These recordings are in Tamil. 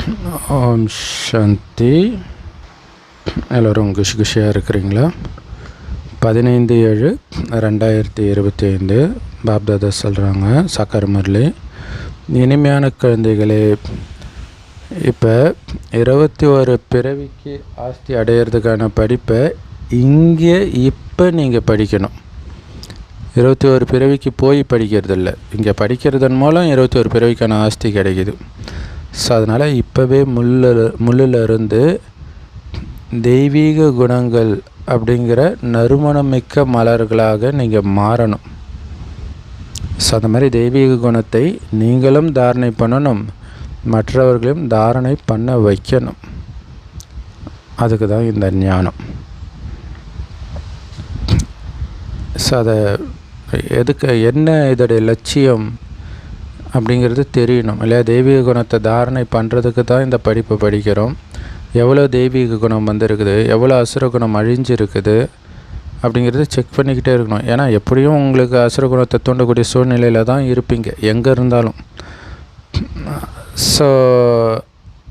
ஓம் சாந்தி. எல்லோரும் குஷியாக இருக்கிறீங்களா? 15/7/2025 பாப்தாதா சொல்கிறாங்க, சாக்கார் முரளி. இனிமையான குழந்தைகளே, இப்போ 21 பிறவிக்கு ஆஸ்தி அடையிறதுக்கான படிப்பை இங்கே இப்போ நீங்கள் படிக்கணும். 21 பிறவிக்கு போய் படிக்கிறதில்ல, இங்கே படிக்கிறதன் மூலம் 21 பிறவிக்கான ஆஸ்தி கிடைக்கிது. ஸோ அதனால் இப்போவே முள்ளிலிருந்து தெய்வீக குணங்கள் அப்படிங்கிற நறுமணமிக்க மலர்களாக நீங்கள் மாறணும். ஸோ அந்த மாதிரி தெய்வீக குணத்தை நீங்களும் தாரணை பண்ணணும், மற்றவர்களையும் தாரணை பண்ண வைக்கணும். அதுக்கு தான் இந்த ஞானம். ஸோ அதை எதுக்கு, என்ன இதோடைய லட்சியம் அப்படிங்கிறது தெரியணும் இல்லையா? தெய்வீக குணத்தை தாரணை பண்ணுறதுக்கு தான் இந்த படிப்பை படிக்கிறோம். எவ்வளோ தெய்வீக குணம் வந்திருக்குது, எவ்வளோ அசுர குணம் அழிஞ்சிருக்குது அப்படிங்கிறது செக் பண்ணிக்கிட்டே இருக்கணும். ஏன்னா எப்படியும் உங்களுக்கு அசுர குணத்தை தூண்டக்கூடிய சூழ்நிலையில் தான் இருப்பீங்க எங்கே இருந்தாலும். ஸோ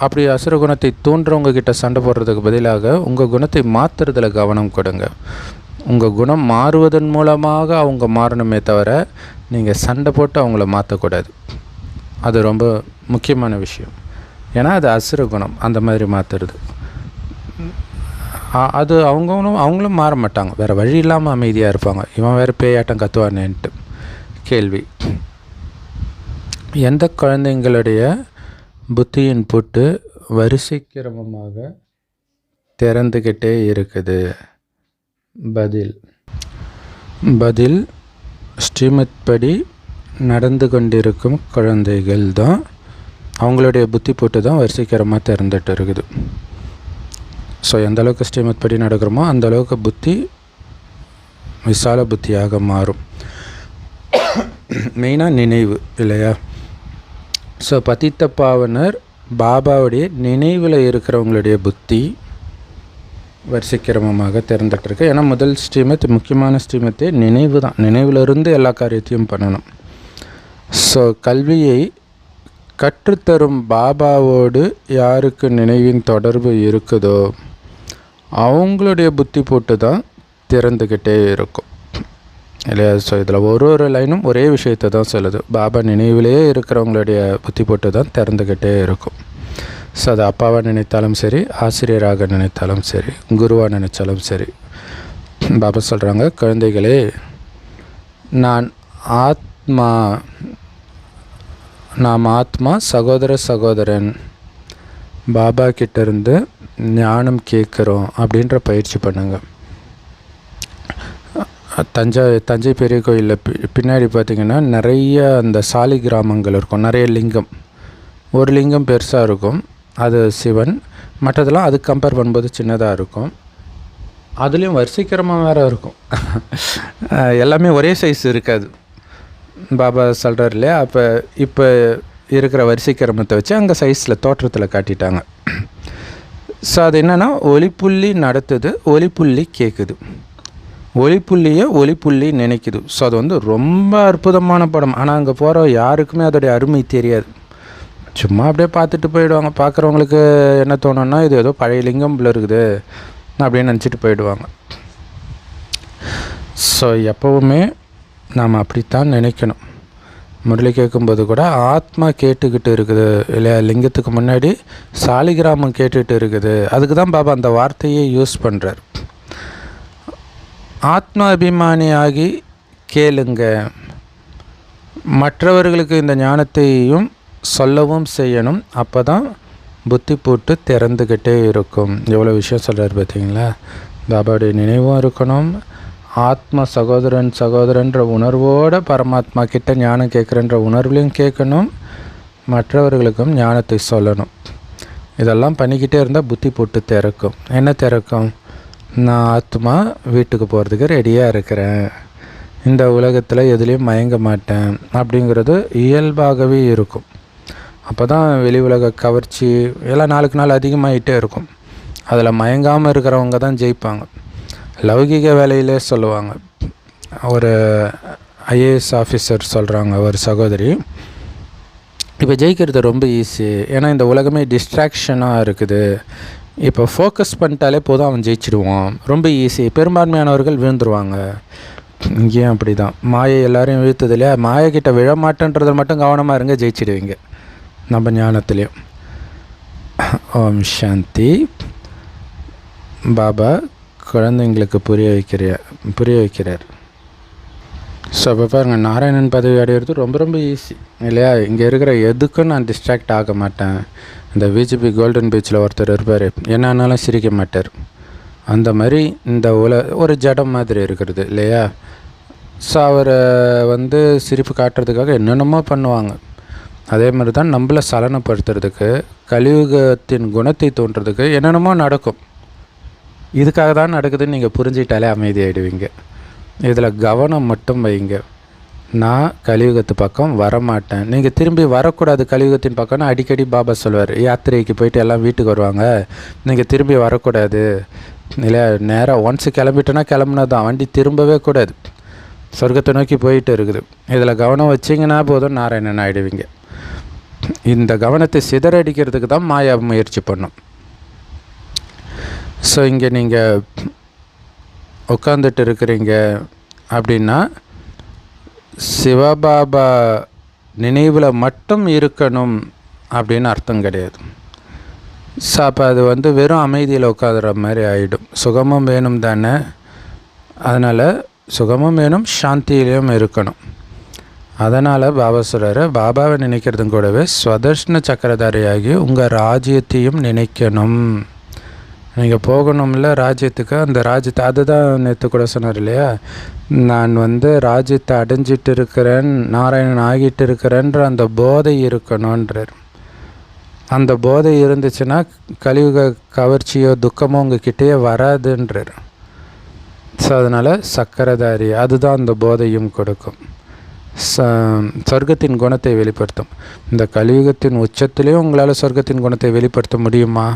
அப்படி அசுர குணத்தை தூண்டுறவங்க கிட்ட சண்டை போடுறதுக்கு பதிலாக உங்கள் குணத்தை மாற்றுறதுல கவனம் கொடுங்க. உங்கள் குணம் மாறுவதன் மூலமாக அவங்க மாறணுமே தவிர நீங்கள் சண்டை போட்டு அவங்கள மாற்றக்கூடாது. அது ரொம்ப முக்கியமான விஷயம். ஏன்னா அது அசுர குணம், அந்த மாதிரி மாற்றுறது. அது அவங்களும் மாற மாட்டாங்க, வேறு வழி இல்லாமல் அமைதியாக இருப்பாங்க. இவன் வேறு பேயாட்டம் கத்துவானேன்ட்டு கேள்வி. எந்த குழந்தைங்களுடைய புத்தியின் பூட்டு வரிசை கிரமமாக திறந்துக்கிட்டே இருக்குது? பதில் ஸ்ரீமத் படி நடந்து கொண்டிருக்கும் குழந்தைகள் தான். அவங்களுடைய புத்தி போட்டு தான் வரிசைக்கரமாக திறந்துட்டு இருக்குது. ஸோ எந்த அளவுக்கு ஸ்ரீமத் படி நடக்கிறோமோ அந்த அளவுக்கு புத்தி விசால புத்தியாக மாறும். மெயினாக நினைவு இல்லையா? ஸோ பதித்த பாவனர் பாபாவுடைய நினைவில் இருக்கிறவங்களுடைய புத்தி வரிசைக்கிரமமாக திறந்துட்டுருக்கு. ஏன்னா முதல் ஸ்ரீமத், முக்கியமான ஸ்ரீமத்தே நினைவு தான். நினைவிலிருந்து எல்லா காரியத்தையும் பண்ணணும். ஸோ கல்வியை கற்றுத்தரும் பாபாவோடு யாருக்கு நினைவின் தொடர்பு இருக்குதோ அவங்களுடைய புத்தி போட்டு தான் திறந்துக்கிட்டே இருக்கும் இல்லையா? ஸோ இதில் ஒரு லைனும் ஒரே விஷயத்தை தான் சொல்லுது. பாபா நினைவிலே இருக்கிறவங்களுடைய புத்தி போட்டு தான் திறந்துக்கிட்டே இருக்கும். ஸோ அது அப்பாவாக நினைத்தாலும் சரி, ஆசிரியராக நினைத்தாலும் சரி, குருவாக நினைத்தாலும் சரி. பாபா சொல்கிறாங்க, குழந்தைகளே, நாம் ஆத்மா சகோதரன் பாபா கிட்டேருந்து ஞானம் கேட்குறோம் அப்படின்ற பயிற்சி பண்ணுங்க. தஞ்சை பெரிய கோயிலில் பின்னாடி பார்த்திங்கன்னா நிறைய அந்த சாலி கிராமங்கள் இருக்கும், நிறைய லிங்கம். ஒரு லிங்கம் பெருசாக இருக்கும், அது சிவன். மற்றதெல்லாம் அதுக்கு கம்பேர் பண்ணும்போது சின்னதாக இருக்கும். அதுலேயும் வரிசைக்கிரமாக வேறு இருக்கும். எல்லாமே ஒரே சைஸ் இருக்காது. பாபா சொல்கிறார் இல்லையா? இப்போ இருக்கிற வரிசைக்கிரமத்தை வச்சு அங்கே சைஸில் தோற்றத்தில் காட்டிட்டாங்க. ஸோ அது என்னென்னா, ஒளிப்புள்ளி நடத்துது, ஒளிப்புள்ளி கேட்குது, ஒளிப்புள்ளியை ஒளிப்புள்ளி நினைக்குது. ஸோ அது வந்து ரொம்ப அற்புதமான படம். ஆனால் அங்கே போகிற யாருக்குமே அதோடைய அருமை தெரியாது. சும்மா அப்படியே பார்த்துட்டு போயிடுவாங்க. பார்க்குறவங்களுக்கு என்ன தோணுன்னா, இது ஏதோ பழைய லிங்கம் போல இருக்குது அப்படின்னு நினச்சிட்டு போயிடுவாங்க. ஸோ எப்போவுமே நாம் அப்படித்தான் நினைக்கணும். முரளி கேட்கும்போது கூட ஆத்மா கேட்டுக்கிட்டு இருக்குது இல்லையா? லிங்கத்துக்கு முன்னாடி சாலிகிராமம் கேட்டுட்டு இருக்குது. அதுக்கு தான் பாபா அந்த வார்த்தையை யூஸ் பண்ணுறார். ஆத்மா அபிமானியாகி கேளுங்க, மற்றவர்களுக்கு இந்த ஞானத்தையும் சொல்லவும் செய்யணும். அப்போ தான் புத்தி போட்டு திறந்துக்கிட்டே இருக்கும். எவ்வளோ விஷயம் சொல்கிறார் பார்த்தீங்களா? பாபாவுடைய நினைவும் இருக்கணும், ஆத்மா சகோதரன்ற உணர்வோடு பரமாத்மா கிட்ட ஞானம் கேட்குறன்ற உணர்வுலையும் கேட்கணும், மற்றவர்களுக்கும் ஞானத்தை சொல்லணும். இதெல்லாம் பண்ணிக்கிட்டே இருந்தால் புத்தி போட்டு திறக்கும். என்ன திறக்கும்? நான் ஆத்மா வீட்டுக்கு போகிறதுக்கு ரெடியாக இருக்கிறேன், இந்த உலகத்தில் எதுலேயும் மயங்க மாட்டேன் அப்படிங்கிறது இயல்பாகவே இருக்கும். அப்போ தான் வெளி உலக கவர்ச்சி எல்லாம் நாளுக்கு நாள் அதிகமாகிட்டே இருக்கும். அதில் மயங்காமல் இருக்கிறவங்க தான் ஜெயிப்பாங்க. லௌகிக வேலையிலே சொல்லுவாங்க. ஒரு ஐஏஎஸ் ஆஃபீஸர் சொல்கிறாங்க, ஒரு சகோதரி, இப்போ ஜெயிக்கிறது ரொம்ப ஈஸி. ஏன்னா இந்த உலகமே டிஸ்ட்ராக்ஷனாக இருக்குது. இப்போ ஃபோக்கஸ் பண்ணிட்டாலே போதும், அவன் ஜெயிச்சிடுவான். ரொம்ப ஈஸி. பெரும்பான்மையானவர்கள் விழுந்துருவாங்க. இங்கேயும் அப்படி தான். மாயை எல்லாரையும் வீழ்த்துது இல்லையா? மாயக்கிட்ட விழமாட்டேன்றதில் மட்டும் கவனமாக இருங்க, ஜெயிச்சிடுவீங்க நம்ம ஞானத்துலேயும். ஓம் சாந்தி. பாபா குழந்தைங்களுக்கு புரிய வைக்கிறார். ஸோ அப்போ பாருங்கள், நாராயணன் பதவி அடையிறது ரொம்ப ரொம்ப ஈஸி இல்லையா? இங்கே இருக்கிற எதுக்கும் நான் டிஸ்ட்ராக்ட் ஆக மாட்டேன். இந்த விஜிபி கோல்டன் பீச்சில் ஒருத்தர் இருப்பார், என்னன்னாலும் சிரிக்க மாட்டார். அந்த மாதிரி இந்த ஒரு ஜடம் மாதிரி இருக்கிறது இல்லையா? ஸோ அவரை சிரிப்பு காட்டுறதுக்காக என்னென்னமோ பண்ணுவாங்க. அதே மாதிரி தான் நம்மளை சலனப்படுத்துறதுக்கு, கலியுகத்தின் குணத்தை தோன்றதுக்கு என்னென்னமோ நடக்கும். இதுக்காக தான் நடக்குதுன்னு நீங்கள் புரிஞ்சிட்டாலே அமைதியாகிடுவீங்க. இதில் கவனம் மட்டும் வைங்க. நான் கலியுகத்து பக்கம் வரமாட்டேன். நீங்கள் திரும்பி வரக்கூடாது கலியுகத்தின் பக்கம்னு அடிக்கடி பாபா சொல்வார். யாத்திரைக்கு போயிட்டு எல்லாம் வீட்டுக்கு வருவாங்க, நீங்கள் திரும்பி வரக்கூடாது இல்லையா? நேராக ஒன்ஸு கிளம்பிட்டோன்னா கிளம்புனா தான், வண்டி திரும்பவே கூடாது. சொர்க்கத்தை நோக்கி போயிட்டு இருக்குது. இதில் கவனம் வச்சிங்கன்னா போதும், நாராயணன் ஆகிடுவீங்க. இந்த கவனத்தை சிதறடிக்கிறதுக்கு தான் மாயா முயற்சி பண்ணும். ஸோ இங்கே நீங்கள் உட்காந்துட்டு இருக்கிறீங்க அப்படின்னா சிவபாபா நினைவில் மட்டும் இருக்கணும் அப்படின்னு அர்த்தம் கிடையாது. ஸோ அப்போ அது வெறும் அமைதியில் உட்காந்துற மாதிரி ஆகிடும். சுகமும் வேணும் தானே, அதனால் சுகமும் வேணும், சாந்தியிலையும் இருக்கணும். அதனால் பாபா சொல்கிறாரு, பாபாவை நினைக்கிறதும் கூடவே ஸ்வதர்ஷ்ண சக்கரதாரியாகி உங்கள் ராஜ்யத்தையும் நினைக்கணும். நீங்கள் போகணும்ல ராஜ்யத்துக்கு, அந்த ராஜ்யத்தை, அதுதான் நேற்று கூட சொன்னார் இல்லையா? நான் ராஜ்யத்தை அடைஞ்சிட்டு இருக்கிறேன், நாராயணன் ஆகிட்டு இருக்கிறேன்ற அந்த போதை இருக்கணுன்றார். அந்த போதை இருந்துச்சுன்னா கலியுக கவர்ச்சியோ துக்கமோ உங்ககிட்டயே வராதுன்றார். ஸோ அதனால் சக்கரதாரி அதுதான் அந்த போதையும் கொடுக்கும். சொர்க்கத்தின் குணத்தை வெளிப்படுத்தும். இந்த கலியுகத்தின் உச்சத்திலையும் உங்களால் சொர்க்கத்தின் குணத்தை வெளிப்படுத்த முடியுமா?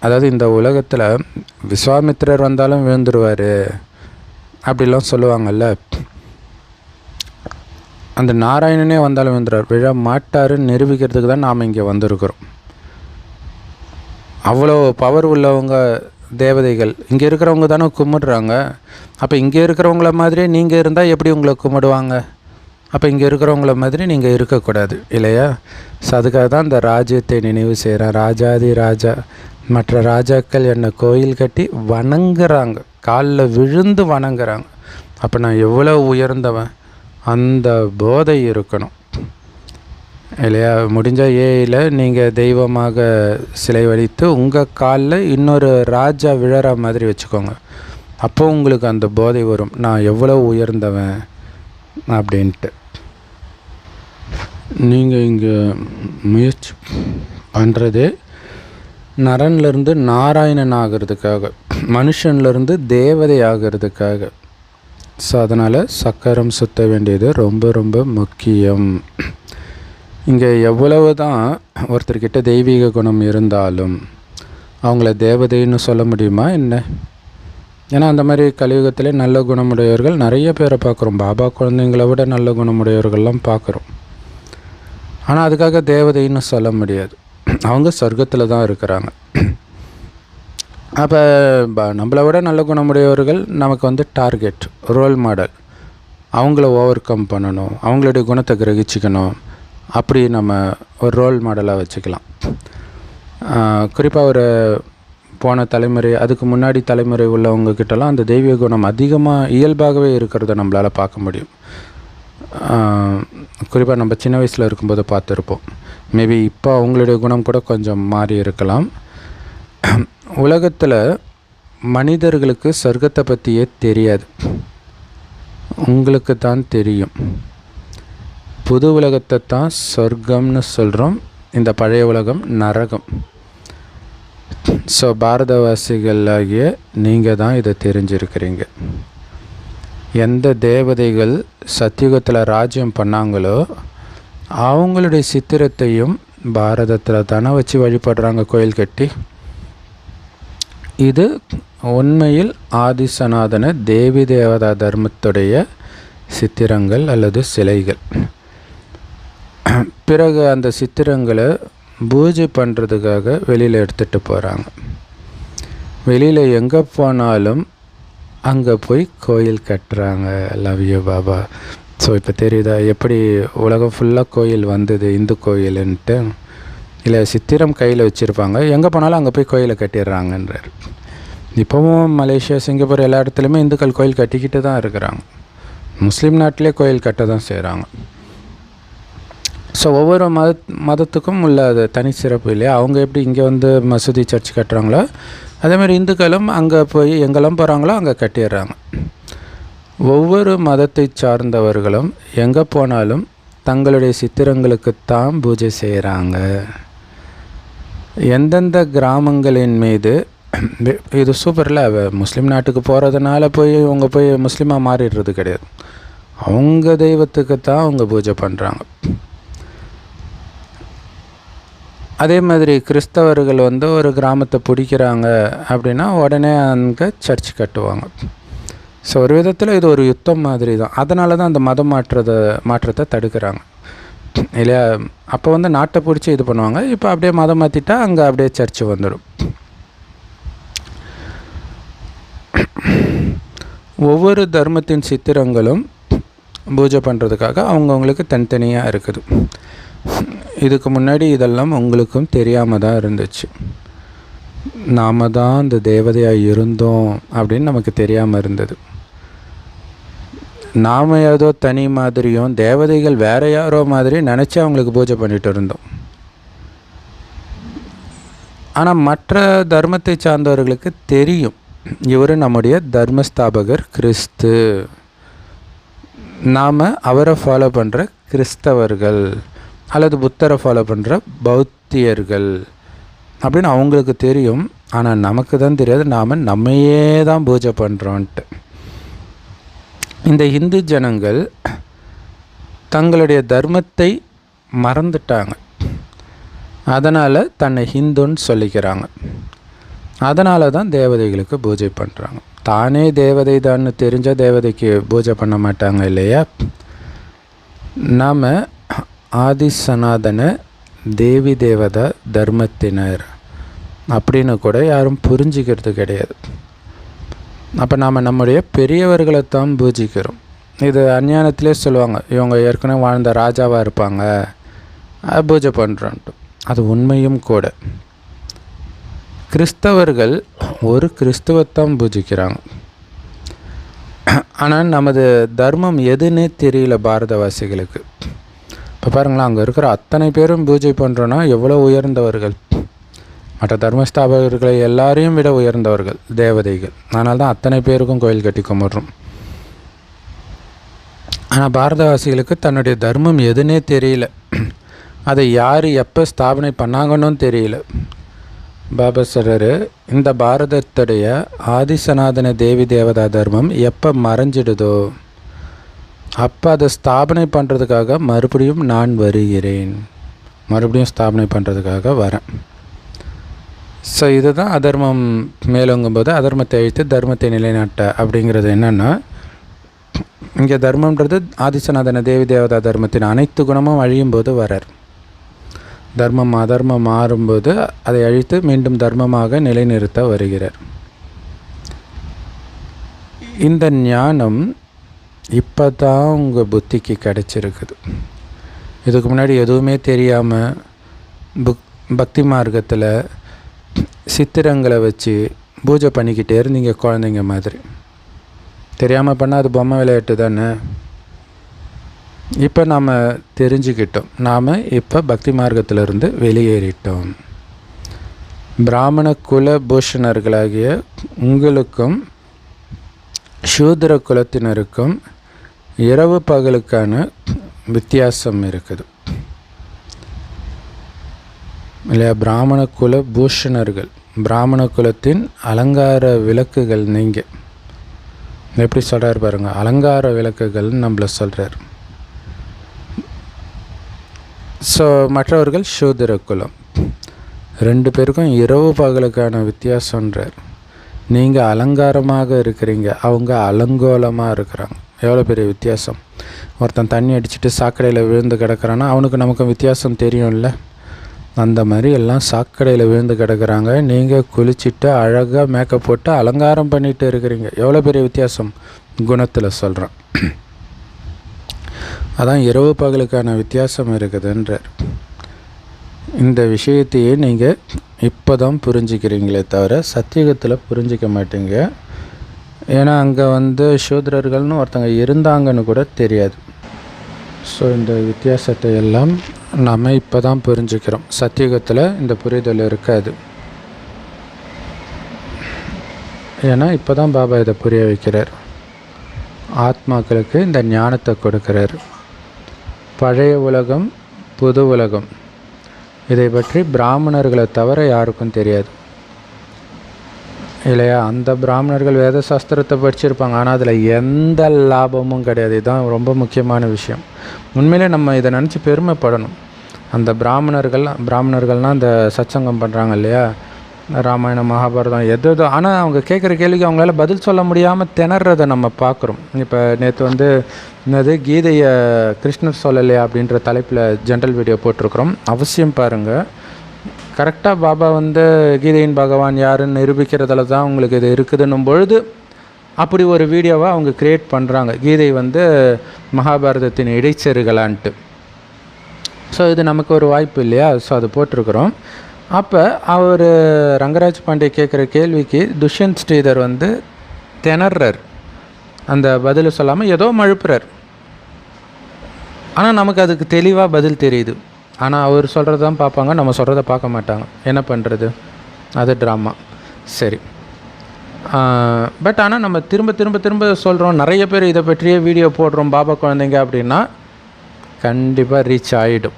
அதாவது இந்த உலகத்தில் விஸ்வாமித்திரர் வந்தாலும் விழுந்துருவார் அப்படிலாம் சொல்லுவாங்கள்ல. அந்த நாராயணனே வந்தாலும் விழுந்துருவார், விழ மாட்டாருன்னு நிரூபிக்கிறதுக்கு தான் நாம் இங்கே வந்திருக்கிறோம். அவ்வளோ பவர் உள்ளவங்க தேவதைகள் இங்கே இருக்கிறவங்க தானே கும்பிடுறாங்க. அப்போ இங்கே இருக்கிறவங்கள மாதிரியே நீங்கள் இருந்தால் எப்படி உங்களை கும்பிடுவாங்க? அப்போ இங்கே இருக்கிறவங்கள மாதிரி நீங்கள் இருக்கக்கூடாது இல்லையா? ஸோ அதுக்காக தான் இந்த ராஜ்யத்தை நினைவு செய்கிறேன். ராஜாதி ராஜா, மற்ற ராஜாக்கள் என்னை கோயில் கட்டி வணங்குறாங்க, காலில் விழுந்து வணங்குறாங்க. அப்போ நான் எவ்வளோ உயர்ந்தவன், அந்த போதை இருக்கணும் இல்லையா? முடிஞ்சால் ஏயில் நீங்கள் தெய்வமாக சிலை வடித்து உங்கள் காலில் இன்னொரு ராஜா விழற மாதிரி வச்சுக்கோங்க. அப்போ உங்களுக்கு அந்த போதை வரும், நான் எவ்வளோ உயர்ந்தவன் அப்படின்ட்டு. நீங்கள் இங்கே முயற்சி பண்ணுறதே நரன்லேருந்து நாராயணன் ஆகிறதுக்காக, மனுஷன்லேருந்து தேவதை ஆகிறதுக்காக. ஸோ அதனால் சக்கரம் சுற்ற வேண்டியது ரொம்ப ரொம்ப முக்கியம். இங்கே எவ்வளவு தான் ஒருத்தர்கிட்ட தெய்வீக குணம் இருந்தாலும் அவங்கள தேவதைன்னு சொல்ல முடியுமா என்ன? ஏன்னா அந்த மாதிரி கலியுகத்திலே நல்ல குணமுடையவர்கள் நிறைய பேரை பார்க்குறோம். பாபா குழந்தைங்களை விட நல்ல குணமுடையவர்கள்லாம் பார்க்குறோம். ஆனால் அதுக்காக தேவதைன்னு சொல்ல முடியாது. அவங்க சொர்க்கத்தில் தான் இருக்கிறாங்க. அப்போ நம்மளை விட நல்ல குணமுடையவர்கள் நமக்கு டார்கெட், ரோல் மாடல். அவங்கள ஓவர் கம் பண்ணணும், அவங்களுடைய குணத்தை கிரகிச்சிக்கணும். அப்படி நம்ம ஒரு ரோல் மாடலாக வச்சுக்கலாம். குறிப்பாக ஒரு போன தலைமுறை, அதுக்கு முன்னாடி தலைமுறை உள்ளவங்கக்கிட்டலாம் அந்த தெய்வீக குணம் அதிகமாக இயல்பாகவே இருக்கிறத நம்மளால் பார்க்க முடியும். குறிப்பாக நம்ம சின்ன வயசில் இருக்கும்போது பார்த்துருப்போம். மேபி இப்போ அவங்களுடைய குணம் கூட கொஞ்சம் மாறி இருக்கலாம். உலகத்தில் மனிதர்களுக்கு சொர்க்கத்தை பற்றியே தெரியாது, உங்களுக்கு தான் தெரியும். புது உலகத்தை தான் சொர்க்கம்னு சொல்கிறோம், இந்த பழைய உலகம் நரகம். ஸோ பாரதவாசிகளாகிய நீங்கள் தான் இதை தெரிஞ்சிருக்கிறீங்க. எந்த தேவதைகள் சத்தியுகத்தில் ராஜ்யம் பண்ணாங்களோ அவங்களுடைய சித்திரத்தையும் பாரதத்தில் தானே வச்சு வழிபடுறாங்க கோயில் கட்டி. இது உண்மையில் ஆதிசநாதன தேவி தேவதா தர்மத்துடைய சித்திரங்கள் அல்லது சிலைகள். பிறகு அந்த சித்திரங்களை பூஜை பண்ணுறதுக்காக வெளியில் எடுத்துகிட்டு போகிறாங்க. வெளியில் எங்கே போனாலும் அங்கே போய் கோயில் கட்டுறாங்க. Love you Baba. ஸோ இப்போ தெரியுதா எப்படி உலகம் ஃபுல்லாக கோயில் வந்தது, இந்து கோயிலுன்ட்டு. இல்லை, சித்திரம் கையில் வச்சுருப்பாங்க, எங்கே போனாலும் அங்கே போய் கோயிலை கட்டிடுறாங்கன்றார். இப்போவும் மலேசியா, சிங்கப்பூர் எல்லா இடத்துலையுமே இந்துக்கள் கோயில் கட்டிக்கிட்டு தான் இருக்கிறாங்க. முஸ்லீம் நாட்டிலே கோயில் கட்ட தான் செய்கிறாங்க. ஸோ ஒவ்வொரு மதத்துக்கும் உள்ள அது தனி சிறப்பு இல்லையா? அவங்க எப்படி இங்கே வந்து மசூதி சர்ச் கட்டுறாங்களோ அதேமாதிரி இந்துக்களும் அங்கே போய் எங்கெல்லாம் போகிறாங்களோ அங்கே கட்டிடுறாங்க. ஒவ்வொரு மதத்தை சார்ந்தவர்களும் எங்கே போனாலும் தங்களுடைய சித்திரங்களுக்குத்தான் பூஜை செய்கிறாங்க. எந்தெந்த கிராமங்களின் மீது இது சூப்பரில் முஸ்லீம் நாட்டுக்கு போகிறதுனால போய் அவங்க போய் முஸ்லீமாக மாறிடுறது கிடையாது. அவங்க தெய்வத்துக்கு தான் அவங்க பூஜை பண்ணுறாங்க. அதே மாதிரி கிறிஸ்தவர்கள் வந்து ஒரு கிராமத்தை பிடிக்கிறாங்க அப்படின்னா உடனே அங்கே சர்ச் கட்டுவாங்க. ஸோ ஒரு விதத்தில் இது ஒரு யுத்தம் மாதிரி தான். அதனால தான் அந்த மதம் மாற்றத்தை தடுக்கிறாங்க இல்லையா? அப்போ வந்து நாட்டை பிடிச்சி இது பண்ணுவாங்க. இப்போ அப்படியே மதம் மாற்றிட்டா அங்கே அப்படியே சர்ச்சு வந்துடும். ஒவ்வொரு தர்மத்தின் சித்திரங்களும் பூஜை பண்ணுறதுக்காக அவங்கவுங்களுக்கு தனித்தனியாக இருக்குது. இதுக்கு முன்னாடி இதெல்லாம் உங்களுக்கும் தெரியாமல் தான் இருந்துச்சு. நாம் தான் இந்த தேவதையாக இருந்தோம் அப்படின்னு நமக்கு தெரியாமல் இருந்தது. நாம் ஏதோ தனி மாதிரியும் தேவதைகள் வேறு யாரோ மாதிரி நினச்சி அவங்களுக்கு பூஜை பண்ணிட்டு இருந்தோம். ஆனால் மற்ற தர்மத்தை சார்ந்தவர்களுக்கு தெரியும், இவர் நம்முடைய தர்மஸ்தாபகர் கிறிஸ்து, நாம் அவரை ஃபாலோ பண்ணுற கிறிஸ்தவர்கள் அல்லது புத்தரை ஃபாலோ பண்ணுற பௌத்தியர்கள் அப்படின்னு அவங்களுக்கு தெரியும். ஆனால் நமக்கு தான் தெரியாது, நாம் நம்மையே தான் பூஜை பண்ணுறோன்ட்டு. இந்த இந்து ஜனங்கள் தங்களுடைய தர்மத்தை மறந்துட்டாங்க. அதனால் தன்னை ஹிந்துன்னு சொல்லிக்கிறாங்க. அதனால தான் தேவதைகளுக்கு பூஜை பண்ணுறாங்க. தானே தேவதை தான் தெரிஞ்ச தேவதைக்கு பூஜை பண்ண மாட்டாங்க இல்லையா? நாம் ஆதி சனாதன தேவி தேவதா தர்மத்தினர் அப்படின்னு கூட யாரும் புரிஞ்சிக்கிறது கிடையாது. அப்போ நாம் நம்முடைய பெரியவர்களைத்தான் பூஜிக்கிறோம். இது அஞ்ஞானத்திலே சொல்லுவாங்க, இவங்க ஏற்கனவே வாழ்ந்த ராஜாவாக இருப்பாங்க, பூஜை பண்ணுறோன்ட்டு. அது உண்மையும் கூட. கிறிஸ்தவர்கள் ஒரு கிறிஸ்துவத்தான் பூஜிக்கிறாங்க. ஆனால் நமது தர்மம் எதுன்னே தெரியல பாரதவாசிகளுக்கு. இப்போ பாருங்களேன், அங்கே இருக்கிற அத்தனை பேரும் பூஜை பண்ணுறோன்னா எவ்வளோ உயர்ந்தவர்கள். மற்ற தர்மஸ்தாபகர்களை எல்லாரையும் விட உயர்ந்தவர்கள் தேவதைகள். அதனால தான் அத்தனை பேருக்கும் கோயில் கட்டி கும்பிட்றோம். ஆனால் பாரதவாசிகளுக்கு தன்னுடைய தர்மம் எதுன்னே தெரியல. அதை யார் எப்போ ஸ்தாபனை பண்ணாங்கன்னு தெரியல. பாபா சொல்கிறாரு, இந்த பாரதத்துடைய ஆதிசனாதன தேவி தேவதா தர்மம் எப்போ மறைஞ்சிடுதோ அப்போ அதை ஸ்தாபனை பண்ணுறதுக்காக மறுபடியும் நான் வருகிறேன், மறுபடியும் ஸ்தாபனை பண்ணுறதுக்காக வரேன். ஸோ இதுதான் அதர்மம் மேலோங்கும்போது அதர்மத்தை அழித்து தர்மத்தை நிலைநாட்ட அப்படிங்கிறது. என்னென்னா, இங்கே தர்மன்றது ஆதிசநாதன தேவி தேவதா தர்மத்தின் அனைத்து குணமும் அழியும் போது வரார். தர்மம் அதர்மம் மாறும்போது அதை அழித்து மீண்டும் தர்மமாக நிலைநிறுத்த வருகிறார். இந்த ஞானம் இப்போ தான் உங்கள் புத்திக்கு கிடச்சிருக்குது. இதுக்கு முன்னாடி எதுவுமே தெரியாமல் பக்தி மார்க்கத்தில் சித்திரங்களை வச்சு பூஜை பண்ணிக்கிட்டே இருந்தீங்க குழந்தைங்க மாதிரி. தெரியாமல் பண்ணால் அது பொம்மை விளையாட்டு தானே. இப்போ நாம் தெரிஞ்சுக்கிட்டோம், நாம் இப்போ பக்தி மார்க்கத்திலிருந்து வெளியேறிட்டோம். பிராமண குல பூஷணர்களாகிய உங்களுக்கும் சூத்திர குலத்தினருக்கும் இரவு பகலுக்கான வித்தியாசம் இருக்குது இல்லையா? பிராமண குல பூஷணர்கள், பிராமண குலத்தின் அலங்கார விளக்குகள். நீங்கள் எப்படி சொல்கிறார் பாருங்கள், அலங்கார விளக்குகள்னு நம்மளை சொல்கிறார். ஸோ மற்றவர்கள் சூத்திர குலம். ரெண்டு பேருக்கும் இரவு பகலுக்கான வித்தியாசன்றார். நீங்கள் அலங்காரமாக இருக்கிறீங்க, அவங்க அலங்கோலமாக இருக்கிறாங்க. எவ்வளோ பெரிய வித்தியாசம். ஒருத்தன் தண்ணி அடிச்சுட்டு சாக்கடையில் விழுந்து கிடக்கிறான்னா அவனுக்கு நமக்கு வித்தியாசம் தெரியும்ல. அந்த மாதிரி எல்லாம் சாக்கடையில் விழுந்து கிடக்கிறாங்க. நீங்கள் குளிச்சுட்டு அழகாக மேக்கப் போட்டு அலங்காரம் பண்ணிட்டு இருக்கிறீங்க. எவ்வளோ பெரிய வித்தியாசம் குணத்தில் சொல்கிறேன். அதான் இரவு பகலுக்கான வித்தியாசம் இருக்குதுன்றார். இந்த விஷயத்தையே நீங்கள் இப்போ தான் புரிஞ்சுக்கிறீங்களே தவிர சத்தியுகத்தில் புரிஞ்சிக்க மாட்டீங்க. ஏன்னா அங்கே சூத்ரர்கள்னு ஒருத்தங்க இருந்தாங்கன்னு கூட தெரியாது. ஸோ இந்த வித்தியாசத்தை எல்லாம் நம்ம இப்போ தான் புரிஞ்சுக்கிறோம். சத்தியுகத்தில் இந்த புரிதல் இருக்காது. ஏன்னா இப்போ தான் பாபா இதை புரிய வைக்கிறார். ஆத்மாக்களுக்கு இந்த ஞானத்தை கொடுக்குறார். பழைய உலகம், புது உலகம், இதை பற்றி பிராமணர்களை தவிர யாருக்கும் தெரியாது இல்லையா? அந்த பிராமணர்கள் வேத சாஸ்திரத்தை படிச்சிருப்பாங்க, ஆனால் அதில் எந்த லாபமும் கிடையாது. இதுதான் ரொம்ப முக்கியமான விஷயம். உண்மையிலே நம்ம இதை நினச்சி பெருமைப்படணும். அந்த பிராமணர்கள்னால் அந்த சத்சங்கம் பண்ணுறாங்க இல்லையா, ராமாயணம் மகாபாரதம் எதோ, ஆனால் அவங்க கேட்குற கேள்விக்கு அவங்களால பதில் சொல்ல முடியாமல் திணறதை நம்ம பார்க்குறோம். இப்போ நேற்று என்னது கீதையை கிருஷ்ணர் சொல்லலையா அப்படின்ற தலைப்பில் ஜென்ரல் வீடியோ போட்டிருக்கிறோம். அவசியம் பாருங்கள். கரெக்டாக பாபா கீதையின் பகவான் யாருன்னு நிரூபிக்கிறதுல தான் உங்களுக்கு இது இருக்குதுன்னும் பொழுது அப்படி ஒரு வீடியோவை அவங்க க்ரியேட் பண்ணுறாங்க. கீதை மகாபாரதத்தின் இடைச்செருகலான்ட்டு. ஸோ இது நமக்கு ஒரு வாய்ப்பு இல்லையா? ஸோ அது போட்டிருக்கிறோம். அப்போ அவர் ரங்கராஜ் பாண்டே கேட்குற கேள்விக்கு துஷ்யந்த் ஸ்ரீதர் திணறார். அந்த பதில் சொல்லாமல் ஏதோ மழுப்புறார். ஆனால் நமக்கு அதுக்கு தெளிவாக பதில் தெரியுது. ஆனால் அவர் சொல்கிறது தான் பார்ப்பாங்க, நம்ம சொல்கிறத பார்க்க மாட்டாங்க. என்ன பண்ணுறது? அது ட்ராமா. சரி. பட் ஆனால் நம்ம திரும்ப திரும்ப திரும்ப சொல்கிறோம். நிறைய பேர் இதை பற்றியே வீடியோ போடுறோம் பாபா குழந்தைங்க அப்படின்னா கண்டிப்பாக ரீச் ஆகிடும்.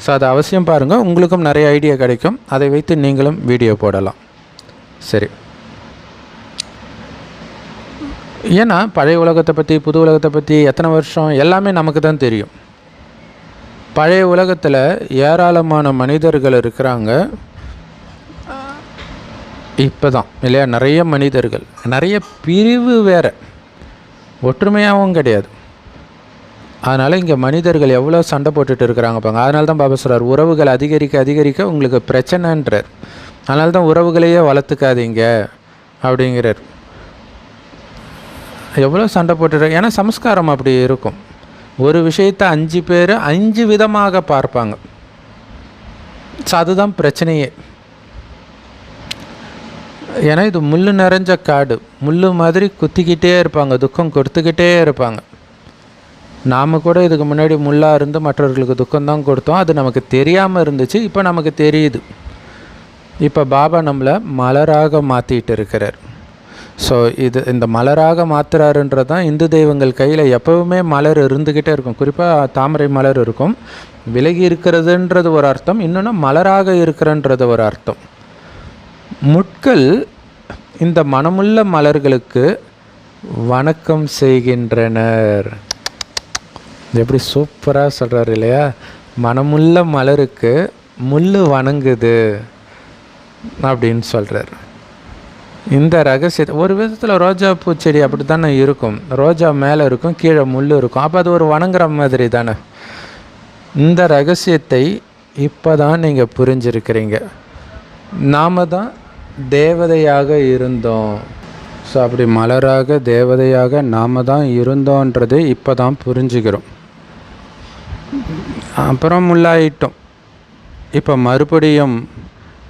ஸோ அதை அவசியம் பாருங்கள். உங்களுக்கும் நிறைய ஐடியா கிடைக்கும். அதை வைத்து நீங்களும் வீடியோ போடலாம். சரி. ஏன்னா பழைய உலகத்தை பற்றி புது உலகத்தை பற்றி எத்தனை வருஷம் எல்லாமே நமக்கு தான் தெரியும். பழைய உலகத்தில் ஏராளமான மனிதர்கள் இருக்கிறாங்க. இப்போ தான் இல்லையா, நிறைய மனிதர்கள், நிறைய பிரிவு வேறு, ஒற்றுமையாகவும் கிடையாது. அதனால் இங்கே மனிதர்கள் எவ்வளோ சண்டை போட்டுட்டு இருக்கிறாங்க பாங்க. அதனால தான் பாபா சொல்கிறார், உறவுகள் அதிகரிக்க அதிகரிக்க உங்களுக்கு பிரச்சனைன்றார். அதனால தான் உறவுகளையே வளர்த்துக்காதீங்க அப்படிங்கிறார். எவ்வளோ சண்டை போட்டுட்டு, ஏன்னா சம்ஸ்காரம் அப்படி இருக்கும். ஒரு விஷயத்தை 5 பேர் 5 விதமாக பார்ப்பாங்க. ஸோ அதுதான் பிரச்சனையே. ஏன்னா இது முள் நிறைஞ்ச காடு, முள் மாதிரி குத்திக்கிட்டே இருப்பாங்க, துக்கம் கொடுத்துக்கிட்டே இருப்பாங்க. நாம் கூட இதுக்கு முன்னாடி முள்ளாக இருந்து மற்றவர்களுக்கு துக்கம்தான் கொடுத்தோம். அது நமக்கு தெரியாமல் இருந்துச்சு, இப்போ நமக்கு தெரியுது. இப்போ பாபா நம்மளை மலராக மாற்றிட்டு இருக்கிறார். ஸோ இந்த மலராக மாற்றுறாருன்றது தான் இந்து தெய்வங்கள் கையில் எப்போவுமே மலர் இருந்துக்கிட்டே இருக்கும். குறிப்பாக தாமரை மலர் இருக்கும். விலகி இருக்கிறதுன்றது ஒரு அர்த்தம், இன்னொன்று மலராக இருக்கிறன்றது ஒரு அர்த்தம். முட்கள் இந்த மனமுள்ள மலர்களுக்கு வணக்கம் செய்கின்றனர். எப்படி சூப்பராக சொல்கிறார் இல்லையா? மனமுள்ள மலருக்கு முள் வணங்குது அப்படின்னு சொல்கிறார். இந்த ரகசியத்தை ஒரு விதத்தில் ரோஜா பூச்செடி அப்படி தானே இருக்கும். ரோஜா மேலே இருக்கும், கீழே முள் இருக்கும். அப்போ அது ஒரு வணங்குற மாதிரி தானே. இந்த ரகசியத்தை இப்போ தான் நீங்கள் புரிஞ்சிருக்கிறீங்க. நாம் தான் தேவதையாக இருந்தோம். ஸோ அப்படி மலராக தேவதையாக நாம் தான் இருந்தோன்றது இப்போ தான் புரிஞ்சுக்கிறோம். அப்புறம் முள்ளாயிட்டோம். இப்போ மறுபடியும்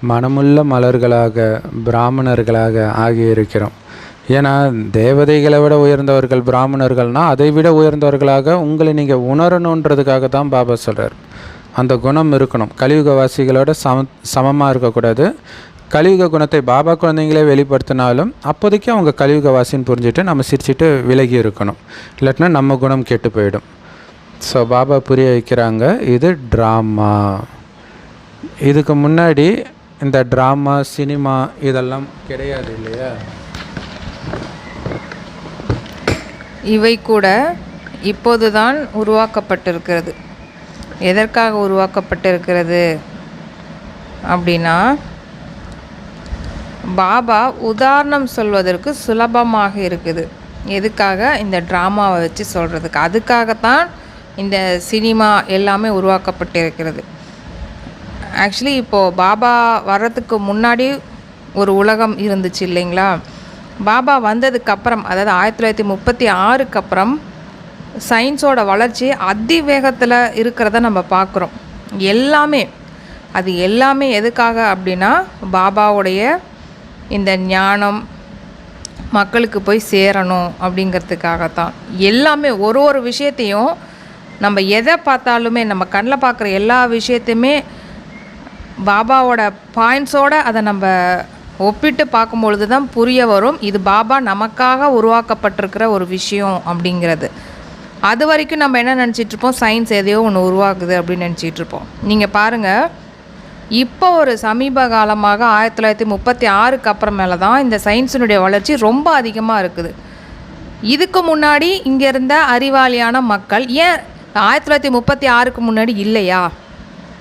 மனமுள்ள மலர்களாக பிராமணர்களாக ஆகியிருக்கிறோம். ஏன்னா தேவதைகளை விட உயர்ந்தவர்கள் பிராமணர்கள்னால் அதை விட உயர்ந்தவர்களாக உங்களை நீங்கள் உணரணுன்றதுக்காக தான் பாபா சொல்கிறார். அந்த குணம் இருக்கணும். கலியுகவாசிகளோட சமமாக இருக்கக்கூடாது. கலியுக குணத்தை பாபா குழந்தைங்களே வெளிப்படுத்தினாலும் அப்போதைக்கு அவங்க கலியுகவாசின்னு புரிஞ்சுட்டு நம்ம சிரிச்சிட்டு விலகி இருக்கணும். இல்லாட்டினா நம்ம குணம் கெட்டு போயிடும். ஸோ பாபா புரிய வைக்கிறாங்க, இது ட்ராமா. இதுக்கு முன்னாடி இந்த ட்ராமா சினிமா இதெல்லாம் கிடையாது இல்லையா? இவை கூட இப்போதுதான் உருவாக்கப்பட்டிருக்கிறது. எதற்காக உருவாக்கப்பட்டிருக்கிறது அப்படின்னா, பாபா உதாரணம் சொல்வதற்கு சுலபமாக இருக்குது. எதுக்காக? இந்த ட்ராமாவை வச்சு சொல்கிறதுக்கு. அதுக்காகத்தான் இந்த சினிமா எல்லாமே உருவாக்கப்பட்டிருக்கிறது. ஆக்சுவலி இப்போது பாபா வர்றதுக்கு முன்னாடி ஒரு உலகம் இருந்துச்சு இல்லைங்களா? பாபா வந்ததுக்கப்புறம், அதாவது 1936க்கு அப்புறம் சயின்ஸோட வளர்ச்சி அதிவேகத்தில் இருக்கிறத நம்ம பார்க்குறோம். அது எல்லாமே எதுக்காக அப்படின்னா, பாபாவுடைய இந்த ஞானம் மக்களுக்கு போய் சேரணும் அப்படிங்கிறதுக்காகத்தான். எல்லாமே ஒரு விஷயத்தையும் நம்ம எதை பார்த்தாலுமே, நம்ம கண்ணில் பார்க்குற எல்லா விஷயத்தையுமே பாபாவோட பாயிண்ட்ஸோடு அதை நம்ம ஒப்பிட்டு பார்க்கும்பொழுது தான் புரிய வரும், இது பாபா நமக்காக உருவாக்கப்பட்டிருக்கிற ஒரு விஷயம் அப்படிங்கிறது. அது வரைக்கும் நம்ம என்ன நினச்சிட்ருப்போம்? சயின்ஸ் எதையோ ஒன்று உருவாக்குது அப்படின்னு நினச்சிட்ருப்போம். நீங்கள் பாருங்கள், இப்போ ஒரு சமீப காலமாக 1936க்கு அப்புறமேல தான் இந்த சயின்ஸினுடைய வளர்ச்சி ரொம்ப அதிகமாக இருக்குது. இதுக்கு முன்னாடி இங்கே இருந்த அறிவாளியான மக்கள் ஏன் 1936க்கு முன்னாடி இல்லையா?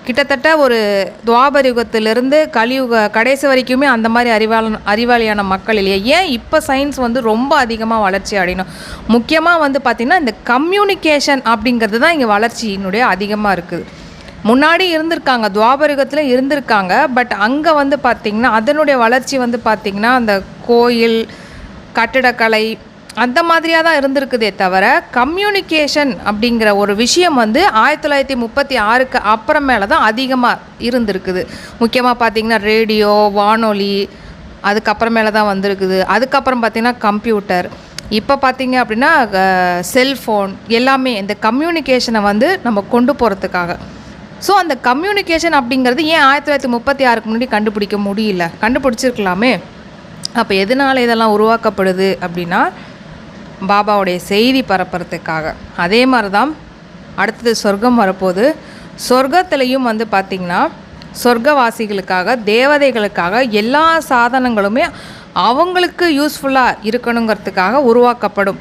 கிட்டத்தட்ட ஒரு துவாபர யுகத்திலிருந்து கலியுக கடைசி வரைக்குமே அந்த மாதிரி அறிவாளியான மக்கள் இல்லையா? ஏன் இப்போ சயின்ஸ் வந்து ரொம்ப அதிகமாக வளர்ச்சி அடையணும்? முக்கியமாக வந்து பார்த்திங்கன்னா இந்த கம்யூனிகேஷன் அப்படிங்கிறது தான் இங்கே வளர்ச்சியினுடைய அதிகமாக இருக்குது. முன்னாடி இருந்திருக்காங்க, துவாபர யுகத்தில் இருந்திருக்காங்க. பட் அங்கே வந்து பார்த்திங்கன்னா அதனுடைய வளர்ச்சி வந்து பார்த்திங்கன்னா அந்த கோயில், கட்டிடக்கலை அந்த மாதிரியாக தான் இருந்திருக்குதே தவிர, கம்யூனிகேஷன் அப்படிங்கிற ஒரு விஷயம் வந்து 1936க்கு அப்புறமேல தான் அதிகமாக இருந்திருக்குது. முக்கியமாக பார்த்திங்கன்னா ரேடியோ, வானொலி அதுக்கப்புறமேல தான் வந்திருக்குது. அதுக்கப்புறம் பார்த்திங்கன்னா கம்ப்யூட்டர், இப்போ பார்த்திங்க அப்படின்னா செல்ஃபோன், எல்லாமே இந்த கம்யூனிகேஷனை வந்து நம்ம கொண்டு போகிறதுக்காக. ஸோ அந்த கம்யூனிகேஷன் அப்படிங்கிறது ஏன் 1936க்கு முன்னாடி கண்டுபிடிக்க முடியல? கண்டுபிடிச்சிருக்கலாமே. அப்போ எதனால் இதெல்லாம் உருவாக்கப்படுது அப்படின்னா, பாபாவுடைய செய்தி பரப்புறதுக்காக. அதே மாதிரி தான் அடுத்தது சொர்க்கம் வரப்போகுது. சொர்க்கத்துலேயும் வந்து பார்த்திங்கன்னா சொர்க்கவாசிகளுக்காக, தேவதைகளுக்காக எல்லா சாதனங்களுமே அவங்களுக்கு யூஸ்ஃபுல்லாக இருக்கணுங்கிறதுக்காக உருவாக்கப்படும்.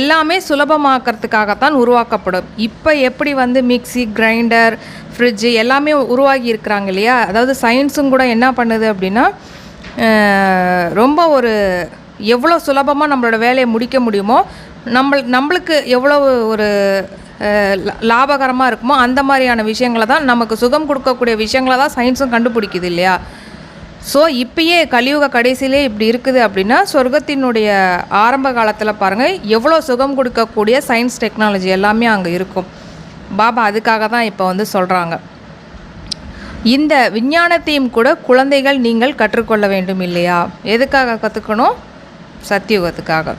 எல்லாமே சுலபமாக்கிறதுக்காகத்தான் உருவாக்கப்படும். இப்போ எப்படி வந்து மிக்சி, கிரைண்டர், ஃப்ரிட்ஜு எல்லாமே உருவாகி இருக்கிறாங்க இல்லையா? அதாவது சயின்ஸும் கூட என்ன பண்ணுது அப்படின்னா, ரொம்ப எவ்வளோ சுலபமாக நம்மளோட வேலையை முடிக்க முடியுமோ, நம்மளுக்கு எவ்வளோ ஒரு லாபகரமாக இருக்குமோ அந்த மாதிரியான விஷயங்களை தான், நமக்கு சுகம் கொடுக்கக்கூடிய விஷயங்களை தான் சயின்ஸும் கண்டுபிடிக்குது இல்லையா? ஸோ இப்பயே கலியுக கடைசியிலே இப்படி இருக்குது அப்படின்னா, சொர்க்கத்தினுடைய ஆரம்ப காலத்தில் பாருங்கள் எவ்வளோ சுகம் கொடுக்கக்கூடிய சயின்ஸ் டெக்னாலஜி எல்லாமே அங்கே இருக்கும். பாபா அதுக்காக தான் இப்போ வந்து சொல்கிறாங்க, இந்த விஞ்ஞானத்தையும் கூட குழந்தைகள் நீங்கள் கற்றுக்கொள்ள வேண்டும் இல்லையா? எதுக்காக கற்றுக்கணும்? சத்தியுகத்துக்காக.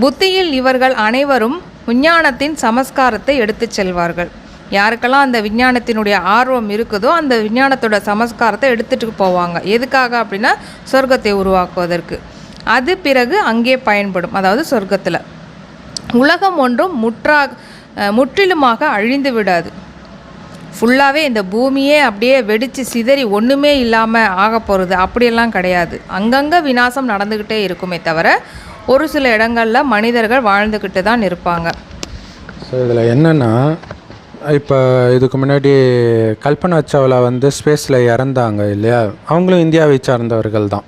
புத்தியில் இவர்கள் அனைவரும் விஞ்ஞானத்தின் சமஸ்காரத்தை எடுத்து செல்வார்கள். யாருக்கெல்லாம் அந்த விஞ்ஞானத்தினுடைய ஆர்வம் இருக்குதோ அந்த விஞ்ஞானத்தோட சமஸ்காரத்தை எடுத்துகிட்டு போவாங்க. எதுக்காக அப்படின்னா, சொர்க்கத்தை உருவாக்குவதற்கு. அது பிறகு அங்கே பயன்படும். அதாவது சொர்க்கத்தில் உலகம் ஒன்றும் முற்றிலுமாக அழிந்து விடாது. ஃபுல்லாகவே இந்த பூமியே அப்படியே வெடித்து சிதறி ஒன்றுமே இல்லாமல் ஆக போகிறது அப்படியெல்லாம் கிடையாது. அங்கங்கே விநாசம் நடந்துக்கிட்டே இருக்குமே தவிர, ஒரு சில இடங்களில் மனிதர்கள் வாழ்ந்துக்கிட்டு தான் இருப்பாங்க. ஸோ இதில் என்னென்னா, இப்போ இதுக்கு முன்னாடி கல்பனா சாவ்லா வந்து ஸ்பேஸில் இறந்தாங்க இல்லையா? அவங்களும் இந்தியாவை சார்ந்தவர்கள் தான்.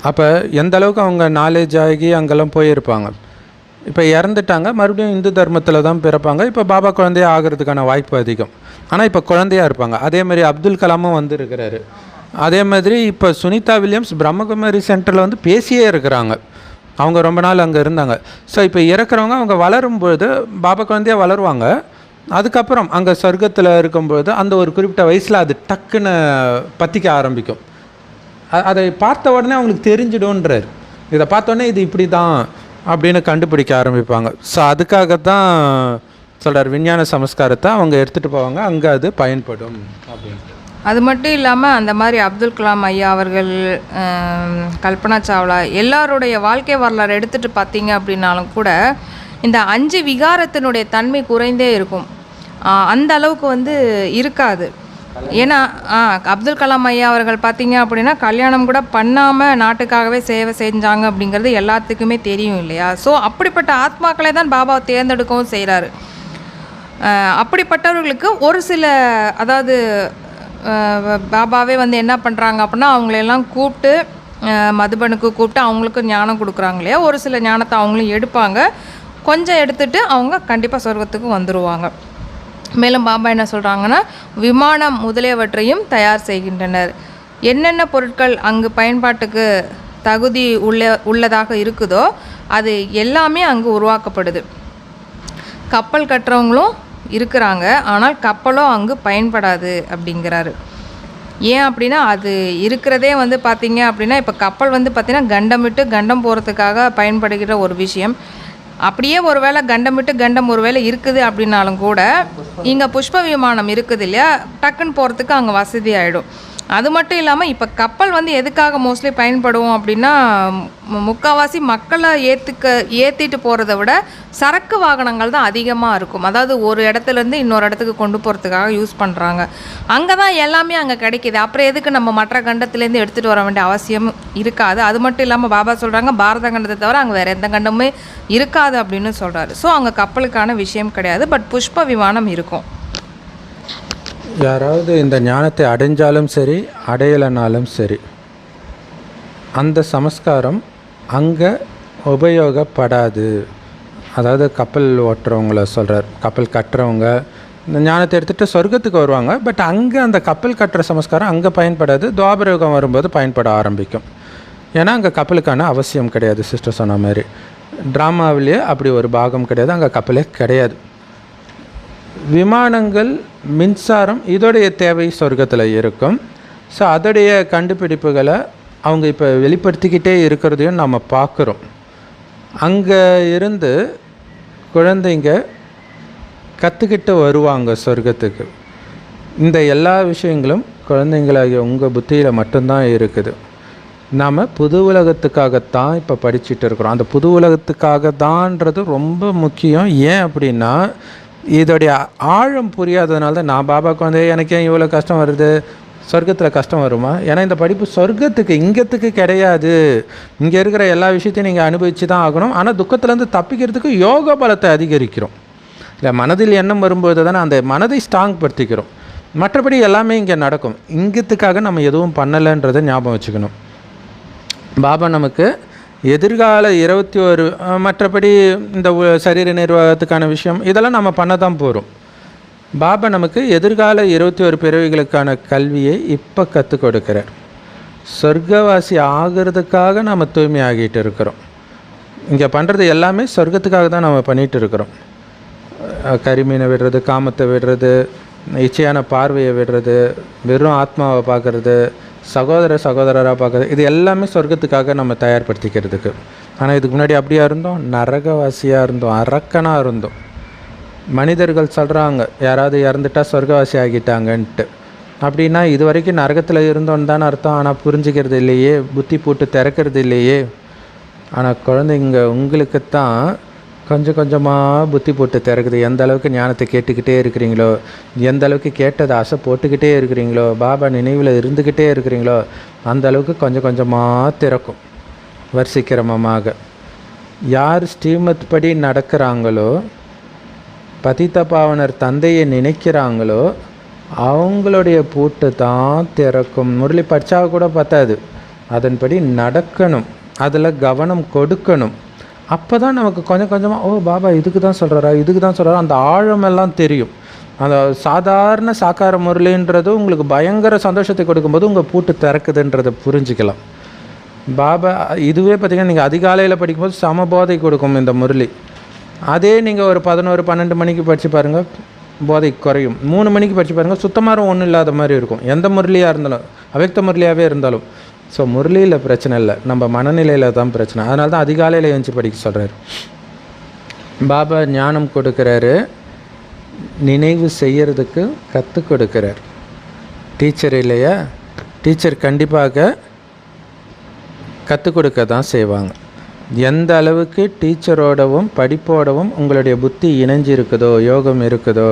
அப்போ எந்த அளவுக்கு அவங்க நாலேஜ் ஆகி அங்கெல்லாம் போயிருப்பாங்க. இப்போ இறந்துட்டாங்க, மறுபடியும் இந்து தர்மத்தில் தான் பிறப்பாங்க. இப்போ பாபா குழந்தையாக ஆகிறதுக்கான வாய்ப்பு அதிகம். ஆனால் இப்போ குழந்தையாக இருப்பாங்க. அதே மாதிரி அப்துல் கலாமும் வந்துருக்கிறாரு. அதே மாதிரி இப்போ சுனிதா வில்லியம்ஸ் பிரம்மகுமாரி சென்டரில் வந்து பேசியே இருக்கிறாங்க. அவங்க ரொம்ப நாள் அங்கே இருந்தாங்க. ஸோ இப்போ இறக்குறவங்க அவங்க வளரும்பொழுது பாபா குழந்தையாக வளருவாங்க. அதுக்கப்புறம் அங்கே சொர்க்கத்தில் இருக்கும்பொழுது அந்த ஒரு குறிப்பிட்ட வயசில் அது டக்குன்னு பற்றிக்க ஆரம்பிக்கும். அதை பார்த்த உடனே அவங்களுக்கு தெரிஞ்சிடும்ன்றார். இதை பார்த்தோன்னே இது இப்படி தான் அப்படின்னு கண்டுபிடிக்க ஆரம்பிப்பாங்க. ஸோ அதுக்காகத்தான் சொல்கிறார், விஞ்ஞான சமஸ்காரத்தை அவங்க எடுத்துகிட்டு போவாங்க, அங்கே அது பயன்படும் அப்படின்ட்டு. அது மட்டும் இல்லாமல் அந்த மாதிரி அப்துல் கலாம் ஐயா அவர்கள், கல்பனா சாவ்லா எல்லாருடைய வாழ்க்கை வரலாறு எடுத்துகிட்டு பார்த்தீங்க அப்படின்னாலும் கூட இந்த 5 விகாரத்தினுடைய தன்மை குறைந்தே இருக்கும். அந்த அளவுக்கு வந்து இருக்காது. ஏன்னா அப்துல் கலாம் ஐயா அவர்கள் பார்த்தீங்க அப்படின்னா கல்யாணம் கூட பண்ணாமல் நாட்டுக்காகவே சேவை செஞ்சாங்க அப்படிங்கிறது எல்லாத்துக்குமே தெரியும் இல்லையா? ஸோ அப்படிப்பட்ட ஆத்மாக்களை தான் பாபா தேர்ந்தெடுக்கவும் செய்கிறாரு. அப்படிப்பட்டவர்களுக்கு ஒரு சில, அதாவது பாபாவே வந்து என்ன பண்ணுறாங்க அப்படின்னா, அவங்களெல்லாம் கூப்பிட்டு மதுபனுக்கு கூப்பிட்டு அவங்களுக்கு ஞானம் கொடுக்குறாங்க இல்லையா, ஒரு சில ஞானத்தை அவங்களும் எடுப்பாங்க. கொஞ்சம் எடுத்துகிட்டு அவங்க கண்டிப்பாக சொர்க்கத்துக்கு வந்துடுவாங்க. மேலும் பாபா என்ன சொல்கிறாங்கன்னா, விமானம் முதலியவற்றையும் தயார் செய்கின்றனர். என்னென்ன பொருட்கள் அங்கு பயன்பாட்டுக்கு தகுதி உள்ளதாக இருக்குதோ அது எல்லாமே அங்கு உருவாக்கப்படுது. கப்பல் கட்டுறவங்களும் இருக்கிறாங்க, ஆனால் கப்பலும் அங்கு பயன்படாது அப்படிங்கிறாரு. ஏன் அப்படின்னா, அது இருக்கிறதே வந்து பார்த்திங்க அப்படின்னா, இப்போ கப்பல் வந்து பார்த்திங்கன்னா கண்டம் விட்டு கண்டம் போகிறதுக்காக பயன்படுகிற ஒரு விஷயம். அப்படியே ஒரு வேளை கண்டம் விட்டு கண்டம் ஒரு வேளை இருக்குது அப்படின்னாலும் கூட இங்கே புஷ்ப விமானம் இருக்குது இல்லையா, டக்குன்னு போகிறதுக்கு அங்கே வசதி ஆகிடும். அது மட்டும் இல்லாமல் இப்போ கப்பல் வந்து எதுக்காக மோஸ்ட்லி பயன்படும் அப்படின்னா, முக்கால்வாசி மக்களை ஏற்றிட்டு போகிறத விட சரக்கு வாகனங்கள் தான் அதிகமாக இருக்கும். அதாவது ஒரு இடத்துலேருந்து இன்னொரு இடத்துக்கு கொண்டு போகிறதுக்காக யூஸ் பண்ணுறாங்க. அங்கே தான் எல்லாமே அங்கே கிடைக்கிது. அப்புறம் எதுக்கு நம்ம மற்ற கண்டத்துலேருந்து எடுத்துகிட்டு வர வேண்டிய அவசியம் இருக்காது. அது மட்டும் இல்லாமல் பாபா சொல்கிறாங்க, பாரத கண்டத்தை தவிர அங்கே வேறு எந்த கண்டமுமே இருக்காது அப்படின்னு சொல்கிறாரு. ஸோ அங்கே கப்பலுக்கான விஷயம் கிடையாது, பட் புஷ்ப விமானம் இருக்கும். யாராவது இந்த ஞானத்தை அடைஞ்சாலும் சரி அடையலைனாலும் சரி, அந்த சமஸ்காரம் அங்கே உபயோகப்படாது. அதாவது கப்பல் ஓட்டுறவங்கள சொல்கிறார், கப்பல் கட்டுறவங்க இந்த ஞானத்தை எடுத்துகிட்டு சொர்க்கத்துக்கு வருவாங்க. பட் அங்கே அந்த கப்பல் கட்டுற சமஸ்காரம் அங்கே பயன்படாது. துவாபரயுகம் வரும்போது பயன்பட ஆரம்பிக்கும். ஏன்னா அங்கே கப்பலுக்கான அவசியம் கிடையாது. சிஸ்டர் சொன்ன மாதிரி ட்ராமாவிலேயே அப்படி ஒரு பாகம் கிடையாது, அங்கே கப்பலே கிடையாது. விமானங்கள், மின்சாரம் இதோடைய தேவை சொர்க்கத்தில் இருக்கும். ஸோ அதோடைய கண்டுபிடிப்புகளை அவங்க இப்போ வெளிப்படுத்திக்கிட்டே இருக்கிறதையும் நம்ம பார்க்குறோம். அங்கே இருந்து குழந்தைங்க கற்றுக்கிட்டு வருவாங்க சொர்க்கத்துக்கு. இந்த எல்லா விஷயங்களும் குழந்தைங்களாகிய உங்கள் புத்தியில் மட்டும்தான் இருக்குது. நாம் புது உலகத்துக்காகத்தான் இப்போ படிச்சுட்டு இருக்கிறோம். அந்த புது உலகத்துக்காக தான்ன்றது ரொம்ப முக்கியம். ஏன் அப்படின்னா, இதோடைய ஆழம் புரியாததுனால தான் நான் பாபாவுக்கு வந்து எனக்கு ஏன் இவ்வளோ கஷ்டம் வருது, சொர்க்கத்தில் கஷ்டம் வருமா? ஏன்னா இந்த படிப்பு சொர்க்கத்துக்கு இங்கத்துக்கு கிடையாது. இங்கே இருக்கிற எல்லா விஷயத்தையும் நீங்கள் அனுபவித்து தான் ஆகணும். ஆனால் துக்கத்துலேருந்து தப்பிக்கிறதுக்கு யோக பலத்தை அதிகரிக்கிறோம். இல்லை, மனதில் எண்ணம் வரும்போது தானே அந்த மனதை ஸ்ட்ராங் படுத்திக்கிறோம். மற்றபடி எல்லாமே இங்கே நடக்கும். இங்கத்துக்காக நம்ம எதுவும் பண்ணலைன்றதை ஞாபகம் வச்சுக்கணும். பாபா நமக்கு எதிர்கால 21 மற்றபடி இந்த சரீர நிர்வாகத்துக்கான விஷயம் இதெல்லாம் நம்ம பண்ண தான் போகிறோம். பாபா நமக்கு எதிர்கால 21 பிறவிகளுக்கான கல்வியை இப்போ கற்றுக் கொடுக்குறார். சொர்க்கவாசி ஆகிறதுக்காக நம்ம தூய்மை ஆகிட்டு இருக்கிறோம். இங்கே பண்ணுறது எல்லாமே சொர்க்கத்துக்காக தான் நம்ம பண்ணிகிட்டு இருக்கிறோம். கரிமீனை விடுறது, காமத்தை விடுறது, இச்சையான பார்வையை விடுறது, வெறும் ஆத்மாவை பார்க்குறது, சகோதரராக பார்க்குறது, இது எல்லாமே சொர்க்கத்துக்காக நம்ம தயார்படுத்திக்கிறதுக்கு. ஆனால் இதுக்கு முன்னாடி அப்படியா இருந்தோம்? நரகவாசியாக இருந்தோம், அரக்கனாக இருந்தோம். மனிதர்கள் சொல்கிறாங்க யாராவது இறந்துட்டா சொர்க்கவாசி ஆகிட்டாங்கன்ட்டு. அப்படின்னா இது வரைக்கும் நரகத்தில் இருந்தோன்னு தானே அர்த்தம். ஆனால் புரிஞ்சிக்கிறது இல்லையே, புத்தி போட்டு திறக்கிறது இல்லையே. ஆனால் குழந்தைங்க உங்களுக்குத்தான் கொஞ்சம் கொஞ்சமாக புத்தி போட்டு திறக்குது. எந்த அளவுக்கு ஞானத்தை கேட்டுக்கிட்டே இருக்கிறீங்களோ, எந்த அளவுக்கு கேட்டதை ஆசை போட்டுக்கிட்டே இருக்கிறீங்களோ, பாபா நினைவில் இருந்துக்கிட்டே இருக்கிறீங்களோ, அந்த அளவுக்கு கொஞ்சம் கொஞ்சமாக திறக்கும் வரிசைக்கிரமமாக. யார் ஸ்ரீமத் படி நடக்கிறாங்களோ, பதித்த பாவனர் தந்தையை நினைக்கிறாங்களோ, அவங்களுடைய பூட்டு தான் திறக்கும். முரளி படித்தா கூட பத்தாது, அதன்படி நடக்கணும், அதில் கவனம் கொடுக்கணும். அப்போ தான் நமக்கு கொஞ்சம் கொஞ்சமாக பாபா இதுக்கு தான் சொல்கிறாரா, இதுக்கு தான் சொல்கிறாரா, அந்த ஆழமெல்லாம் தெரியும். அந்த சாதாரண சாக்கார முரளின்றது உங்களுக்கு பயங்கர சந்தோஷத்தை கொடுக்கும்போது உங்கள் பூட்டு திறக்குதுன்றதை புரிஞ்சிக்கலாம். பாபா இதுவே பார்த்திங்கன்னா நீங்கள் அதிகாலையில் படிக்கும்போது சமபோதை கொடுக்கும் இந்த முரளி. அதே நீங்கள் ஒரு 11-12 மணிக்கு படித்து பாருங்கள், போதை குறையும். 3 மணிக்கு படித்து பாருங்கள், சுத்தமாக ஒன்றும் இல்லாத மாதிரி இருக்கும். எந்த முரளியாக இருந்தாலும், அவ்யக்த முரளியாகவே இருந்தாலும். ஸோ முரளியில் பிரச்சனை இல்லை, நம்ம மனநிலையில் தான் பிரச்சனை. அதனால தான் அதிகாலையில் எழுந்து படிக்க சொல்கிறார். பாபா ஞானம் கொடுக்குறாரு, நினைவு செய்கிறதுக்கு கற்றுக் கொடுக்குறார். டீச்சர் இல்லையா, டீச்சர் கண்டிப்பாக கற்றுக் கொடுக்க தான் செய்வாங்க. எந்த அளவுக்கு டீச்சரோடவும் படிப்போடவும் உங்களுடைய புத்தி இணைஞ்சு இருக்குதோ, யோகம் இருக்குதோ,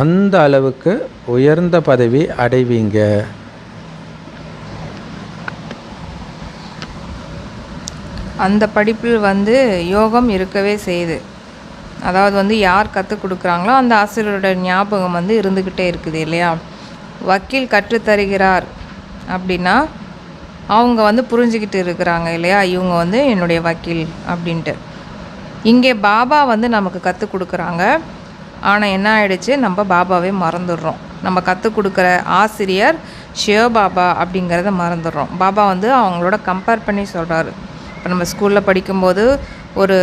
அந்த அளவுக்கு உயர்ந்த பதவி அடைவீங்க. அந்த படிப்பில் வந்து யோகம் இருக்கவே செய்யுது. அதாவது யார் கற்றுக் கொடுக்குறாங்களோ அந்த ஆசிரியரோட ஞாபகம் இருந்துக்கிட்டே இருக்குது இல்லையா. வக்கீல் கற்றுத்தருகிறார் அப்படின்னா அவங்க வந்து புரிஞ்சுக்கிட்டு இருக்கிறாங்க இல்லையா, இவங்க வந்து என்னுடைய வக்கீல் அப்படின்ட்டு. இங்கே பாபா வந்து நமக்கு கற்றுக் கொடுக்குறாங்க. ஆனால் என்ன ஆயிடுச்சு, நம்ம பாபாவே மறந்துடுறோம். நம்ம கற்றுக் கொடுக்குற ஆசிரியர் சிவபாபா அப்படிங்கிறத மறந்துடுறோம். பாபா வந்து அவங்களோட கம்பேர் பண்ணி சொல்கிறாரு. இப்போ நம்ம ஸ்கூலில் படிக்கும்போது ஒரு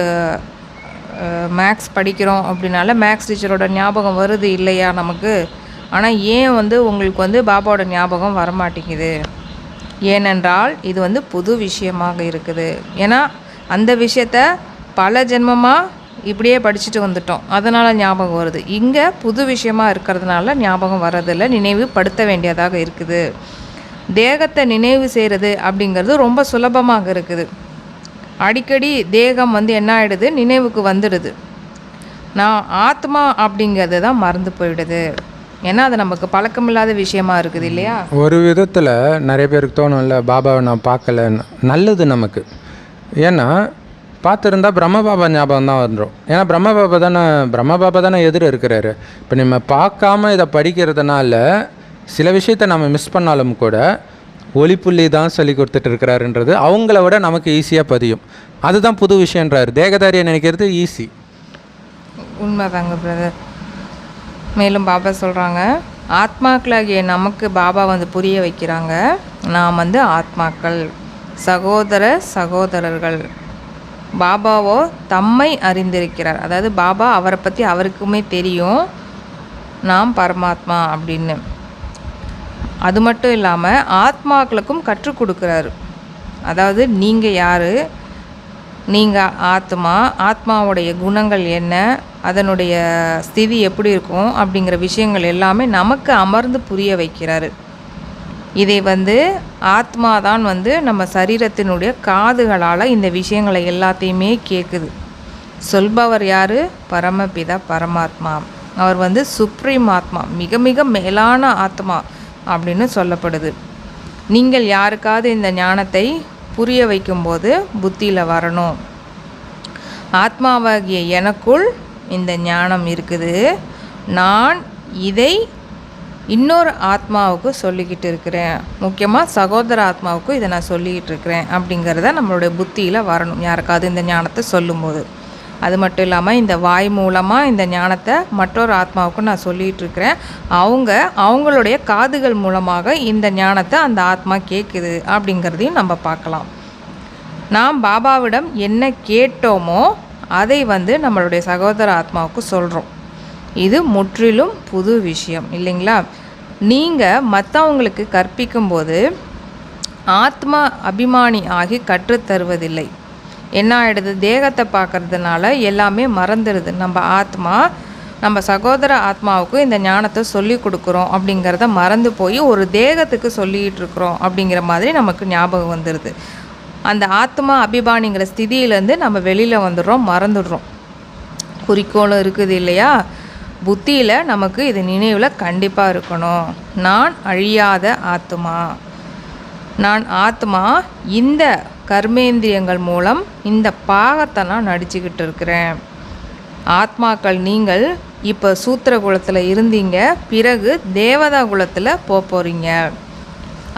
மேக்ஸ் படிக்கிறோம் அப்படின்னால மேக்ஸ் டீச்சரோட ஞாபகம் வருது இல்லையா நமக்கு. ஆனால் ஏன் வந்து உங்களுக்கு வந்து பாபாவோட ஞாபகம் வரமாட்டேங்குது? ஏனென்றால் இது வந்து புது விஷயமாக இருக்குது. ஏன்னா அந்த விஷயத்த பல ஜென்மமாக இப்படியே படிச்சுட்டு வந்துட்டோம், அதனால் ஞாபகம் வருது. இங்கே புது விஷயமாக இருக்கிறதுனால ஞாபகம் வர்றதில்லை, நினைவுபடுத்த வேண்டியதாக இருக்குது. தேகத்தை நினைவு செய்கிறது அப்படிங்கிறது ரொம்ப சுலபமாக இருக்குது. அடிக்கடி தேகம் வந்து என்ன ஆகிடுது, நினைவுக்கு வந்துடுது. நான் ஆத்மா அப்படிங்கிறது தான் மறந்து போயிடுது. ஏன்னா அது நமக்கு பழக்கமில்லாத விஷயமா இருக்குது இல்லையா. ஒரு விதத்தில் நிறைய பேருக்கு தோணும்ல, பாபாவை நான் பார்க்கல, நல்லது நமக்கு. ஏன்னா பார்த்துருந்தா பிரம்ம பாபா ஞாபகம் தான் வந்துடும். ஏன்னா பிரம்ம பாபா தானே எதிர இருக்கிறாரு. இப்போ நம்ம பார்க்காம இதை படிக்கிறதுனால சில விஷயத்தை நம்ம மிஸ் பண்ணாலும் கூட ஒளிப்புள்ளி தான் சொல்லி கொடுத்துட்டு இருக்கிறாருன்றது அவங்கள விட நமக்கு ஈஸியாக பதியும். அதுதான் புது விஷயன்றாரு. தேகதாரியை நினைக்கிறது ஈஸி. உண்மைதாங்க பிரதர். மேலும் பாபா சொல்கிறாங்க, ஆத்மாக்களாகிய நமக்கு பாபா வந்து புரிய வைக்கிறாங்க, நாம் வந்து ஆத்மாக்கள், சகோதரர்கள். பாபாவோ தம்மை அறிந்திருக்கிறார். அதாவது பாபா அவரை பற்றி அவருக்குமே தெரியும், நாம் பரமாத்மா அப்படின்னு. அது மட்டும் இல்லாமல் ஆத்மாக்களுக்கும் கற்றுக் கொடுக்குறாரு. அதாவது நீங்கள் யார், நீங்கள் ஆத்மாவுடைய குணங்கள் என்ன, அதனுடைய ஸ்திதி எப்படி இருக்கும் அப்படிங்கிற விஷயங்கள் எல்லாமே நமக்கு அமர்ந்து புரிய வைக்கிறாரு. இதை வந்து ஆத்மா தான் வந்து நம்ம சரீரத்தினுடைய காதுகளால் இந்த விஷயங்களை எல்லாத்தையுமே கேட்குது. சொல்பவர் யார்? பரமபிதா பரமாத்மா. அவர் வந்து சுப்ரீம் ஆத்மா, மிக மிக மேலான ஆத்மா அப்படின்னு சொல்லப்படுது. நீங்கள் யாருக்காவது இந்த ஞானத்தை புரிய வைக்கும்போது புத்தியில் வரணும், ஆத்மாவாகிய எனக்குள் இந்த ஞானம் இருக்குது, நான் இதை இன்னொரு ஆத்மாவுக்கு சொல்லிக்கிட்டு இருக்கிறேன், முக்கியமாக சகோதர ஆத்மாவுக்கும் இதை நான் சொல்லிக்கிட்டு இருக்கிறேன் அப்படிங்கிறத நம்மளுடைய புத்தியில் வரணும் யாருக்காவது இந்த ஞானத்தை சொல்லும்போது. அது மட்டும் இல்லாமல் இந்த வாய் மூலமாக இந்த ஞானத்தை மற்றொரு ஆத்மாவுக்கும் நான் சொல்லிகிட்டு இருக்கிறேன், அவங்களுடைய காதுகள் மூலமாக இந்த ஞானத்தை அந்த ஆத்மா கேட்குது அப்படிங்கிறதையும் நம்ம பார்க்கலாம். நாம் பாபாவிடம் என்ன கேட்டோமோ அதை வந்து நம்மளுடைய சகோதர ஆத்மாவுக்கு சொல்கிறோம். இது முற்றிலும் புது விஷயம் இல்லைங்களா. நீங்கள் மற்றவங்களுக்கு கற்பிக்கும்போது ஆத்மா அபிமானி ஆகி கற்றுத்தருவதில்லை. என்ன ஆகிடுது, தேகத்தை பார்க்கறதுனால எல்லாமே மறந்துடுது. நம்ம சகோதர ஆத்மாவுக்கு இந்த ஞானத்தை சொல்லி கொடுக்குறோம் அப்படிங்கிறத மறந்து போய் ஒரு தேகத்துக்கு சொல்லிகிட்டு இருக்கிறோம் அப்படிங்கிற மாதிரி நமக்கு ஞாபகம் வந்துடுது. அந்த ஆத்மா அபிமானிங்கிற ஸ்திதியிலேருந்து நம்ம வெளியில் வந்துடுறோம், மறந்துடுறோம். குறிக்கோளும் இருக்குது இல்லையா. புத்தியில் நமக்கு இது நினைவில் கண்டிப்பாக இருக்கணும். நான் அழியாத ஆத்மா, இந்த கர்மேந்திரியங்கள் மூலம் இந்த பாகத்தை நான் நடிச்சுக்கிட்டு இருக்கிறேன். ஆத்மாக்கள் நீங்கள் இப்போ சூத்திர குலத்தில் இருந்தீங்க, பிறகு தேவதா குலத்தில் போகிறீங்க.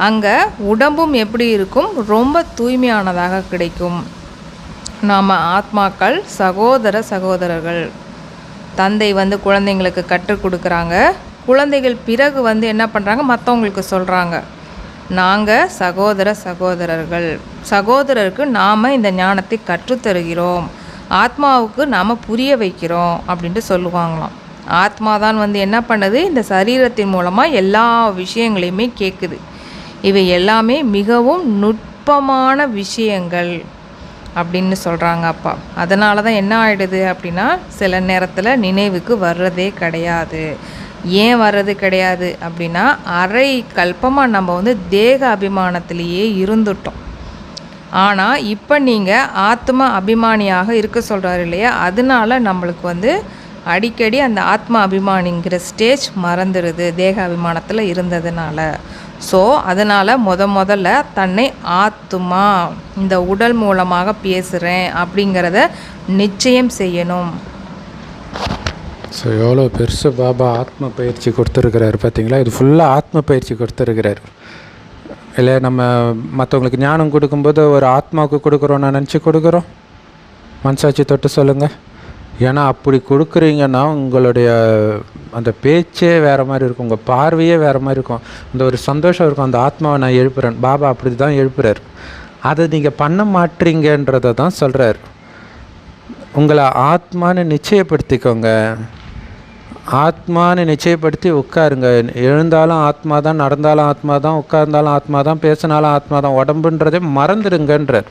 அங்கே உடம்பும் எப்படி இருக்கும், ரொம்ப தூய்மையானதாக கிடைக்கும். நாம் ஆத்மாக்கள் சகோதரர்கள். தந்தை வந்து குழந்தைங்களுக்கு கற்றுக் கொடுக்குறாங்க, குழந்தைகள் பிறகு வந்து என்ன பண்ணுறாங்க, மற்றவங்களுக்கு சொல்கிறாங்க, நாங்கள் சகோதரர்கள். சகோதரருக்கு நாம் இந்த ஞானத்தை கற்றுத்தருகிறோம், ஆத்மாவுக்கு நாம் புரிய வைக்கிறோம் அப்படின்ட்டு சொல்லுவாங்களாம். ஆத்மா தான் வந்து என்ன பண்ணுது, இந்த சரீரத்தின் மூலமாக எல்லா விஷயங்களையுமே கேட்குது. இவை எல்லாமே மிகவும் நுட்பமான விஷயங்கள் அப்படின்னு சொல்கிறாங்க அப்பா. அதனால தான் என்ன ஆகிடுது அப்படின்னா, சில நேரத்தில் நினைவுக்கு வர்றதே கிடையாது. ஏன் வர்றது கிடையாது அப்படின்னா, அரை கல்பமாக நம்ம வந்து தேக அபிமானத்திலேயே இருந்துட்டோம். ஆனால் இப்போ நீங்கள் ஆத்மா அபிமானியாக இருக்க சொல்கிறாரு இல்லையா, அதனால நம்மளுக்கு வந்து அடிக்கடி அந்த ஆத்மா அபிமானிங்கிற ஸ்டேஜ் மறந்துடுது தேக அபிமானத்தில் இருந்ததுனால. ஸோ அதனால் முதல்ல தன்னை ஆத்மா, இந்த உடல் மூலமாக பேசுகிறேன் அப்படிங்கிறத நிச்சயம் செய்யணும். ஸோ எவ்வளோ பெருசு பாபா ஆத்ம பயிற்சி கொடுத்துருக்கிறாரு பார்த்தீங்களா. இது ஃபுல்லாக ஆத்ம பயிற்சி கொடுத்துருக்கிறார். இல்லை நம்ம மற்றவங்களுக்கு ஞானம் கொடுக்கும்போது ஒரு ஆத்மாவுக்கு கொடுக்குறோம் நான் நினச்சி கொடுக்குறோம்? மனசாட்சி தொட்டு சொல்லுங்கள். ஏன்னா அப்படி கொடுக்குறீங்கன்னா உங்களுடைய அந்த பேச்சே வேறு மாதிரி இருக்கும், உங்கள் பார்வையே வேறு மாதிரி இருக்கும், இந்த ஒரு சந்தோஷம் இருக்கும். அந்த ஆத்மாவை நான் எழுப்புறேன், பாபா அப்படி தான் எழுப்புறார். அதை நீங்கள் பண்ண மாட்டீங்கன்றதை தான் சொல்கிறார். உங்களை ஆத்மான்னு நிச்சயப்படுத்திக்கோங்க, ஆத்மான்னு நிச்சயப்படுத்தி உட்காருங்க. எழுந்தாலும் ஆத்மா தான், நடந்தாலும் ஆத்மா தான், உட்கார்ந்தாலும் ஆத்மா தான், பேசினாலும் ஆத்மா தான், உடம்புன்றதே மறந்துடுங்கன்றார்.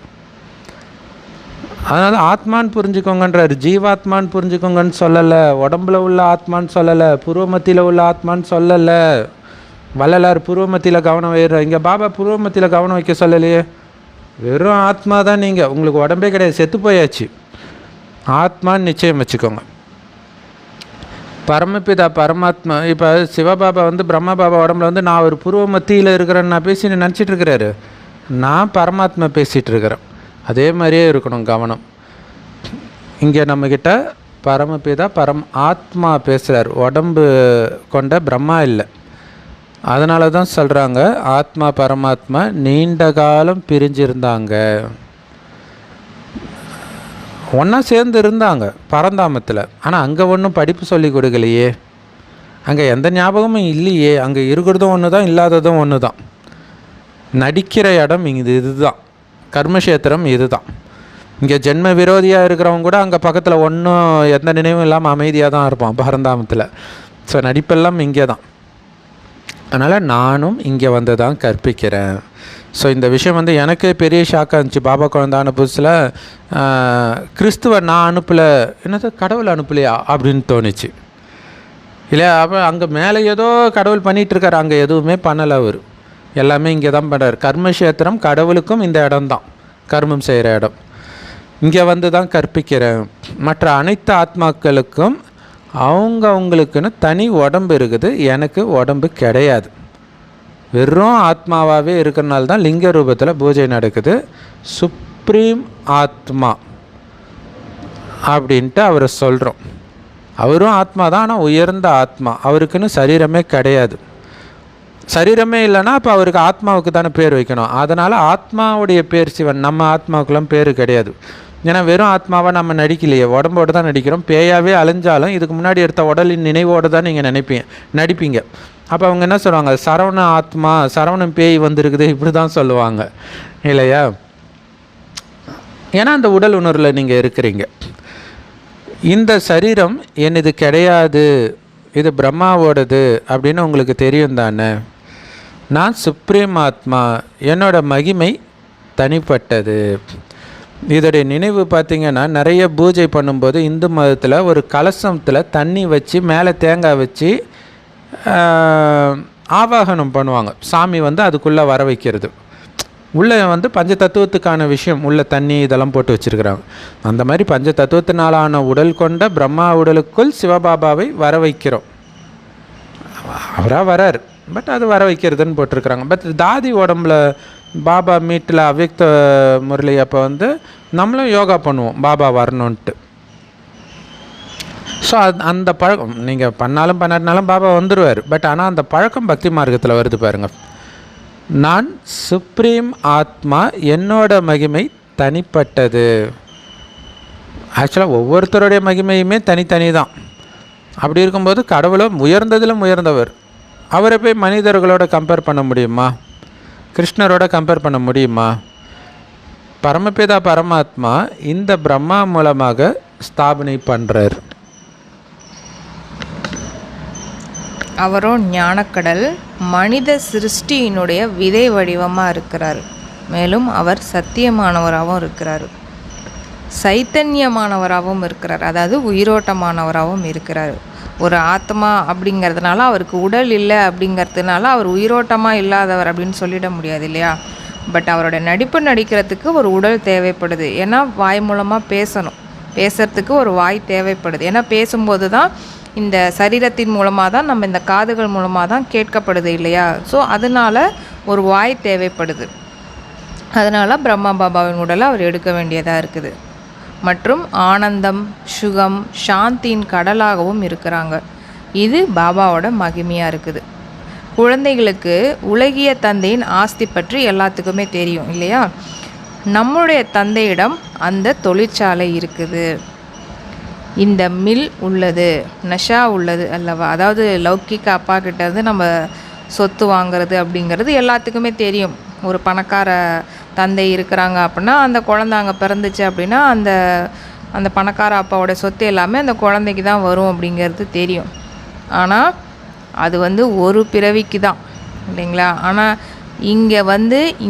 அதனால் ஆத்மான்னு புரிஞ்சுக்கோங்கன்றார். ஜீவாத்மான்னு புரிஞ்சுக்கோங்கன்னு சொல்லலை, உடம்புல உள்ள ஆத்மான்னு சொல்லலை, புருவமத்தியில் உள்ள ஆத்மான்னு சொல்லலை. வள்ளலார் புருவமத்தியில் கவனம் வைக்கிறார், இங்கே பாபா புருவமத்தியில் கவனம் வைக்க சொல்லலையே. வெறும் ஆத்மா தான், நீங்கள் உங்களுக்கு உடம்பே கிடையாது, செத்து போயாச்சு. ஆத்மான்னு நிச்சயம் வச்சுக்கோங்க. பரமபிதா பரமாத்மா, இப்போ சிவபாபா பிரம்மா பாபா உடம்புல நான் ஒரு புருவ மத்தியில் இருக்கிறேன்னு நான் பேசி நினச்சிட்டு இருக்கிறாரு, நான் பரமாத்மா பேசிகிட்டு இருக்கிறேன். அதே மாதிரியே இருக்கணும் கவனம். இங்கே நம்மக்கிட்ட பரமபிதா ஆத்மா பேசுகிறார், உடம்பு கொண்ட பிரம்மா இல்லை. அதனால தான் சொல்கிறாங்க ஆத்மா பரமாத்மா நீண்ட காலம் பிரிஞ்சிருந்தாங்க, ஒன்றா சேர்ந்து இருந்தாங்க பரந்தாமத்தில். ஆனால் அங்கே ஒன்றும் படிப்பு சொல்லி கொடுக்கலையே, அங்கே எந்த ஞாபகமும் இல்லையே. அங்கே இருக்கிறதும் ஒன்று தான், இல்லாததும் ஒன்று தான். நடிக்கிற இடம் இதுதான், கர்மக்ஷேத்திரம் இதுதான். இங்கே ஜென்ம விரோதியாக இருக்கிறவங்க கூட அங்கே பக்கத்தில் ஒன்றும் எந்த நினைவும் இல்லாமல் அமைதியாக தான் இருப்பான் பரந்தாமத்தில். ஸோ நடிப்பெல்லாம் இங்கே தான். அதனால் நானும் இங்கே வந்து தான் கற்பிக்கிறேன். ஸோ இந்த விஷயம் எனக்கு பெரிய ஷாக்காக இருந்துச்சு. பாபா குழந்தான புதுசில் கிறிஸ்துவ நான் அனுப்பலை, என்னது கடவுள் அனுப்பலையா அப்படின்னு தோணுச்சு. இல்லையா, அப்போ அங்கே மேலே ஏதோ கடவுள் பண்ணிகிட்ருக்கார், அங்கே எதுவுமே பண்ணலை. அவர் எல்லாமே இங்கே தான் பண்ணுறார். கர்மக்ஷேத்திரம் கடவுளுக்கும் இந்த இடம்தான், கர்மம் செய்கிற இடம். இங்கே வந்து தான் கற்பிக்கிறேன். மற்ற அனைத்து ஆத்மாக்களுக்கும் அவங்களுக்குன்னு தனி உடம்பு இருக்குது, எனக்கு உடம்பு கிடையாது. வெறும் ஆத்மாவாகவே இருக்கிறனால தான் லிங்க ரூபத்தில் பூஜை நடக்குது. சுப்ரீம் ஆத்மா அப்படின்ட்டு அவரை சொல்கிறோம். அவரும் ஆத்மா தான், ஆனால் உயர்ந்த ஆத்மா. அவருக்குன்னு சரீரமே கிடையாது. சரீரமே இல்லைன்னா அப்போ அவருக்கு ஆத்மாவுக்கு தானே பேர் வைக்கணும். அதனால் ஆத்மாவுடைய பேர் சிவன், நம்ம ஆத்மாவுக்கெல்லாம் பேர் கிடையாது. ஏன்னா வெறும் ஆத்மாவாக நம்ம நடிக்கலையே, உடம்போடு தான் நடிக்கிறோம். பேயாகவே அலைஞ்சாலும் இதுக்கு முன்னாடி எடுத்த உடலின் நினைவோடு தான் நீங்கள் நடிப்பீங்க. அப்போ அவங்க என்ன சொல்லுவாங்க, சரவண ஆத்மா, சரவணன் பேய் வந்திருக்குது, இப்படி தான் சொல்லுவாங்க இல்லையா. ஏன்னா அந்த உடல் உணர்வில் நீங்கள் இருக்கிறீங்க. இந்த சரீரம் என்னது கிடையாது, இது பிரம்மாவோடது அப்படின்னு உங்களுக்கு தெரியும் தானே. நான் சுப்ரீம் ஆத்மா, என்னோட மகிமை தனிப்பட்டது. இதோடைய நினைவு பார்த்திங்கன்னா நிறைய பூஜை பண்ணும்போது இந்து மதத்தில் ஒரு கலசத்தில் தண்ணி வச்சு மேலே தேங்காய் வச்சு ஆவாகனம் பண்ணுவாங்க. சாமி அதுக்குள்ளே வர வைக்கிறது. உள்ளே பஞ்ச தத்துவத்துக்கான விஷயம், உள்ள தண்ணி இதெல்லாம் போட்டு வச்சுருக்கிறாங்க. அந்த மாதிரி பஞ்ச தத்துவத்தினாலான உடல் கொண்ட பிரம்மா உடலுக்குள் சிவபாபாவை வர வைக்கிறோம். அவராக வரார், பட் அது வர வைக்கிறதுன்னு போட்டிருக்கிறாங்க. பட் தாதி உடம்புல பாபா மீட்டில் அவ்யக்த முரளி அப்போ நம்மளும் யோகா பண்ணுவோம் பாபா வரணுன்ட்டு. ஸோ அந்த பழக்கம் நீங்கள் பண்ணாலும் பண்ணாட்டினாலும் பாபா வந்துடுவார். பட் ஆனால் அந்த பழக்கம் பக்தி மார்க்கத்தில் வருது பாருங்கள். நான் சுப்ரீம் ஆத்மா, என்னோட மகிமை தனிப்பட்டது. ஆக்சுவலாக ஒவ்வொருத்தருடைய மகிமையுமே தனித்தனி தான். அப்படி இருக்கும்போது கடவுளும் உயர்ந்ததிலும் உயர்ந்தவர். அவரை போய் மனிதர்களோட கம்பேர் பண்ண முடியுமா? கிருஷ்ணரோட கம்பேர் பண்ண முடியுமா? பரமபிதா பரமாத்மா இந்த பிரம்மா மூலமாக ஸ்தாபனை பண்ணுறார். அவரும் ஞானக்கடல், மனித சிருஷ்டியினுடைய விதை வடிவமாக இருக்கிறார். மேலும் அவர் சத்தியமானவராகவும் இருக்கிறார், சைத்தன்யமானவராகவும் இருக்கிறார், அதாவது உயிரோட்டமானவராகவும் இருக்கிறார். ஒரு ஆத்மா அப்படிங்கிறதுனால அவருக்கு உடல் இல்லை அப்படிங்கிறதுனால அவர் உயிரோட்டமாக இல்லாதவர் அப்படின்னு சொல்லிட முடியாது இல்லையா. பட் அவரோட நடிப்பு நடிக்கிறதுக்கு ஒரு உடல் தேவைப்படுது. ஏன்னா வாய் மூலமாக பேசுகிறதுக்கு ஒரு வாய் தேவைப்படுது. ஏன்னா பேசும்போது தான் இந்த சரீரத்தின் மூலமாக தான், நம்ம இந்த காதுகள் மூலமாக தான் கேட்கப்படுது இல்லையா. ஸோ அதனால் ஒரு வாய் தேவைப்படுது. அதனால் பிரம்மா பாபாவின் உடலை அவர் எடுக்க வேண்டியதாக இருக்குது. மற்றும் ஆனந்தம், சுகம், சாந்தியின் கடலாகவும் இருக்கிறாங்க. இது பாபாவோட மகிமையாக இருக்குது. குழந்தைகளுக்கு உலகிய தந்தையின் ஆஸ்தி பற்றி எல்லாத்துக்குமே தெரியும் இல்லையா? நம்முடைய தந்தையிடம் அந்த தொழிற்சாலை இருக்குது, இந்த மில் உள்ளது, நஷா உள்ளது அல்லவா? அதாவது லௌகிக்க அப்பா கிட்டேருந்து நம்ம சொத்து வாங்கிறது அப்படிங்கிறது எல்லாத்துக்குமே தெரியும். ஒரு பணக்கார தந்தை இருக்கிறாங்க அப்படின்னா அந்த குழந்தை அங்கே பிறந்துச்சு அப்படின்னா அந்த அந்த பணக்கார அப்பாவோட சொத்து எல்லாமே அந்த குழந்தைக்கு தான் வரும் அப்படிங்கிறது தெரியும். ஆனால் அது ஒரு பிறவிக்கு தான் இல்லைங்களா? ஆனால்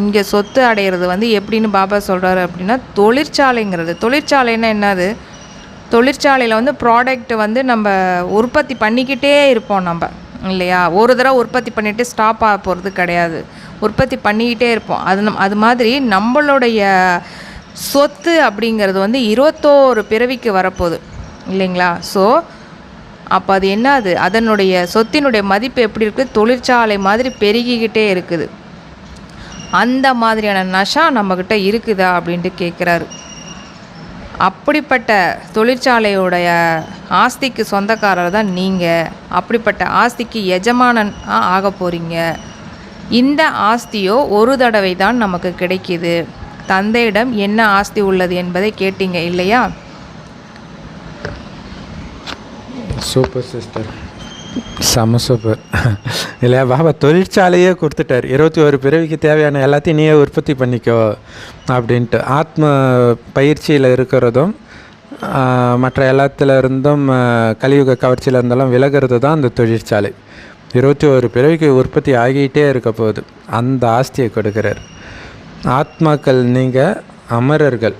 இங்கே சொத்து அடையிறது எப்படின்னு பாபா சொல்கிறாரு அப்படின்னா, தொழிற்சாலைங்கிறது. தொழிற்சாலைன்னா என்னது? தொழிற்சாலையில் ப்ராடக்ட் நம்ம உற்பத்தி பண்ணிக்கிட்டே இருப்போம் நம்ம இல்லையா? ஒரு தடவை உற்பத்தி பண்ணிவிட்டு ஸ்டாப் ஆக போகிறது கிடையாது, உற்பத்தி பண்ணிக்கிட்டே இருப்போம். அது மாதிரி நம்மளுடைய சொத்து அப்படிங்கிறது 21 பிறவிக்கு வரப்போகுது இல்லைங்களா? ஸோ அப்போ அது என்னது, அதனுடைய சொத்தினுடைய மதிப்பு எப்படி இருக்குது? தொழிற்சாலை மாதிரி பெருகிக்கிட்டே இருக்குது. அந்த மாதிரியான நஷா நம்மக்கிட்ட இருக்குதா அப்படின்ட்டு கேட்குறாரு. அப்படிப்பட்ட தொழிற்சாலையுடைய ஆஸ்திக்கு சொந்தக்காரர் தான் நீங்கள். அப்படிப்பட்ட ஆஸ்திக்கு எஜமானன் ஆக போகிறீங்க. இந்த ஆஸ்தியோ ஒரு தடவை தான் நமக்கு கிடைக்கிது. தந்தையிடம் என்ன ஆஸ்தி உள்ளது என்பதை கேட்டீங்க இல்லையா? சூப்பர் சிஸ்டர், செம சூப்பர் இல்லையா? பாபா தொழிற்சாலையே கொடுத்துட்டார். 21 பிறவிக்கு தேவையான எல்லாத்தையும் நீயே உற்பத்தி பண்ணிக்கோ அப்படின்ட்டு. ஆத்ம பயிற்சியில் இருக்கிறதும் மற்ற எல்லாத்துல இருந்தும் கலியுக கவர்ச்சியில் இருந்தெல்லாம் விலகிறது தான் அந்த தொழிற்சாலை. 21 பிறவிக்கு உற்பத்தி ஆகிட்டே இருக்க போகுது. அந்த ஆஸ்தியை கொடுக்குறார். ஆத்மாக்கள் நீங்கள் அமரர்கள்,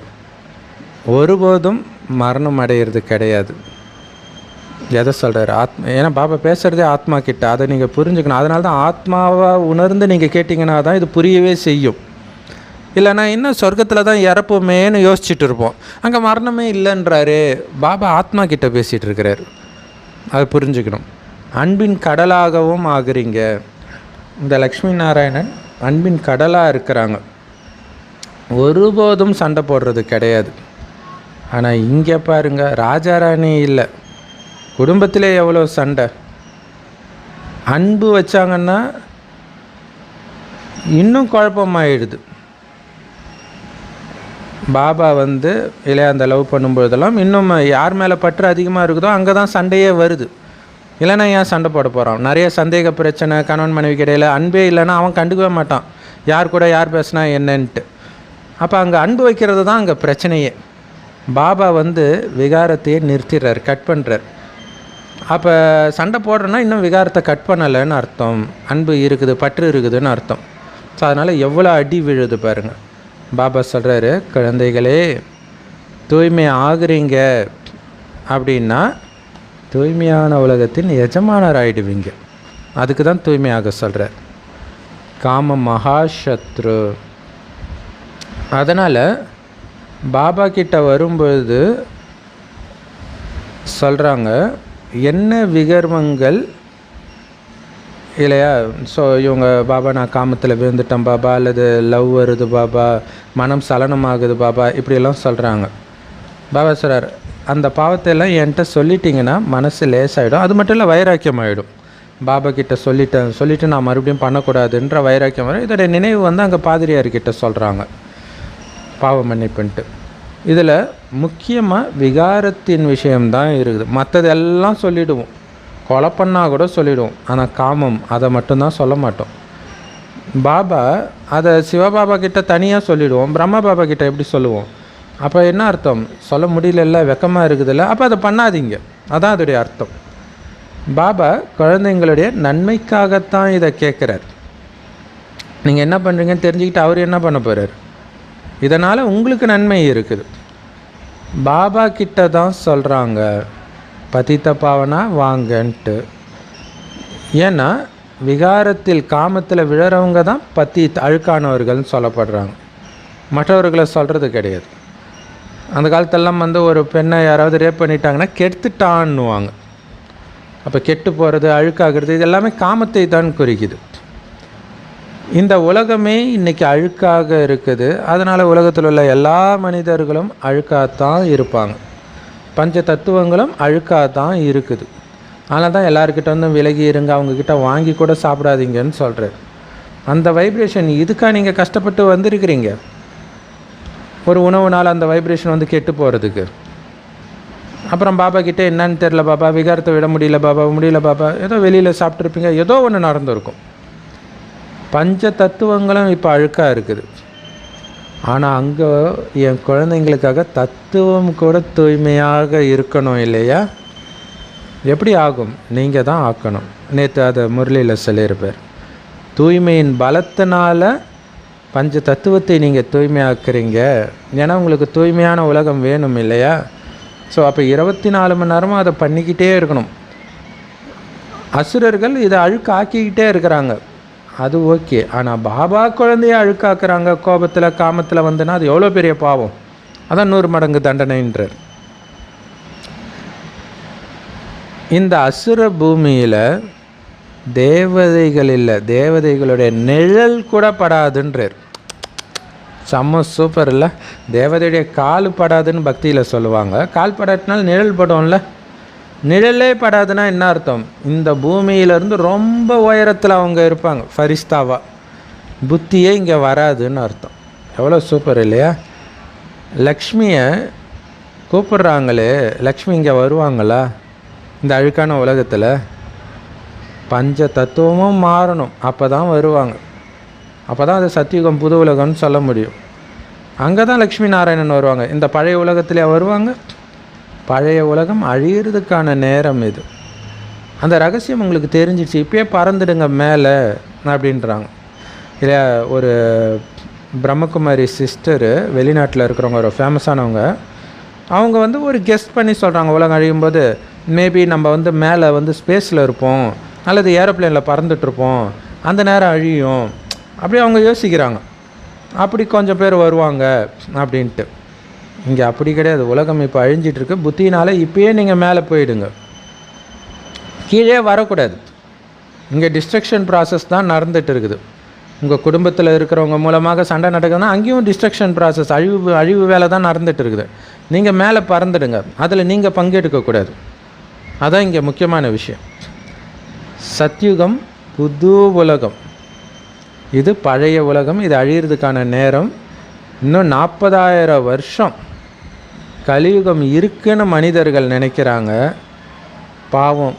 ஒருபோதும் மரணம் அடைகிறது கிடையாது. எதை சொல்கிறார்? ஏன்னா பாபா பேசுகிறதே ஆத்மா கிட்ட, அதை நீங்கள் புரிஞ்சுக்கணும். அதனால தான் ஆத்மாவை உணர்ந்து நீங்கள் கேட்டிங்கன்னா தான் இது புரியவே செய்யும். இல்லைனா இன்னும் சொர்க்கத்தில் தான் இறப்புமேன்னு யோசிச்சுட்டு இருப்போம். அங்கே மரணமே இல்லைன்றாரு. பாபா ஆத்மா கிட்ட பேசிகிட்டு இருக்கிறார். அதை புரிஞ்சுக்கணும். அன்பின் கடலாகவும் ஆகுறீங்க. இந்த லக்ஷ்மி நாராயணன் அன்பின் கடலாக இருக்கிறாங்க. ஒருபோதும் சண்டை போடுறது கிடையாது. ஆனால் இங்கே பாருங்கள், ராஜாராணி இல்லை, குடும்பத்திலே எவ்வளோ சண்டை. அன்பு வச்சாங்கன்னா இன்னும் குழப்பமாயிடுது. பாபா இல்லையா அந்த லவ் பண்ணும்பொழுதெல்லாம் இன்னும் யார் மேலே பற்று அதிகமாக இருக்குதோ அங்கே தான் சண்டையே வருது. இல்லைன்னா ஏன் சண்டை போட போகிறான்? நிறைய சந்தேக பிரச்சனை கணவன் மனைவிக்கு இடையில். அன்பே இல்லைன்னா அவன் கண்டுக்கவே மாட்டான் யார் கூட யார் பேசுனா என்னன்ட்டு. அப்போ அங்கே அன்பு வைக்கிறது தான் அங்கே பிரச்சனையே. பாபா விகாரத்தையே நிறுத்திடுறார், கட் பண்ணுறார். அப்போ சண்டை போடுறோன்னா இன்னும் விகாரத்தை கட் பண்ணலைன்னு அர்த்தம். அன்பு இருக்குது, பற்று இருக்குதுன்னு அர்த்தம். ஸோ அதனால் எவ்வளோ அடி விழுது பாருங்கள். பாபா சொல்கிறாரு, குழந்தைகளே தூய்மை ஆகுறீங்க அப்படின்னா தூய்மையான உலகத்தின் எஜமானர் ஆகிடுவீங்க. அதுக்கு தான் தூய்மையாக சொல்கிறார். காம மகாசத்ரு. அதனால் பாபா கிட்ட வரும்பொழுது சொல்கிறாங்க, என்ன விகர்மங்கள் இல்லையா? ஸோ இவங்க பாபா நான் காமத்தில் விழுந்துட்டேன் பாபா, அல்லது லவ் வருது பாபா, மனம் சலனமாகுது பாபா, இப்படியெல்லாம் சொல்கிறாங்க. பாபா சொல்கிறார், அந்த பாவத்தையெல்லாம் என்கிட்ட சொல்லிட்டிங்கன்னா மனசு லேசாகிடும். அது மட்டும் இல்லை, வைராக்கியம் ஆகிடும். பாபா கிட்ட சொல்லிவிட்டு நான் மறுபடியும் பண்ணக்கூடாதுன்ற வைராக்கியம் வரும். இதோடைய நினைவு அங்கே பாதிரியார்கிட்ட சொல்கிறாங்க பாவ மன்னிப்புன்ட்டு. இதில் முக்கியமாக விகாரத்தின் விஷயம்தான் இருக்குது. மற்றதெல்லாம் சொல்லிவிடுவோம், கொலை பண்ணால் கூட சொல்லிவிடுவோம். ஆனால் காமம் அதை மட்டும்தான் சொல்ல மாட்டோம். பாபா அதை சிவபாபா கிட்ட தனியாக சொல்லிவிடுவோம், பிரம்மா பாபா கிட்ட எப்படி சொல்லுவோம்? அப்போ என்ன அர்த்தம்? சொல்ல முடியல, வெக்கமாக இருக்குதுல்ல, அப்போ அதை பண்ணாதீங்க, அதான் அதோடைய அர்த்தம். பாபா குழந்தைங்களுடைய நன்மைக்காகத்தான் இதை கேட்குறார். நீங்கள் என்ன பண்ணுறீங்கன்னு தெரிஞ்சுக்கிட்டு அவர் என்ன பண்ண போகிறார்? இதனால் உங்களுக்கு நன்மை இருக்குது. பாபா கிட்ட தான் சொல்கிறாங்க பதித்த பாவனா வாங்கன்ட்டு. ஏன்னா விகாரத்தில் காமத்தில் விழறவங்க தான் அழுக்கானவர்கள்னு சொல்லப்படுறாங்க, மற்றவர்களை சொல்கிறது கிடையாது. அந்த காலத்தெல்லாம் ஒரு பெண்ணை யாராவது ரேப் பண்ணிட்டாங்கன்னா கெடுத்துட்டான்னுவாங்க. அப்போ கெட்டு போகிறது, அழுக்காகிறது, இது எல்லாமே காமத்தை தான் குறிக்குது. இந்த உலகமே இன்றைக்கி அழுக்காக இருக்குது. அதனால் உலகத்தில் உள்ள எல்லா மனிதர்களும் அழுக்காகத்தான் இருப்பாங்க. பஞ்ச தத்துவங்களும் அழுக்காக தான் இருக்குது. அதனால தான் எல்லாருக்கிட்ட வந்து விலகி இருங்க, அவங்கக்கிட்ட வாங்கி கூட சாப்பிடாதீங்கன்னு சொல்கிறார். அந்த வைப்ரேஷன் இதுக்காக நீங்கள் கஷ்டப்பட்டு வந்திருக்கிறீங்க, ஒரு உணவுனால் அந்த வைப்ரேஷன் வந்து கெட்டு போகிறதுக்கு. அப்புறம் பாபா கிட்டே என்னன்னு தெரில பாபா, விகாரத்தை விட முடியல பாபா, ஏதோ வெளியில் சாப்பிட்ருப்பீங்க, ஏதோ ஒன்று நடந்திருக்கும். பஞ்ச தத்துவங்களும் இப்போ அழுக்காக இருக்குது. ஆனால் அங்கே என் குழந்தைங்களுக்காக தத்துவம் கூட தூய்மையாக இருக்கணும் இல்லையா? எப்படி ஆகும்? நீங்கள் தான் ஆக்கணும். நேற்று அதை முரளியில் சொல்லியிருப்பார். தூய்மையின் பலத்தினால் பஞ்ச தத்துவத்தை நீங்கள் தூய்மையாக்குறீங்க. ஏன்னா உங்களுக்கு தூய்மையான உலகம் வேணும் இல்லையா? ஸோ அப்போ 24 மணி நேரமும் அதை பண்ணிக்கிட்டே இருக்கணும். அசுரர்கள் இதை அழுக்காக்கிக்கிட்டே இருக்கிறாங்க, அது ஓகே. ஆனால் பாபா குழந்தைய அழுக்காக்குறாங்க கோபத்தில் காமத்தில் வந்துன்னா அது எவ்வளோ பெரிய பாவம். அதான் 100 மடங்கு தண்டனைன்றார். இந்த அசுர பூமியில் தேவதைகள் இல்லை, தேவதைகளுடைய நிழல் கூட படாதுன்றார். செம்ம சூப்பர் இல்லை? தேவதையுடைய கால் படாதுன்னு பக்தியில் சொல்லுவாங்க. கால் படாட்டினாலும் நிழல் படும்ல. நிழலே படாதுன்னா என்ன அர்த்தம்? இந்த பூமியிலேருந்து ரொம்ப உயரத்தில் அவங்க இருப்பாங்க ஃபரிஸ்தாவா, புத்தியே இங்கே வராதுன்னு அர்த்தம். எவ்வளோ சூப்பர் இல்லையா? லக்ஷ்மியை கூப்பிட்றாங்களே, லக்ஷ்மி இங்கே வருவாங்களா இந்த அழுக்கான உலகத்தில்? பஞ்ச தத்துவமும் மாறணும், அப்போ தான் வருவாங்க. அப்போ தான் அது சத்தியுகம் புது உலகம்னு சொல்ல முடியும். அங்கே தான் லக்ஷ்மி நாராயணன் வருவாங்க. இந்த பழைய உலகத்திலே வருவாங்க? பழைய உலகம் அழியிறதுக்கான நேரம் இது. அந்த ரகசியம் உங்களுக்கு தெரிஞ்சிச்சு, இப்போயே பறந்துடுங்க மேலே அப்படின்றாங்க இல்லையா? ஒரு பிரம்மகுமாரி சிஸ்டரு, வெளிநாட்டில் இருக்கிறவங்க, ஒரு ஃபேமஸானவங்க, அவங்க வந்து ஒரு கெஸ்ட் பண்ணி சொல்கிறாங்க, உலகம் அழியும் போது மேபி நம்ம வந்து மேலே வந்து ஸ்பேஸில் இருப்போம் அல்லது ஏரோப்ளேனில் பறந்துட்டுருப்போம், அந்த நேரம் அழியும். அப்படியே அவங்க யோசிக்கிறாங்க, அப்படி கொஞ்சம் பேர் வருவாங்க அப்படின்ட்டு. இங்கே அப்படி கிடையாது. உலகம் இப்போ அழிஞ்சிட்ருக்கு. புத்தினால் இப்போயே நீங்கள் மேலே போயிடுங்க, கீழே வரக்கூடாது. இங்கே டிஸ்ட்ரக்ஷன் ப்ராசஸ் தான் நடந்துகிட்டு இருக்குது. உங்கள் குடும்பத்தில் இருக்கிறவங்க மூலமாக சண்டை நடக்குதுன்னா அங்கேயும் டிஸ்ட்ரக்ஷன் ப்ராசஸ், அழிவு வேலை தான் நடந்துகிட்டு இருக்குது. நீங்கள் மேலே பறந்துடுங்க, அதில் நீங்கள் பங்கெடுக்கக்கூடாது. அதான் இங்கே முக்கியமான விஷயம். சத்யுகம் புது உலகம், இது பழைய உலகம், இது அழியிறதுக்கான நேரம். இன்னும் 40,000 வருஷம் கலியுகம் இருக்குன்னு மனிதர்கள் நினைக்கிறாங்க. பாவம்,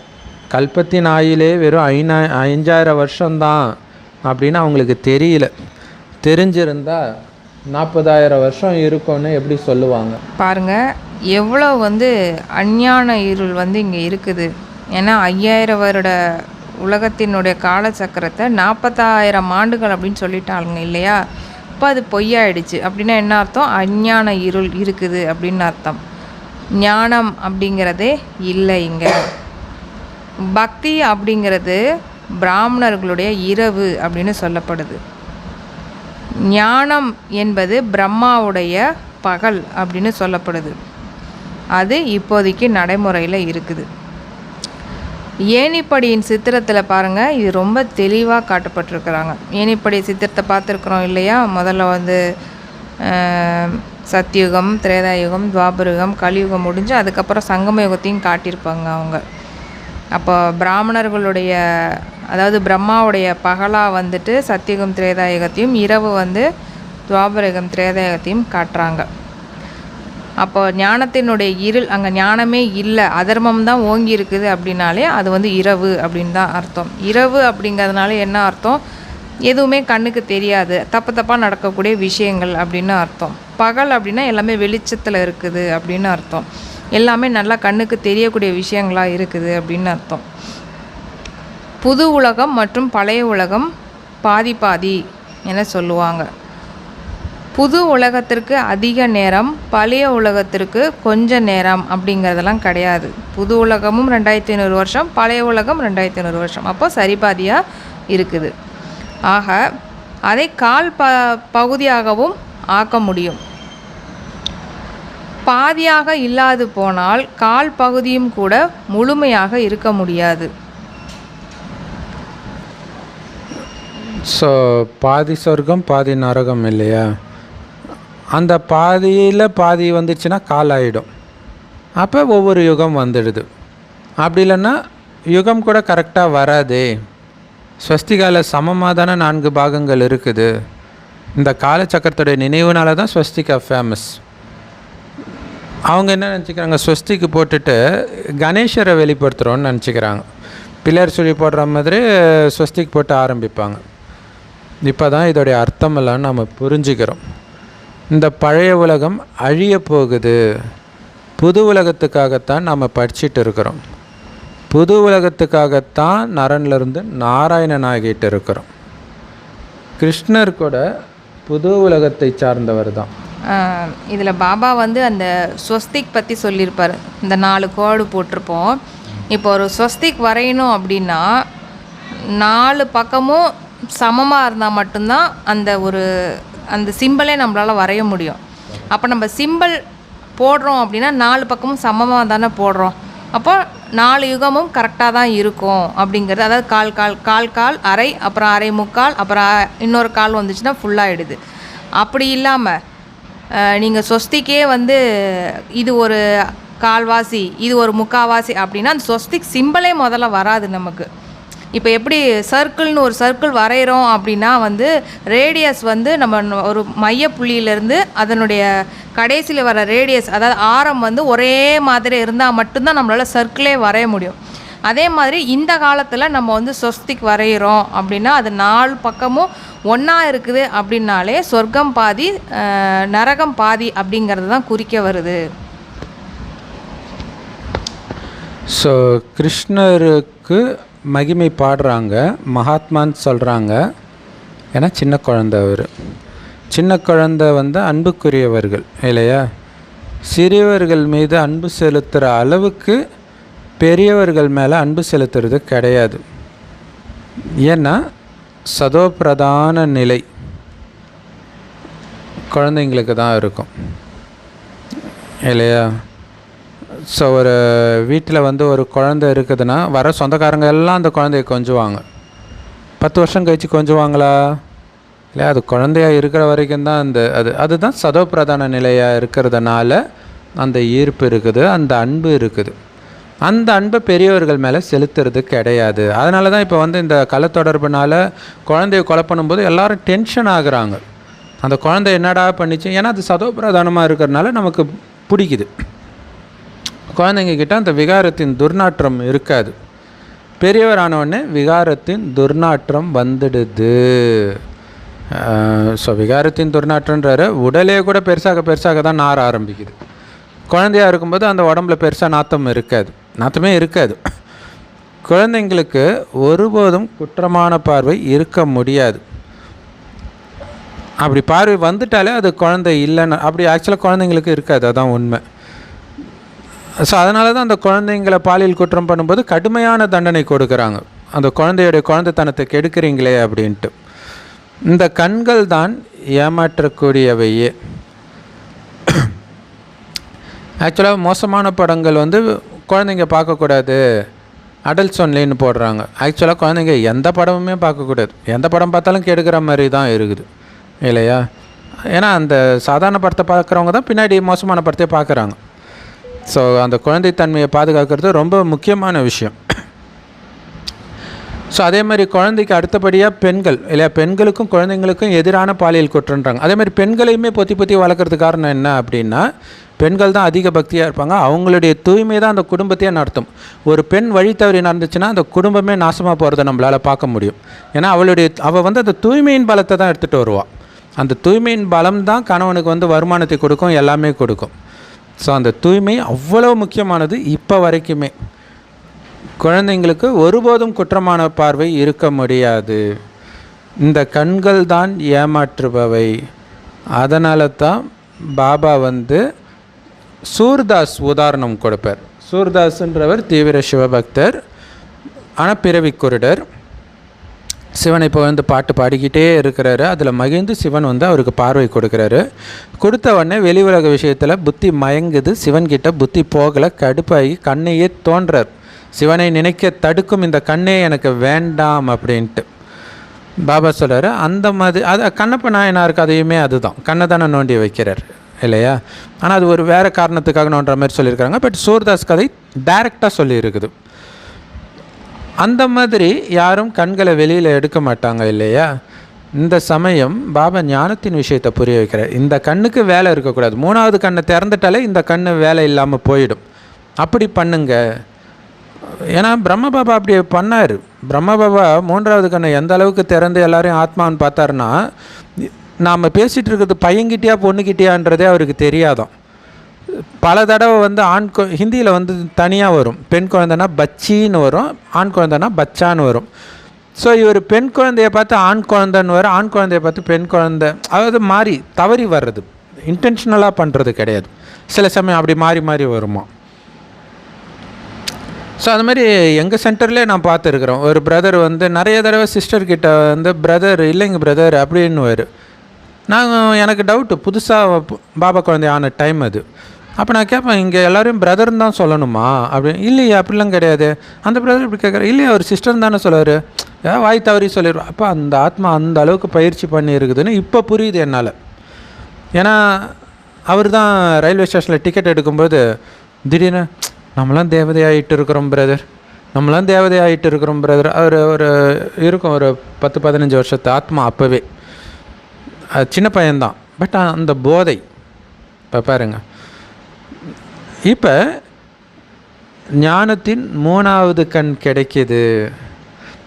கல்பத்தின் ஆயிலே வெறும் 5,000 வருஷம்தான் அப்படின்னு அவங்களுக்கு தெரியல. தெரிஞ்சிருந்தால் 40,000 வருஷம் இருக்கும்னு எப்படி சொல்லுவாங்க? பாருங்கள் எவ்வளோ வந்து அஞ்ஞான இருள் வந்து இங்கே இருக்குது. ஏன்னா 5,000 வருட உலகத்தினுடைய காலச்சக்கரத்தை 40,000 ஆண்டுகள் அப்படின்னு சொல்லிட்டாளுங்க இல்லையா? இப்போ அது பொய்யாயிடுச்சு. அப்படின்னா என்ன அர்த்தம்? அஞ்ஞான இருள் இருக்குது அப்படின்னு அர்த்தம். ஞானம் அப்படிங்கிறதே இல்லை இங்கே. பக்தி அப்படிங்கிறது பிராமணர்களுடைய இரவு அப்படின்னு சொல்லப்படுது. ஞானம் என்பது பிரம்மாவுடைய பகல் அப்படின்னு சொல்லப்படுது. அது இப்போதைக்கு நடைமுறையில் இருக்குது. ஏணிப்படியின் சித்திரத்தில் பாருங்கள், இது ரொம்ப தெளிவாக காட்டப்பட்டிருக்கிறாங்க. ஏணிப்படி சித்திரத்தை பார்த்துருக்குறோம் இல்லையா? முதல்ல வந்து சத்தியுகம், திரேதாயுகம், துவாபரயுகம், கலியுகம் முடிஞ்சு அதுக்கப்புறம் சங்கம யுகத்தையும் காட்டியிருப்பாங்க அவங்க. அப்போ பிராமணர்களுடைய, அதாவது பிரம்மாவுடைய பகலாக வந்துட்டு சத்தியுகம் திரேதாயுகத்தையும், இரவு வந்து துவாபரயுகம் திரேதாயுகத்தையும் காட்டுறாங்க. அப்போ ஞானத்தினுடைய இருள், அங்கே ஞானமே இல்லை, அதர்மம் தான் ஓங்கி இருக்குது அப்படின்னாலே அது வந்து இரவு அப்படின்னு தான் அர்த்தம். இரவு அப்படிங்கிறதுனால என்ன அர்த்தம்? எதுவுமே கண்ணுக்கு தெரியாது, தப்பாக நடக்கக்கூடிய விஷயங்கள் அப்படின்னு அர்த்தம். பகல் அப்படின்னா எல்லாமே வெளிச்சத்தில் இருக்குது அப்படின்னு அர்த்தம். எல்லாமே நல்லா கண்ணுக்கு தெரியக்கூடிய விஷயங்களாக இருக்குது அப்படின்னு அர்த்தம். புது உலகம் மற்றும் பழைய உலகம் பாதி பாதி என சொல்லுவாங்க. புது உலகத்திற்கு அதிக நேரம், பழைய உலகத்திற்கு கொஞ்ச நேரம் அப்படிங்கிறதெல்லாம் கிடையாது. புது உலகமும் 2500 வருஷம், பழைய உலகம் 2500 வருஷம். அப்போ சரிபாதியாக இருக்குது. ஆக அதை கால் பகுதியாகவும் ஆக்க முடியும். பாதியாக இல்லாது போனால் கால் பகுதியும் கூட முழுமையாக இருக்க முடியாது. ஸோ பாதி சொர்க்கம் பாதி நரகம் இல்லையா? அந்த பாதியில் பாதி வந்துச்சுன்னா கால் ஆகிடும். அப்போ ஒவ்வொரு யுகம் வந்துடுது. அப்படி இல்லைன்னா யுகம் கூட கரெக்டாக வராதே, ஸ்வஸ்திகாவில் சமமாக தானே 4 பாகங்கள் இருக்குது, இந்த காலச்சக்கரத்துடைய நினைவுனால தான் ஸ்வஸ்திகா ஃபேமஸ். அவங்க என்ன நினச்சிக்கிறாங்க, ஸ்வஸ்திக்கு போட்டுட்டு கணேசரை வெளிப்படுத்துகிறோன்னு நினச்சிக்கிறாங்க. பிள்ளையார் சொல்லி போடுற மாதிரி ஸ்வஸ்திக் போட்டு ஆரம்பிப்பாங்க. இப்போ தான் இதோடைய அர்த்தமெல்லாம் நம்ம புரிஞ்சுக்கிறோம். இந்த பழைய உலகம் அழிய போகுது, புது உலகத்துக்காகத்தான் நம்ம படிச்சுட்டு இருக்கிறோம். புது உலகத்துக்காகத்தான் நரன்லேருந்து நாராயணன் ஆகிட்டு இருக்கிறோம். கிருஷ்ணர் கூட புது உலகத்தை சார்ந்தவர் தான். இதில் பாபா வந்து அந்த ஸ்வஸ்திக் பற்றி சொல்லியிருப்பார். இந்த 4 கோடு போட்டிருப்போம். இப்போ ஒரு ஸ்வஸ்திக் வரையணும் அப்படின்னா 4 பக்கமும் சமமாக இருந்தால் மட்டும்தான் அந்த சிம்பிளே நம்மளால் வரைய முடியும். அப்போ நம்ம சிம்பிள் போடுறோம் அப்படின்னா 4 பக்கமும் சமமாக தானே போடுறோம். அப்போ 4 யுகமும் கரெக்டாக தான் இருக்கும் அப்படிங்கிறது. அதாவது கால் அரை, அப்புறம் அரை முக்கால், அப்புறம் இன்னொரு கால் வந்துச்சுன்னா ஃபுல்லாகிடுது. அப்படி இல்லாமல் நீங்கள் ஸ்வஸ்திக்கே வந்து இது ஒரு கால்வாசி, இது ஒரு முக்கால்வாசி அப்படின்னா அந்த ஸ்வஸ்திக் சிம்பிளே முதல்ல வராது நமக்கு. இப்போ எப்படி சர்க்கிள்னு ஒரு சர்க்கிள் வரைகிறோம் அப்படின்னா வந்து ரேடியஸ் வந்து நம்ம ஒரு மையப்புள்ளியிலேருந்து அதனுடைய கடைசியில் வர ரேடியஸ், அதாவது ஆரம் வந்து ஒரே மாதிரி இருந்தால் மட்டும்தான் நம்மளால் சர்க்கிளே வரைய முடியும். அதே மாதிரி இந்த காலத்தில் நம்ம வந்து ஸ்வஸ்திக் வரைகிறோம் அப்படின்னா அது 4 பக்கமும் ஒன்றா இருக்குது அப்படின்னாலே சொர்க்கம் பாதி நரகம் பாதி அப்படிங்கிறது தான் குறிக்க வருது. ஸோ கிருஷ்ணருக்கு மகிமை பாடுறாங்க, மகாத்மான்னு சொல்கிறாங்க. ஏன்னா சின்ன குழந்தை அவர். சின்ன குழந்தை வந்து அன்புக்குரியவர்கள் இல்லையா? சிறியவர்கள் மீது அன்பு செலுத்துகிற அளவுக்கு பெரியவர்கள் மேலே அன்பு செலுத்துறது கிடையாது. ஏன்னா சதோபிரதான நிலை குழந்தைங்களுக்கு தான் இருக்கும் இல்லையா? ஸோ ஒரு வீட்டில் வந்து ஒரு குழந்தை இருக்குதுன்னா வர சொந்தக்காரங்க எல்லாம் அந்த குழந்தைய கொஞ்சுவாங்க. 10 வருஷம் கழித்து கொஞ்சுவாங்களா? இல்லை, அது குழந்தையாக இருக்கிற வரைக்கும் தான் அதுதான் சதோபிரதான நிலையாக இருக்கிறதுனால அந்த ஈர்ப்பு இருக்குது, அந்த அன்பு இருக்குது. அந்த அன்பை பெரியவர்கள் மேலே செலுத்துறது கிடையாது. அதனால தான் இப்போ வந்து இந்த கள்ளத்தொடர்புனால குழந்தைய கொலை பண்ணும்போது எல்லோரும் டென்ஷன் ஆகுறாங்க. அந்த குழந்தை என்னடா பண்ணிச்சு, ஏன்னா அது சதோபிரதானமாக இருக்கிறதுனால நமக்கு பிடிக்குது. குழந்தைங்க கிட்ட அந்த விகாரத்தின் துர்நாற்றம் இருக்காது. பெரியவரானவொடனே விகாரத்தின் துர்நாற்றம் வந்துடுது. ஸோ விகாரத்தின் துர்நாற்றன்றாரு உடலே கூட பெருசாக தான் நார ஆரம்பிக்குது. குழந்தையாக இருக்கும்போது அந்த உடம்புல பெருசாக நாத்தமே இருக்காது. குழந்தைங்களுக்கு ஒருபோதும் குற்றமான பார்வை இருக்க முடியாது. அப்படி பார்வை வந்துட்டாலே அது குழந்தை இல்லைன்னு, அப்படி ஆக்சுவலாக குழந்தைங்களுக்கு இருக்காது, அதுதான் உண்மை. ஸோ அதனால தான் அந்த குழந்தைங்களை பாலியல் குற்றம் பண்ணும்போது கடுமையான தண்டனை கொடுக்குறாங்க. அந்த குழந்தைத்தனத்தை கெடுக்கிறீங்களே அப்படின்ட்டு. இந்த கண்கள் தான் ஏமாற்றக்கூடியவையே. ஆக்சுவலாக மோசமான படங்கள் வந்து குழந்தைங்க பார்க்கக்கூடாது, அடல்ட்ஸ் ஒன்லின்னு போடுறாங்க. ஆக்சுவலாக குழந்தைங்க எந்த படமுமே பார்க்கக்கூடாது. எந்த படம் பார்த்தாலும் கெடுக்கிற மாதிரி தான் இருக்குது இல்லையா? ஏன்னா அந்த சாதாரண படத்தை பார்க்குறவங்க தான் பின்னாடி மோசமான படத்தை பார்க்குறாங்க. ஸோ அந்த குழந்தைத்தன்மையை பாதுகாக்கிறது ரொம்ப முக்கியமான விஷயம். ஸோ அதே மாதிரி குழந்தைக்கு அடுத்தபடியாக பெண்கள் இல்லையா? பெண்களுக்கும் குழந்தைங்களுக்கும் எதிரான பாலியல் குற்றன்றாங்க. அதே மாதிரி பெண்களையுமே பொத்தி வளர்க்குறதுக்கு காரணம் என்ன அப்படின்னா, பெண்கள் தான் அதிக பக்தியாக இருப்பாங்க. அவங்களுடைய தூய்மை தான் அந்த குடும்பத்தையே நடத்தும். ஒரு பெண் வழி தவறி நடந்துச்சுன்னா அந்த குடும்பமே நாசமாக போகிறத நம்மளால் பார்க்க முடியும். ஏன்னா அவள் வந்து அந்த தூய்மையின் பலத்தை தான் எடுத்துகிட்டு வருவாள். அந்த தூய்மையின் பலம் தான் கணவனுக்கு வந்து வருமானத்தை கொடுக்கும், எல்லாமே கொடுக்கும். ஸோ அந்த தூய்மை அவ்வளோ முக்கியமானது. இப்போ வரைக்குமே குழந்தைங்களுக்கு ஒருபோதும் குற்றமான பார்வை இருக்க முடியாது. இந்த கண்கள் தான் ஏமாற்றுபவை. அதனால தான் பாபா வந்து சூர்தாஸ் உதாரணம் கொடுப்பார். சூர்தாஸ்ன்றவர் தீவிர சிவபக்தர், ஆனால் பிறவி குருடர். சிவனை இப்போ வந்து பாட்டு பாடிக்கிட்டே இருக்கிறாரு. அதில் மகிழ்ந்து சிவன் வந்து அவருக்கு பார்வை கொடுக்குறாரு. கொடுத்த உடனே வெளி உலக விஷயத்தில் புத்தி மயங்குது. சிவன்கிட்ட புத்தி போகலை, கடுப்பாகி கண்ணையே தோன்றார். சிவனை நினைக்க தடுக்கும் இந்த கண்ணே எனக்கு வேண்டாம் அப்படின்ட்டு பாபா சொல்கிறாரு. அந்த மாதிரி அது கண்ணப்ப நாயனாருக்கு அதையுமே அதுதான், கண்ணை தானே நோண்டி வைக்கிறார் இல்லையா? ஆனால் அது ஒரு வேறு காரணத்துக்காக நோன்ற மாதிரி சொல்லியிருக்காங்க. பட் சூர்தாஸ் கதை டைரெக்டாக சொல்லியிருக்குது. அந்த மாதிரி யாரும் கண்களை வெளியில் எடுக்க மாட்டாங்க இல்லையா? இந்த சமயம் பாபா ஞானத்தின் விஷயத்தை புரிய வைக்கிறார். இந்த கண்ணுக்கு வேலை இருக்கக்கூடாது, 3வது கண்ணை திறந்துட்டாலே இந்த கண்ணு வேலை இல்லாமல் போயிடும், அப்படி பண்ணுங்க. ஏன்னா பிரம்ம பாபா அப்படி பண்ணார். பிரம்ம பாபா 3வது கண்ணை எந்த அளவுக்கு திறந்து எல்லாரையும் ஆத்மான்னு பார்த்தாருன்னா, நாம் பேசிகிட்டு இருக்கிறது பையன்கிட்டயா பொண்ணுக்கிட்டயான்றதே அவருக்கு தெரியாதான். பல தடவை ஹிந்தியில் தனியாக வரும், பெண் குழந்தைனா பச்சின்னு வரும், ஆண் குழந்தைனா பச்சான்னு வரும். ஸோ இவர் பெண் குழந்தைய பார்த்து ஆண் குழந்தைன்னு வரும், ஆண் குழந்தைய பார்த்து பெண் குழந்தை, அதாவது மாறி தவறி வர்றது, இன்டென்ஷனலாக பண்ணுறது கிடையாது. சில சமயம் அப்படி மாறி மாறி வருமா. ஸோ அது மாதிரி எங்கள் சென்டர்லேயே நான் பார்த்துருக்குறோம். ஒரு பிரதர் நிறைய தடவை சிஸ்டர்கிட்ட பிரதர் இல்லைங்க பிரதர் அப்படின்னுவார். எனக்கு டவுட்டு, புதுசாக பாபா குழந்தை ஆன டைம் அது. அப்போ நான் கேட்பேன், இங்கே எல்லோரும் பிரதர்னு தான் சொல்லணுமா அப்படின்னு. இல்லையா, அப்படிலாம் கிடையாது. அந்த பிரதர் இப்படி கேட்குறேன், இல்லையா அவர் சிஸ்டர்னு தானே சொல்லுவார், வாய் தவறி சொல்லிடுவோம். அப்போ அந்த ஆத்மா அந்த அளவுக்கு பயிற்சி பண்ணி இருக்குதுன்னு இப்போ புரியுது என்னால். ஏன்னா அவர் தான் ரயில்வே ஸ்டேஷனில் டிக்கெட் எடுக்கும்போது திடீர்னு நம்மளாம் தேவதையாகிட்டு இருக்கிறோம் பிரதர், நம்மளாம் தேவதையாகிட்டு இருக்கிறோம் பிரதர். அவர் இருக்கும் ஒரு 10-15 வருஷத்து ஆத்மா. அப்போவே சின்ன பையன்தான், பட் அந்த போதை இப்போ பாருங்க. இப்போ ஞானத்தின் 3வது கண் கிடைக்கிது.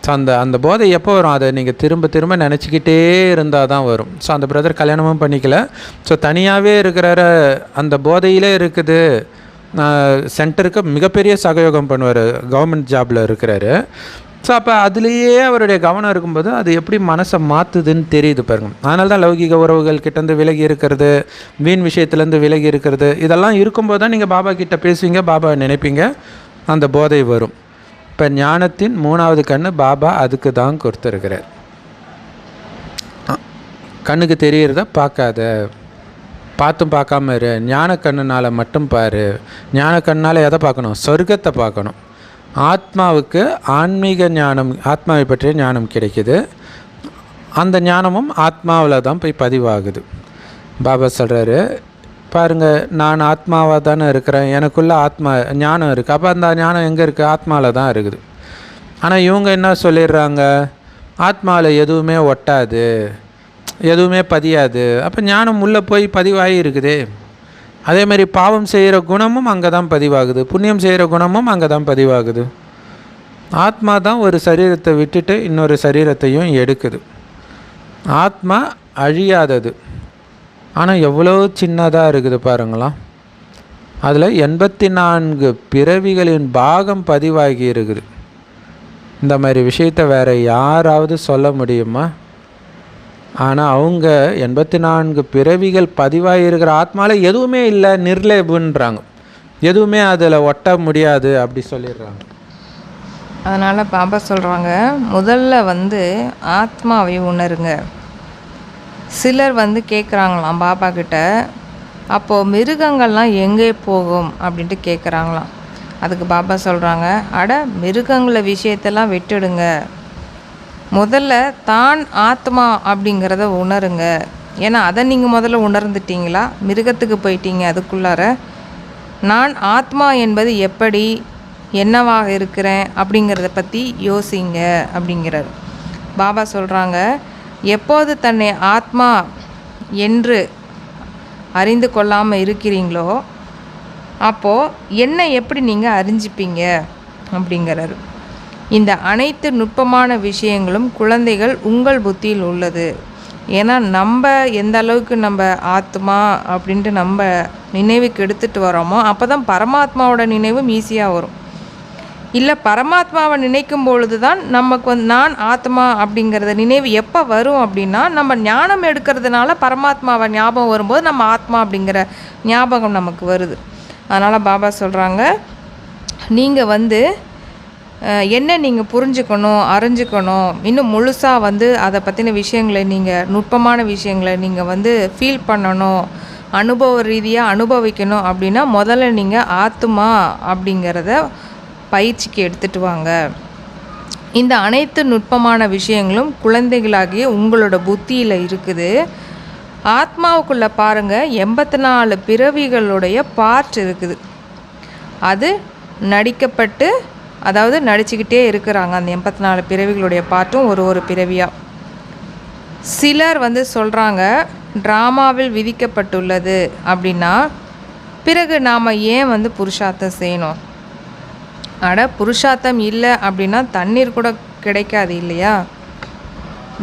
ஸோ அந்த போதை எப்போ வரும், அதை நீங்கள் திரும்ப திரும்ப நினச்சிக்கிட்டே இருந்தால் தான் வரும். ஸோ அந்த பிரதர் கல்யாணமும் பண்ணிக்கல, ஸோ தனியாகவே இருக்கிற அந்த போதையிலே இருக்குது. சென்டருக்கு மிகப்பெரிய சகயோகம் பண்ணுவார், கவர்மெண்ட் ஜாபில் இருக்கிறாரு. ஸோ அப்போ அதுலேயே அவருடைய கவனம் இருக்கும்போது அது எப்படி மனசை மாற்றுதுன்னு தெரியுது பாருங்க. அதனால தான் லௌகிக உறவுகள் கிட்டேருந்து விலகி இருக்கிறது, வீண் விஷயத்துலேருந்து விலகி இருக்கிறது, இதெல்லாம் இருக்கும்போது தான் நீங்கள் பாபா கிட்டே பேசுவீங்க, பாபா நினைப்பீங்க, அந்த போதை வரும். இப்போ ஞானத்தின் 3வது கண்ணு பாபா அதுக்கு தான் கொடுத்துருக்கிறார். கண்ணுக்கு தெரிகிறத பார்க்காத, பார்த்தும் பார்க்காம இரு, ஞான கண்ணுனால் மட்டும் பாரு. ஞான கண்ணால் எதை பார்க்கணும், சொர்க்கத்தை பார்க்கணும். ஆத்மாவுக்கு ஆன்மீக ஞானம், ஆத்மாவை பற்றிய ஞானம் கிடைக்கிது. அந்த ஞானமும் ஆத்மாவில் தான் போய் பதிவாகுது. பாபா சொல்கிறாரு பாருங்கள், நான் ஆத்மாவாக தானே இருக்கிறேன், எனக்குள்ளே ஆத்மா ஞானம் இருக்குது. அப்போ அந்த ஞானம் எங்கே இருக்குது, ஆத்மாவில் தான் இருக்குது. ஆனால் இவங்க என்ன சொல்லிடுறாங்க, ஆத்மாவில் எதுவுமே ஒட்டாது, எதுவுமே பதியாது. அப்போ ஞானம் உள்ளே போய் பதிவாகி இருக்குதே. அதே மாதிரி பாவம் செய்கிற குணமும் அங்கே தான் பதிவாகுது, புண்ணியம் செய்கிற குணமும் அங்கே தான் பதிவாகுது. ஆத்மா தான் ஒரு சரீரத்தை விட்டுட்டு இன்னொரு சரீரத்தையும் எடுக்குது. ஆத்மா அழியாதது, ஆனால் எவ்வளோ சின்னதாக இருக்குது பாருங்களாம். அதில் 84 பிறவிகளின் பாகம் பதிவாகி இருக்குது. இந்த மாதிரி விஷயத்தை வேறு யாராவது சொல்ல முடியுமா? ஆனால் அவங்க 84 பிறவிகள் பதிவாகி இருக்கிற ஆத்மாவில் எதுவுமே இல்லை, நிர்லேபுன்றாங்க, எதுவுமே அதில் ஒட்ட முடியாது அப்படி சொல்லிடுறாங்க. அதனால் பாபா சொல்கிறாங்க, முதல்ல ஆத்மாவை உணருங்க. சிலர் கேட்குறாங்களாம் பாபா கிட்ட, அப்போது மிருகங்கள்லாம் எங்கே போகும் அப்படின்ட்டு கேட்குறாங்களாம். அதுக்கு பாபா சொல்கிறாங்க, அட மிருகங்கள விஷயத்தெல்லாம் விட்டுடுங்க, முதல்ல தான் ஆத்மா அப்படிங்கிறத உணருங்க. ஏன்னா அதை நீங்கள் முதல்ல உணர்ந்துட்டீங்களா, மிருகத்துக்கு போயிட்டீங்க, அதுக்குள்ளார நான் ஆத்மா என்பது எப்படி, என்னவாக இருக்கிறேன் அப்படிங்கிறத பற்றி யோசிங்க அப்படிங்கிறார் பாபா. சொல்கிறாங்க, எப்போது தன்னை ஆத்மா என்று அறிந்து கொள்ளாமல் இருக்கிறீங்களோ அப்போது என்ன எப்படி நீங்கள் அறிஞ்சிப்பீங்க அப்படிங்கிறாரு. இந்த அனைத்து நுட்பமான விஷயங்களும் குழந்தைகள் உங்கள் புத்தியில் உள்ளது. ஏன்னா நம்ம எந்த அளவுக்கு நம்ம ஆத்மா அப்படின்ட்டு நம்ம நினைவுக்கு எடுத்துகிட்டு வரோமோ அப்போ தான் பரமாத்மாவோட நினைவும் ஈஸியாக வரும். இல்லை பரமாத்மாவை நினைக்கும் பொழுது தான் நமக்கு நான் ஆத்மா அப்படிங்கிறத நினைவு எப்போ வரும் அப்படின்னா, நம்ம ஞானம் எடுக்கிறதுனால பரமாத்மாவை ஞாபகம் வரும்போது நம்ம ஆத்மா அப்படிங்கிற ஞாபகம் நமக்கு வருது. அதனால் பாபா சொல்கிறாங்க, நீங்கள் என்ன நீங்கள் புரிஞ்சுக்கணும், அறிஞ்சுக்கணும், இன்னும் முழுசாக அதை பற்றின விஷயங்களை நீங்கள் நுட்பமான விஷயங்களை நீங்கள் ஃபீல் பண்ணணும், அனுபவ ரீதியாக அனுபவிக்கணும் அப்படின்னா முதல்ல நீங்கள் ஆத்மா அப்படிங்கிறத பயிற்சிக்கு எடுத்துகிட்டு வாங்க. இந்த அனைத்து நுட்பமான விஷயங்களும் குழந்தைகளாகிய உங்களோட புத்தியில் இருக்குது. ஆத்மாவுக்குள்ளே பாருங்கள், 84 பிறவிகளுடைய பார்ட் இருக்குது. அது நடிக்கப்பட்டு அதாவது நடிச்சுக்கிட்டே இருக்கிறாங்க அந்த 84 பிறவிகளுடைய பாட்டும் ஒரு பிறவியாக. சிலர் வந்து சொல்கிறாங்க ட்ராமாவில் விதிக்கப்பட்டுள்ளது அப்படின்னா பிறகு நாம் ஏன் வந்து புருஷார்த்தம் செய்யணும்? புருஷார்த்தம் இல்லை அப்படின்னா தண்ணீர் கூட கிடைக்காது இல்லையா?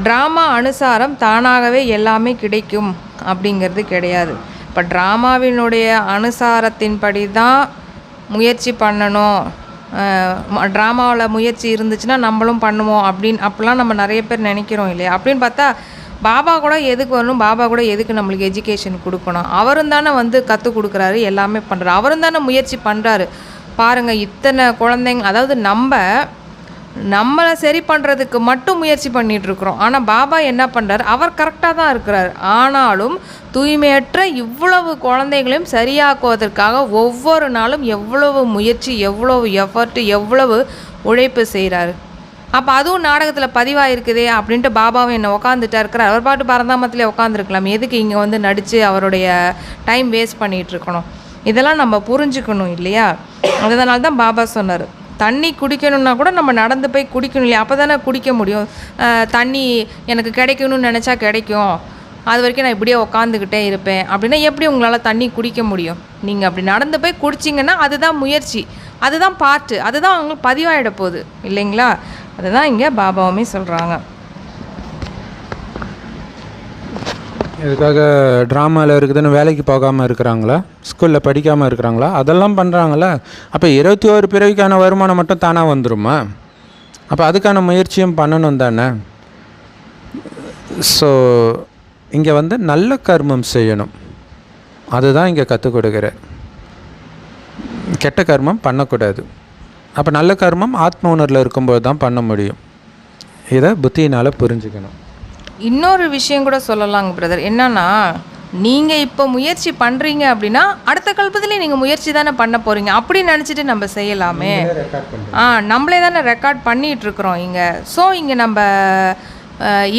ட்ராமா அனுசாரம் தானாகவே எல்லாமே கிடைக்கும் அப்படிங்கிறது கிடையாது. இப்போ ட்ராமாவினுடைய அனுசாரத்தின்படி தான் முயற்சி பண்ணணும், ட்ராமாவில் முயற்சி இருந்துச்சுன்னா நம்மளும் பண்ணுவோம் அப்படிலாம் நம்ம நிறைய பேர் நினைக்கிறோம் இல்லையா? அப்படின்னு பார்த்தா பாபா கூட எதுக்கு வரணும், பாபா கூட எதுக்கு நம்மளுக்கு எஜுகேஷன் கொடுக்கணும்? அவரும் தானே வந்து கற்றுக் கொடுக்குறாரு, எல்லாமே பண்ணுறாரு, அவரும் தானே முயற்சி பண்ணுறாரு. பாருங்கள், இத்தனை குழந்தைங்க, அதாவது நம்மளை சரி பண்ணுறதுக்கு மட்டும் முயற்சி பண்ணிகிட்ருக்குறோம். ஆனால் பாபா என்ன பண்ணுறாரு, அவர் கரெக்டாக தான் இருக்கிறார். ஆனாலும் தூய்மையற்ற இவ்வளவு குழந்தைகளையும் சரியாக்குவதற்காக ஒவ்வொரு நாளும் எவ்வளவு முயற்சி, எவ்வளவு எஃபர்ட்டு, எவ்வளவு உழைப்பு செய்கிறாரு. அப்போ அதுவும் நாடகத்தில் பதிவாயிருக்குதே அப்படின்ட்டு பாபாவும் என்ன உட்காந்துட்டா இருக்கிறார். அவர் பாட்டு பரந்தாமத்திலே உட்காந்துருக்கலாம், எதுக்கு இங்கே வந்து நடித்து அவருடைய டைம் வேஸ்ட் பண்ணிகிட்ருக்கணும்? இதெல்லாம் நம்ம புரிஞ்சுக்கணும் இல்லையா? அதனால தான் பாபா சொன்னார், தண்ணி குடிக்கணுன்னா கூட நம்ம நடந்து போய் குடிக்கணும் இல்லையா? அப்போ தானே குடிக்க முடியும். தண்ணி எனக்கு கிடைக்கணும்னு நினச்சா கிடைக்கும், அது வரைக்கும் நான் இப்படியே உக்காந்துக்கிட்டே இருப்பேன் அப்படின்னா எப்படி உங்களால் தண்ணி குடிக்க முடியும்? நீங்கள் அப்படி நடந்து போய் குடிச்சிங்கன்னா அதுதான் முயற்சி, அதுதான் பாட்டு, அதுதான் அவங்களுக்கு பதிவாகிட போகுது இல்லைங்களா? அதுதான் இங்கே பாபாவுமே சொல்கிறாங்க. இதுக்காக ட்ராமாவில் இருக்குதுன்னு வேலைக்கு போகாமல் இருக்கிறாங்களா, ஸ்கூலில் படிக்காமல் இருக்கிறாங்களா? அதெல்லாம் பண்ணுறாங்களா? அப்போ 21 பிறவிக்கான வருமானம் மட்டும் தானாக வந்துடுமா? அப்போ அதுக்கான முயற்சியும் பண்ணணும் தானே. ஸோ இங்கே வந்து நல்ல கர்மம் செய்யணும், அதுதான் இங்கே கற்றுக் கொடுக்குறார். கெட்ட கர்மம் பண்ணக்கூடாது. அப்போ நல்ல கர்மம் ஆத்ம உணர்வில் இருக்கும்போது தான் பண்ண முடியும். இதை புத்தியினால் புரிஞ்சுக்கணும். இன்னொரு விஷயம் கூட சொல்லலாங்க பிரதர், என்னன்னா நீங்கள் இப்போ முயற்சி பண்ணுறீங்க அப்படின்னா அடுத்த கல்பத்துலேயும் நீங்கள் முயற்சி தானே பண்ண போகிறீங்க. அப்படி நினச்சிட்டு நம்ம செய்யலாமே. நம்மளே தானே ரெக்கார்ட் பண்ணிகிட்ருக்குறோம் இங்கே. ஸோ இங்கே நம்ம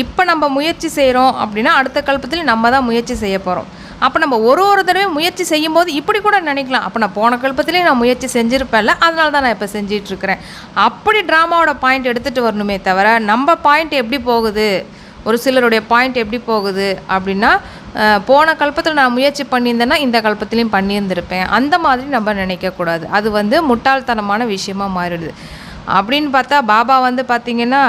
இப்போ நம்ம முயற்சி செய்கிறோம் அப்படின்னா அடுத்த கல்பத்துலேயும் நம்ம தான் முயற்சி செய்ய போகிறோம். அப்போ நம்ம ஒரு தடவையும் முயற்சி செய்யும்போது இப்படி கூட நினைக்கலாம், அப்போ நான் போன கல்பத்துலேயும் நான் முயற்சி செஞ்சுருப்பேன்ல, அதனால தான் நான் இப்போ செஞ்சிட்ருக்கிறேன். அப்படி ட்ராமாவோட பாயிண்ட் எடுத்துகிட்டு வரணுமே தவிர நம்ம பாயிண்ட் எப்படி போகுது, ஒரு சிலருடைய பாயிண்ட் எப்படி போகுது அப்படின்னா போன கல்பத்தில் நான் முயற்சி பண்ணியிருந்தேன்னா இந்த கல்பத்துலேயும் பண்ணியிருந்திருப்பேன், அந்த மாதிரி நம்ம நினைக்கக்கூடாது. அது வந்து முட்டாள்தனமான விஷயமாக மாறிடுது. அப்படின்னு பார்த்தா பாபா வந்து பார்த்திங்கன்னா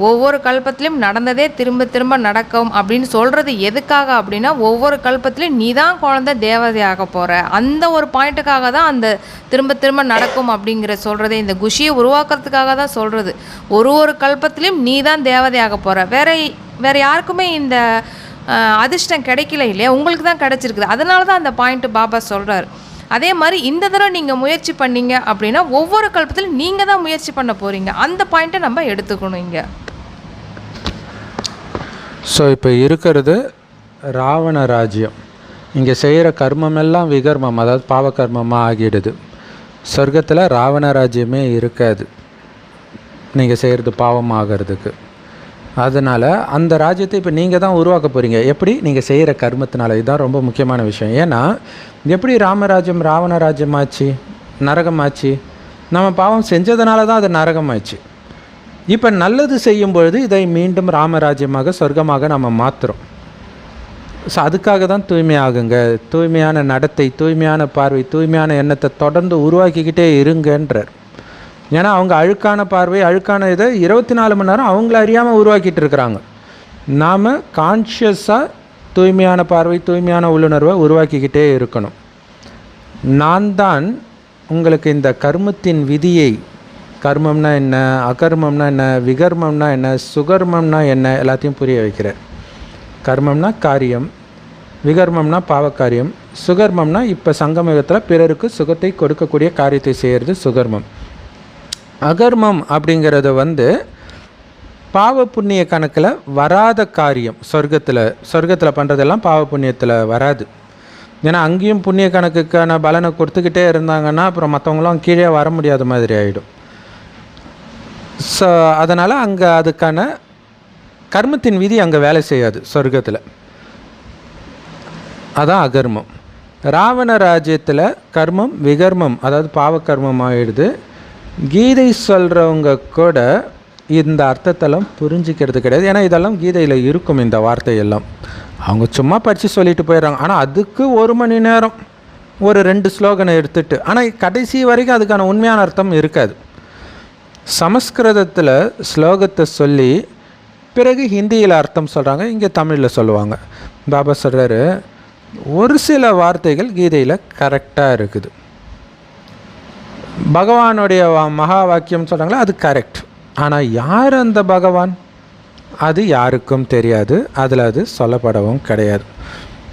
ஒவ்வொரு கல்பத்திலையும் நடந்ததே திரும்ப திரும்ப நடக்கும் அப்படின்னு சொல்கிறது எதுக்காக அப்படின்னா ஒவ்வொரு கல்பத்திலையும் நீ தான் குழந்தை தேவதையாக போகிற அந்த ஒரு பாயிண்ட்டுக்காக தான் அந்த திரும்ப திரும்ப நடக்கும் அப்படிங்கிற சொல்கிறதே, இந்த குஷியை உருவாக்குறதுக்காக தான் சொல்கிறது. ஒரு கல்பத்திலையும் நீ தான் தேவதையாக போகிற, வேற யாருக்குமே இந்த அதிர்ஷ்டம் கிடைக்கல இல்லையா, உங்களுக்கு தான் கிடச்சிருக்குது. அதனால தான் அந்த பாயிண்ட்டு பாபா சொல்கிறார். அதே மாதிரி இந்த தடவை நீங்கள் முயற்சி பண்ணீங்க அப்படின்னா ஒவ்வொரு கல்பத்திலும் நீங்கள் தான் முயற்சி பண்ண போகிறீங்க, அந்த பாயிண்ட்டை நம்ம எடுத்துக்கணும் இங்கே. ஸோ இப்போ இருக்கிறது ராவண ராஜ்யம். இங்கே செய்கிற கர்மமெல்லாம் விகர்மம், அதாவது பாவகர்மமாக ஆகிடுது. சொர்க்கத்தில் ராவண ராஜ்யமே இருக்காது நீங்கள் செய்கிறது பாவம் ஆகிறதுக்கு. அதனால் அந்த ராஜ்யத்தை இப்போ நீங்கள் தான் உருவாக்க போகிறீங்க. எப்படி? நீங்கள் செய்கிற கர்மத்தினால. இதுதான் ரொம்ப முக்கியமான விஷயம். ஏன்னா எப்படி ராமராஜ்யம் ராவண ராஜ்யம் ஆச்சு, நரகமாச்சு? நம்ம பாவம் செஞ்சதுனால தான் அது நரகமாச்சு. இப்போ நல்லது செய்யும் பொழுது இதை மீண்டும் ராமராஜ்யமாக சொர்க்கமாக நம்ம மாற்றுறோம். ஸோ அதுக்காக தான் தூய்மை ஆகுங்க, தூய்மையான நடத்தை, தூய்மையான பார்வை, தூய்மையான எண்ணத்தை தொடர்ந்து உருவாக்கிக்கிட்டே இருங்கன்றார். ஏன்னா அவங்க அழுக்கான பார்வை, அழுக்கான இதை 24 மணி நேரம் அவங்கள அறியாமல் உருவாக்கிட்டு இருக்கிறாங்க. நாம் கான்ஷியஸாக தூய்மையான பார்வை, தூய்மையான உள்ளுணர்வை உருவாக்கிக்கிட்டே இருக்கணும். நான் தான் உங்களுக்கு இந்த கர்மத்தின் விதியை, கர்மம்னா என்ன, அகர்மம்னா என்ன, விகர்மம்னா என்ன, சுகர்மம்னா என்ன, எல்லாத்தையும் புரிய வைக்கிறேன். கர்மம்னா காரியம், விகர்மம்னா பாவக்காரியம், சுகர்மம்னா இப்போ சங்கமயுகத்தில் பிறருக்கு சுகத்தை கொடுக்கக்கூடிய காரியத்தை செய்கிறது சுகர்மம். அகர்மம் அப்படிங்கிறது வந்து பாவ புண்ணிய கணக்கில் வராத காரியம். சொர்க்கத்தில் பண்ணுறதெல்லாம் பாவ புண்ணியத்தில் வராது. ஏன்னா அங்கேயும் புண்ணிய கணக்குக்கான பலனை கொடுத்துக்கிட்டே இருந்தாங்கன்னா அப்புறம் மற்றவங்களாம் கீழே வர முடியாத மாதிரி ஆகிடும். ஸோ அதனால் அங்கே அதுக்கான கர்மத்தின் விதி அங்கே வேலை செய்யாது சொர்க்கத்தில். அதான் அகர்மம். ராவண ராஜ்யத்தில் கர்மம் விகர்மம், அதாவது பாவ கர்மம் ஆகிடுது. கீதை சொல்கிறவங்க கூட இந்த அர்த்தத்தெல்லாம் புரிஞ்சிக்கிறது கிடையாது. ஏன்னா இதெல்லாம் கீதையில் இருக்கும் இந்த வார்த்தையெல்லாம். அவங்க சும்மா படித்து சொல்லிட்டு போயிடுறாங்க. ஆனால் அதுக்கு 1 மணி நேரம் ஒரு 2 ஸ்லோகனை எடுத்துகிட்டு, ஆனால் கடைசி வரைக்கும் அதுக்கான உண்மையான அர்த்தம் இருக்காது. சமஸ்கிருதத்தில் ஸ்லோகத்தை சொல்லி பிறகு ஹிந்தியில் அர்த்தம் சொல்கிறாங்க, இங்கே தமிழில் சொல்லுவாங்க. பாபா சொல்கிறாரு, ஒரு சில வார்த்தைகள் கீதையில் கரெக்டாக இருக்குது. பகவானுடைய மகா வாக்கியம் சொல்கிறாங்களா, அது கரெக்ட். ஆனால் யார் அந்த பகவான், அது யாருக்கும் தெரியாது, அதில் அது சொல்லப்படவும் கிடையாது.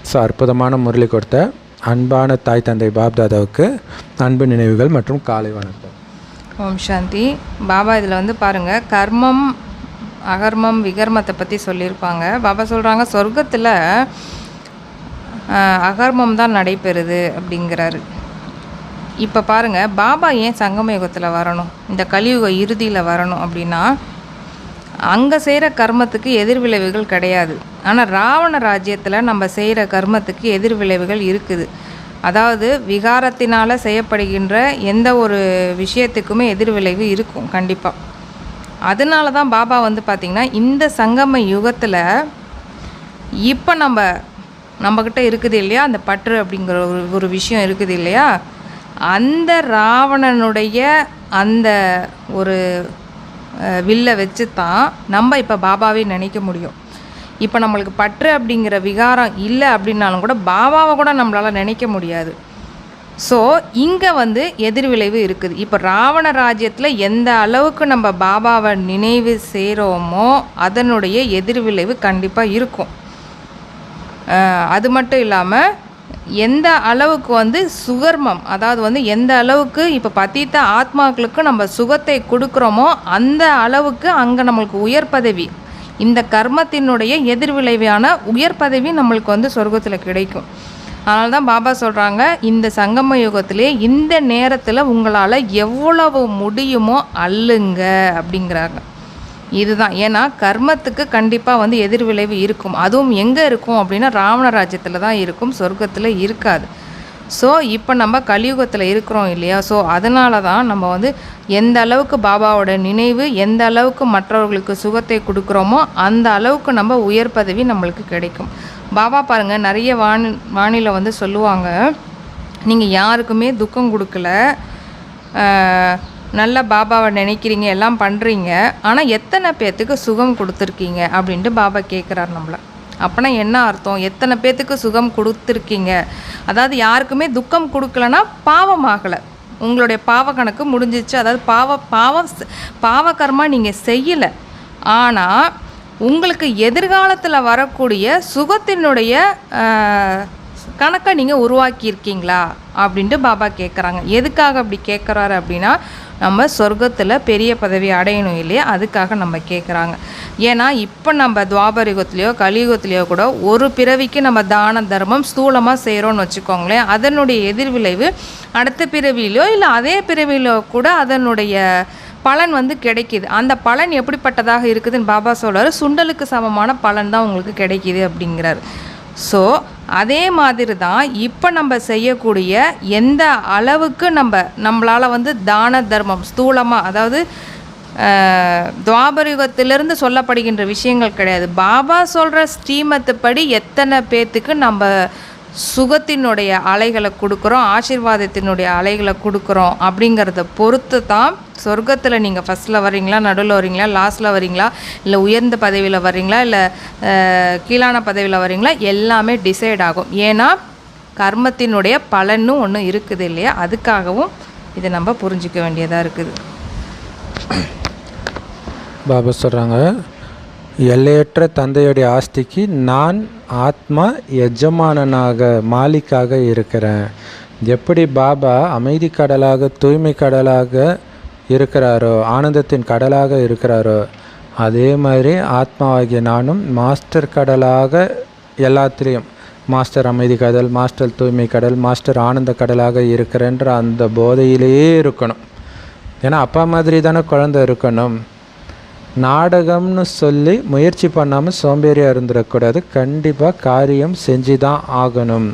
ஸோ அற்புதமான முரளி கொடுத்த அன்பான தாய் தந்தை பாப்தாதாவுக்கு அன்பு நினைவுகள் மற்றும் காலை வணக்கம். ஓம் சாந்தி. பாபா இதில் பாருங்கள், கர்மம் அகர்மம் விகர்மத்தை பற்றி சொல்லியிருப்பாங்க. பாபா சொல்கிறாங்க, சொர்க்கத்தில் அகர்மம் தான் நடைபெறுது அப்படிங்கிறாரு. இப்போ பாருங்கள், பாபா ஏன் சங்கம யுகத்தில் வரணும், இந்த கலியுக இறுதியில் வரணும் அப்படின்னா, அங்கே செய்கிற கர்மத்துக்கு எதிர்விளைவுகள் கிடையாது. ஆனால் ராவண ராஜ்யத்தில் நம்ம செய்கிற கர்மத்துக்கு எதிர்விளைவுகள் இருக்குது. அதாவது விகாரத்தினால் செய்யப்படுகின்ற எந்த ஒரு விஷயத்துக்குமே எதிர்விளைவு இருக்கும் கண்டிப்பாக. அதனால தான் பாபா பார்த்திங்கன்னா இந்த சங்கம யுகத்தில் இப்போ நம்மக்கிட்ட இருக்குது இல்லையா, அந்த பற்று அப்படிங்கிற ஒரு விஷயம் இருக்குது இல்லையா, அந்த ராவணனுடைய அந்த ஒரு வில்லை வச்சு தான் நம்ம இப்போ பாபாவே நினைக்க முடியும். இப்போ நம்மளுக்கு பற்று அப்படிங்கிற விகாரம் இல்லை அப்படின்னாலும் கூட பாபாவை கூட நம்மளால் நினைக்க முடியாது. ஸோ இங்கே எதிர்விளைவு இருக்குது. இப்போ ராவண ராஜ்யத்தில் எந்த அளவுக்கு நம்ம பாபாவை நினைவு செய்கிறோமோ அதனுடைய எதிர்விளைவு கண்டிப்பாக இருக்கும். அது மட்டும் இல்லாமல் எந்த அளவுக்கு சுகர்மம், அதாவது எந்த அளவுக்கு இப்போ பத்தித்த ஆத்மாக்களுக்கு நம்ம சுகத்தை கொடுக்குறோமோ அந்த அளவுக்கு அங்கே நம்மளுக்கு உயர் பதவி, இந்த கர்மத்தினுடைய எதிர்விளைவான உயர் பதவி நம்மளுக்கு சொர்க்கத்தில் கிடைக்கும். அதனால தான் பாபா சொல்கிறாங்க, இந்த சங்கம யுகத்திலே இந்த நேரத்தில் உங்களால் எவ்வளவு முடியுமோ அள்ளுங்க அப்படிங்கிறாங்க. இதுதான். ஏன்னா கர்மத்துக்கு கண்டிப்பாக எதிர்விளைவு இருக்கும். அதுவும் எங்கே இருக்கும் அப்படின்னா ராவண ராஜ்யத்தில் தான் இருக்கும், சொர்க்கத்தில் இருக்காது. ஸோ இப்போ நம்ம கலியுகத்தில் இருக்கிறோம் இல்லையா, ஸோ அதனால தான் நம்ம எந்த அளவுக்கு பாபாவோட நினைவு, எந்த அளவுக்கு மற்றவர்களுக்கு சுகத்தை கொடுக்குறோமோ அந்த அளவுக்கு நம்ம உயர் பதவி நம்மளுக்கு கிடைக்கும். பாபா பாருங்கள், நிறைய வானிலை சொல்லுவாங்க, நீங்கள் யாருக்குமே துக்கம் கொடுக்கல, நல்லா பாபாவை நினைக்கிறீங்க, எல்லாம் பண்ணுறீங்க, ஆனால் எத்தனை பேர்த்துக்கு சுகம் கொடுத்துருக்கீங்க அப்படின்ட்டு பாபா கேட்குறாரு நம்மளை. அப்போனா என்ன அர்த்தம், எத்தனை பேர்த்துக்கு சுகம் கொடுத்துருக்கீங்க, அதாவது யாருக்குமே துக்கம் கொடுக்கலன்னா பாவமாகலை, உங்களுடைய பாவ கணக்கு முடிஞ்சிச்சு. அதாவது பாவ கர்மா நீங்கள் செய்யலை, ஆனால் உங்களுக்கு எதிர்காலத்தில் வரக்கூடிய சுகத்தினுடைய கணக்கை நீங்கள் உருவாக்கியிருக்கீங்களா அப்படின்ட்டு பாபா கேட்குறாங்க. எதுக்காக அப்படி கேட்குறாரு அப்படின்னா, நம்ம சொர்க்கத்தில் பெரிய பதவி அடையணும் இல்லையா, அதுக்காக நம்ம கேட்குறாங்க. ஏன்னா இப்போ நம்ம துவாபர யுகத்துலேயோ கலியுகத்துலேயோ கூட ஒரு பிறவிக்கு நம்ம தான தர்மம் ஸ்தூலமாக செய்கிறோன்னு வச்சுக்கோங்களேன், அதனுடைய எதிர்விளைவு அடுத்த பிறவியிலோ இல்லை அதே பிறவியிலோ கூட அதனுடைய பலன் கிடைக்கிது. அந்த பலன் எப்படிப்பட்டதாக இருக்குதுன்னு பாபா சொல்கிறார், சுண்டலுக்கு சமமான பலன் தான் உங்களுக்கு கிடைக்கிது அப்படிங்கிறார். ஸோ அதே மாதிரி தான் இப்போ நம்ம செய்யக்கூடிய எந்த அளவுக்கு நம்மளால் தான தர்மம் ஸ்தூலமாக, அதாவது துவாபரயுகத்திலிருந்து சொல்லப்படுகின்ற விஷயங்கள் கிடையாது, பாபா சொல்கிற ஸ்ரீமத்துப்படி எத்தனை பேர்த்துக்கு நம்ம சுகத்தினுடைய அலைகளை கொடுக்குறோம், ஆசீர்வாதத்தினுடைய அலைகளை கொடுக்குறோம் அப்படிங்கிறத பொறுத்து தான் சொர்க்கத்தில் நீங்கள் ஃபஸ்ட்டில் வரீங்களா, நடுவில் வரீங்களா, லாஸ்ட்டில் வரீங்களா, இல்லை உயர்ந்த பதவியில் வரீங்களா, இல்லை கீழான பதவியில் வரீங்களா, எல்லாமே டிசைட் ஆகும். ஏன்னா கர்மத்தினுடைய பலனும் ஒன்று இருக்குது இல்லையா, அதுக்காகவும் இதை நம்ம புரிஞ்சிக்க வேண்டியதாக இருக்குது. பாபா சொல்கிறாங்க, எல்லையற்ற தந்தையுடைய ஆஸ்திக்கு நான் ஆத்மா எஜமானனாக மாலிக்காக இருக்கிறேன். எப்படி பாபா அமைதி கடலாக தூய்மை கடலாக இருக்கிறாரோ, ஆனந்தத்தின் கடலாக இருக்கிறாரோ, அதே மாதிரி ஆத்மாவாகிய நானும் மாஸ்டர் கடலாக எல்லாத்திலையும், மாஸ்டர் அமைதி கடல், மாஸ்டர் தூய்மை கடல், மாஸ்டர் ஆனந்த கடலாக இருக்கிறேன்ற அந்த போதையிலேயே இருக்கணும். ஏன்னா அப்பா மாதிரி தானே குழந்தை இருக்கணும். நாடகம்னு சொல்லி முயற்சி பண்ணாமல் சோம்பேறியாக இருந்துடக்கூடாது. கண்டிப்பாக காரியம் செஞ்சு தான் ஆகணும்.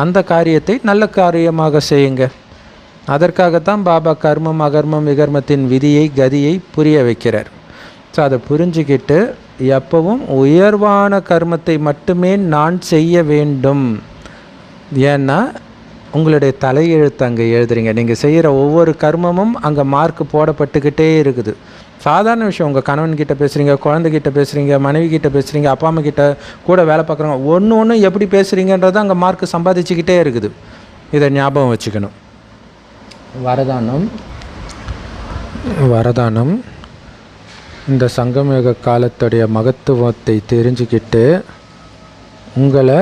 அந்த காரியத்தை நல்ல காரியமாக செய்யுங்க. அதற்காகத்தான் பாபா கர்மம் அகர்மம் விகர்மத்தின் விதியை கதியை புரிய வைக்கிறார். ஸோ அதை புரிஞ்சுக்கிட்டு எப்பவும் உயர்வான கர்மத்தை மட்டுமே நான் செய்ய வேண்டும். ஏன்னா உங்களுடைய தலையெழுத்து அங்கே எழுதுறீங்க. நீங்கள் செய்கிற ஒவ்வொரு கர்மமும் அங்கே மார்க் போடப்பட்டுக்கிட்டே இருக்குது. சாதாரண விஷயம், உங்கள் கணவன்கிட்ட பேசுகிறீங்க, குழந்தைகிட்ட பேசுகிறீங்க, மனைவி கிட்ட பேசுகிறீங்க, அப்பா அம்மா கிட்ட கூட வேலை பார்க்குறவங்க, ஒன்று எப்படி பேசுகிறீங்கன்றது அங்கே மார்க் சம்பாதிச்சுக்கிட்டே இருக்குது. இதை ஞாபகம் வச்சுக்கணும். வரதானம் இந்த சங்கமயுக காலத்துடைய மகத்துவத்தை தெரிஞ்சுக்கிட்டு உங்களை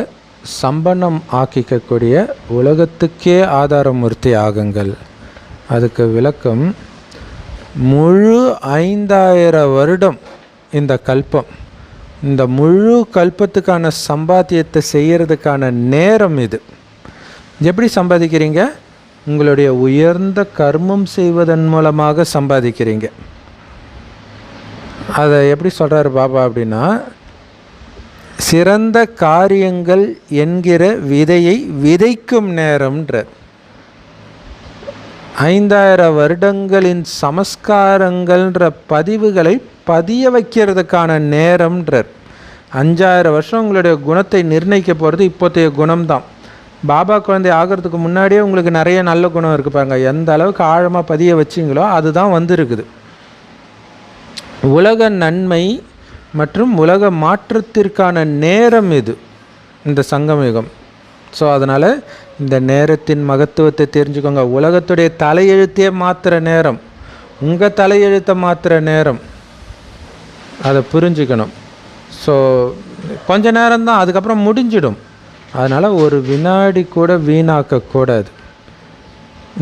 சம்பன்னம் ஆக்கிக்கக்கூடிய உலகத்துக்கே ஆதாரமூர்த்தி ஆகுங்கள். அதுக்கு விளக்கம், முழு 5000 வருடம் இந்த கல்பம், இந்த முழு கல்பத்துக்கான சம்பாத்தியத்தை செய்கிறதுக்கான நேரம் இது. எப்படி சம்பாதிக்கிறீங்க? உங்களுடைய உயர்ந்த கர்மம் செய்வதன் மூலமாக சம்பாதிக்கிறீங்க. அதை எப்படி சொல்கிறார் பாபா அப்படின்னா, சிறந்த காரியங்கள் என்கிற விதையை விதைக்கும் நேரம்ன்றார். 5000 வருடங்களின் சமஸ்காரங்கள்ன்ற பதிவுகளை பதிய வைக்கிறதுக்கான நேரம்ன்றார். 5000 வருஷம் உங்களுடைய குணத்தை நிர்ணயிக்க போகிறது இப்போதைய குணம்தான். பாபா குழந்தை ஆகிறதுக்கு முன்னாடியே உங்களுக்கு நிறைய நல்ல குணம் இருக்குது பாருங்கள். எந்த அளவுக்கு ஆழமாக பதிய வச்சிங்களோ அதுதான் வந்துருக்குது. உலக நன்மை மற்றும் உலக மாற்றத்திற்கான நேரம் இது, இந்த சங்கமயுகம். ஸோ அதனால் இந்த நேரத்தின் மகத்துவத்தை தெரிஞ்சுக்கோங்க. உலகத்துடைய தலையெழுத்தையே மாற்றுற நேரம், உங்கள் தலையெழுத்தை மாற்றுற நேரம், அதை புரிஞ்சுக்கணும். ஸோ கொஞ்ச நேரம்தான், அதுக்கப்புறம் முடிஞ்சிடும். அதனால் ஒரு வினாடி கூட வீணாக்கக்கூடாது.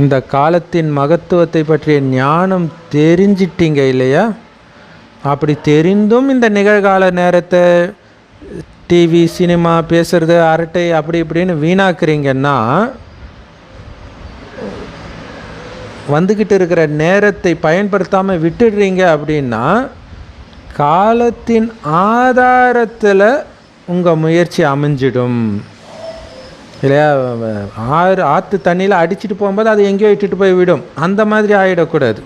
இந்த காலத்தின் மகத்துவத்தை பற்றிய ஞானம் தெரிஞ்சிட்டிங்க இல்லையா? அப்படி தெரிந்தும் இந்த நிகழ்கால நேரத்தை டிவி சினிமா பேசுகிறது அரட்டை அப்படி இப்படின்னு வீணாக்குறீங்கன்னா, வந்துக்கிட்டு இருக்கிற நேரத்தை பயன்படுத்தாமல் விட்டுடுறீங்க அப்படின்னா, காலத்தின் ஆதாரத்தில் உங்கள் முயற்சி அமைஞ்சிடும் இல்லையா? ஆற்று தண்ணியில் அடிச்சுட்டு போகும்போது அது எங்கேயோ இட்டுட்டு போய் விடும். அந்த மாதிரி ஆகிடக்கூடாது.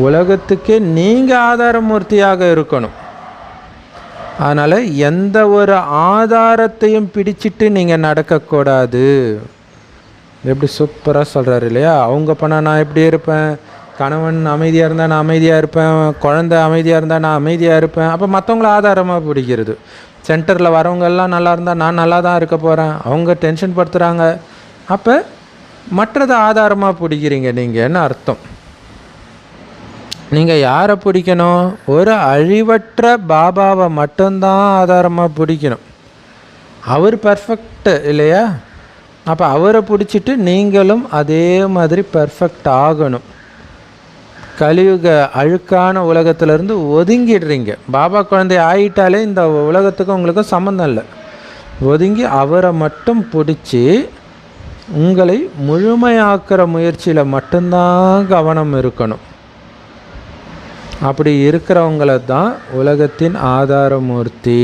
உலகத்துக்கே நீங்கள் ஆதாரமூர்த்தியாக இருக்கணும். அதனால் எந்த ஒரு ஆதாரத்தையும் பிடிச்சிட்டு நீங்கள் நடக்கக்கூடாது. எப்படி சூப்பராக சொல்கிறாரு இல்லையா? அவங்க பண்ணால் நான் எப்படி இருப்பேன், கணவன் அமைதியாக இருந்தால் நான் அமைதியாக இருப்பேன், குழந்தை அமைதியாக இருந்தால் நான் அமைதியாக இருப்பேன். அப்போ மற்றவங்கள ஆதாரமாக பிடிக்கிறது. சென்டரில் வரவங்கெல்லாம் நல்லா இருந்தால் நான் நல்லா தான் இருக்க போகிறேன், அவங்க டென்ஷன் படுத்துகிறாங்க, அப்போ மற்றதை ஆதாரமாக பிடிக்கிறீங்க நீங்கள்னு அர்த்தம். நீங்கள் யாரை பிடிக்கணும்? ஒரு அழிவற்ற பாபாவை மட்டும்தான் ஆதாரமாக பிடிக்கணும். அவர் பர்ஃபெக்ட் இல்லையா? அப்போ அவரை பிடிச்சிட்டு நீங்களும் அதே மாதிரி பர்ஃபெக்ட் ஆகணும். கலியுக அழுக்கான உலகத்திலேருந்து ஒதுங்கிடுறீங்க. பாபா குழந்தை ஆகிட்டாலே இந்த உலகத்துக்கும் உங்களுக்கும் சம்மந்தம் இல்லை. ஒதுங்கி அவரை மட்டும் பிடிச்சி உங்களை முழுமையாக்குற முயற்சியில் மட்டும்தான் கவனம் இருக்கணும். அப்படி இருக்கிறவங்கள தான் உலகத்தின் ஆதாரமூர்த்தி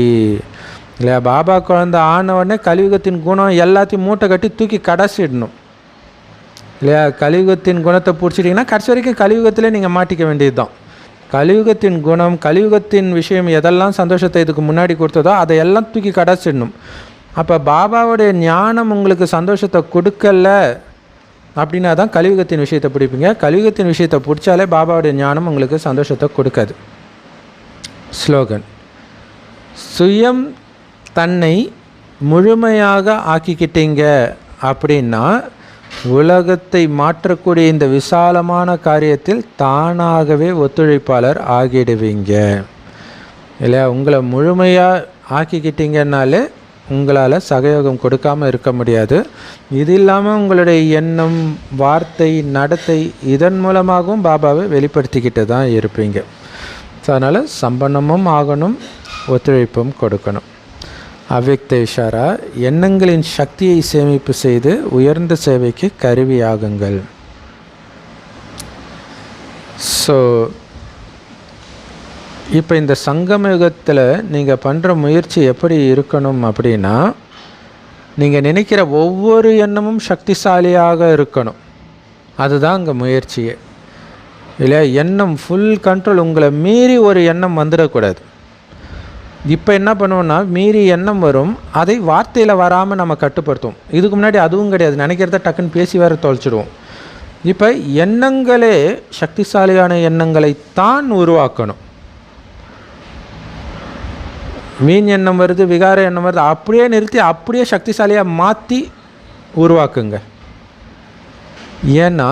இல்லையா? பாபா குழந்தை ஆனவுடனே கலியுகத்தின் குணம் எல்லாத்தையும் மூட்டை கட்டி தூக்கி கடைசிடணும் இல்லையா? கலியுகத்தின் குணத்தை பிடிச்சிட்டிங்கன்னா கடைசி வரைக்கும் கலியுகத்திலே நீங்கள் மாட்டிக்க வேண்டியது தான். கலியுகத்தின் குணம், கலியுகத்தின் விஷயம் எதெல்லாம் சந்தோஷத்தை இதுக்கு முன்னாடி கொடுத்ததோ அதையெல்லாம் தூக்கி கடைசிடணும். அப்போ பாபாவுடைய ஞானம் உங்களுக்கு சந்தோஷத்தை கொடுக்கல அப்படின்னா தான் கலியுகத்தின் விஷயத்தை பிடிப்பீங்க. கலியுகத்தின் விஷயத்தை பிடிச்சாலே பாபாவுடைய ஞானம் உங்களுக்கு சந்தோஷத்தை கொடுக்காது. ஸ்லோகன்: சுயம் தன்னை முழுமையாக ஆக்கிக்கிட்டீங்க அப்படின்னா உலகத்தை மாற்றக்கூடிய இந்த விசாலமான காரியத்தில் தானாகவே ஒத்துழைப்பாளர் ஆகிடுவீங்க இல்லையா? உங்களை முழுமையாக ஆக்கிக்கிட்டீங்கன்னாலே உங்களால் சகயோகம் கொடுக்காமல் இருக்க முடியாது. இது இல்லாமல் உங்களுடைய எண்ணம், வார்த்தை, நடத்தை இதன் மூலமாகவும் பாபாவை வெளிப்படுத்திக்கிட்டு தான் இருப்பீங்க. ஸோ அதனால் சம்பன்னமும் ஆகணும், ஒத்துழைப்பும் கொடுக்கணும். அவ்யக்த இஷாரா: எண்ணங்களின் சக்தியை சேமிப்பு செய்து உயர்ந்த சேவைக்கு கருவியாகுங்கள். ஸோ இப்போ இந்த சங்கமயுகத்தில் நீங்கள் பண்ணுற முயற்சி எப்படி இருக்கணும் அப்படின்னா, நீங்கள் நினைக்கிற ஒவ்வொரு எண்ணமும் சக்திசாலியாக இருக்கணும். அதுதான் அங்கே முயற்சியே இல்லையா. எண்ணம் ஃபுல் கண்ட்ரோல், உங்களை மீறி ஒரு எண்ணம் வந்துடக்கூடாது. இப்போ என்ன பண்ணுவோன்னா, மீறி எண்ணம் வரும், அதை வார்த்தையில் வராமல் நம்ம கட்டுப்படுத்துவோம். இதுக்கு முன்னாடி அதுவும் கிடையாது, நினைக்கிறத டக்குன்னு பேசி வேறு தொலைச்சிடுவோம். இப்போ எண்ணங்களே சக்திசாலியான எண்ணங்களை தான் உருவாக்கணும். மீன் எண்ணம் வருது, விகார எண்ணம் வருது, அப்படியே நிறுத்தி அப்படியே சக்திசாலியாக மாற்றி உருவாக்குங்க. ஏன்னா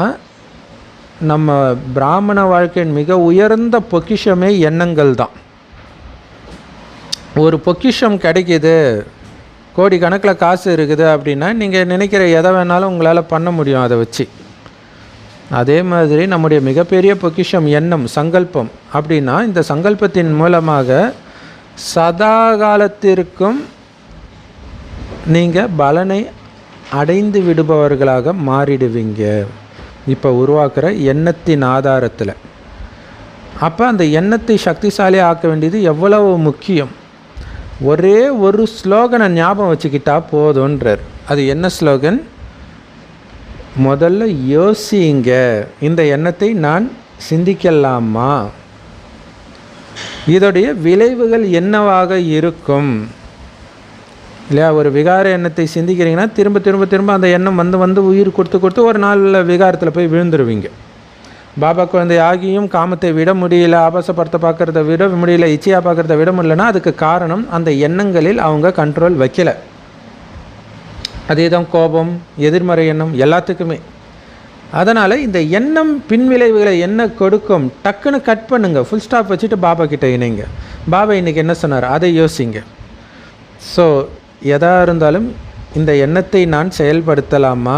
நம்ம பிராமண வாழ்க்கையின் மிக உயர்ந்த பொக்கிஷமே எண்ணங்கள் தான். ஒரு பொக்கிஷம் கிடைக்கிது, கோடி கணக்கில் காசு இருக்குது அப்படின்னா நீங்கள் நினைக்கிற எதை வேணாலும் உங்களால் பண்ண முடியும் அதை வச்சு. அதே மாதிரி நம்முடைய மிகப்பெரிய பொக்கிஷம் எண்ணம், சங்கல்பம். அப்படின்னா இந்த சங்கல்பத்தின் மூலமாக சதா காலத்திற்கும் நீங்கள் பலனை அடைந்து விடுபவர்களாக மாறிடுவீங்க இப்போ உருவாக்குற எண்ணத்தின் ஆதாரத்தில். அப்போ அந்த எண்ணத்தை சக்திசாலியாக ஆக்க வேண்டியது எவ்வளவு முக்கியம். ஒரே ஒரு ஸ்லோகனை ஞாபகம் வச்சுக்கிட்டா போதுன்றார். அது என்ன ஸ்லோகன்? முதல்ல யோசிங்க, இந்த எண்ணத்தை நான் சிந்திக்கலாமா, இதோடைய விளைவுகள் என்னவாக இருக்கும் இல்லையா. ஒரு விகார எண்ணத்தை சிந்திக்கிறீங்கன்னா திரும்ப திரும்ப திரும்ப அந்த எண்ணம் வந்து உயிர் கொடுத்து ஒரு நாளில் விகாரத்தில் போய் விழுந்துருவீங்க. பாபா குழந்தை ஆகியும் காமத்தை விட முடியல, ஆபாசப்படுத்த பார்க்குறத விட முடியல, இச்சையாக பார்க்குறத விட முடியலன்னா அதுக்கு காரணம் அந்த எண்ணங்களில் அவங்க கண்ட்ரோல் வைக்கலை. அதே தான் கோபம், எதிர்மறை எண்ணம் எல்லாத்துக்குமே. அதனால் இந்த எண்ணம் பின்விளைவுகளை என்ன கொடுக்கும், டக்குன்னு கட் பண்ணுங்கள், ஃபுல் ஸ்டாப் வச்சுட்டு பாபா கிட்ட இணைங்க. பாபா இன்றைக்கி என்ன சொன்னார் அதை யோசிங்க. ஸோ எதாக இருந்தாலும் இந்த எண்ணத்தை நான் செயல்படுத்தலாமா,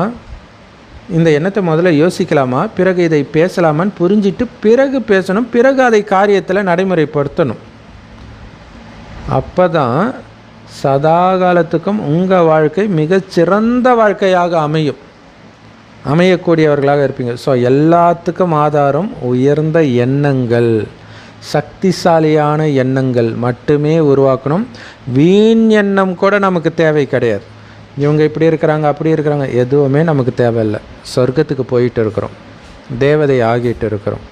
இந்த எண்ணத்தை முதல்ல யோசிக்கலாமா, பிறகு இதை பேசலாமான்னு புரிஞ்சிட்டு பிறகு பேசணும், பிறகு அதை காரியத்தில் நடைமுறைப்படுத்தணும். அப்போ தான் சதா காலத்துக்கும் உங்கள் வாழ்க்கை மிகச்சிறந்த வாழ்க்கையாக அமையக்கூடியவர்களாக இருப்பீங்க. ஸோ எல்லாத்துக்கும் ஆதாரம் உயர்ந்த எண்ணங்கள், சக்திசாலியான எண்ணங்கள் மட்டுமே உருவாக்கணும். வீண் எண்ணம் கூட நமக்கு தேவை கிடையாது. இவங்க இப்படி இருக்கிறாங்க அப்படி இருக்கிறாங்க எதுவுமே நமக்கு தேவையில்லை. சொர்க்கத்துக்கு போயிட்டு இருக்கிறோம், தேவதை ஆகிட்டு இருக்கிறோம்.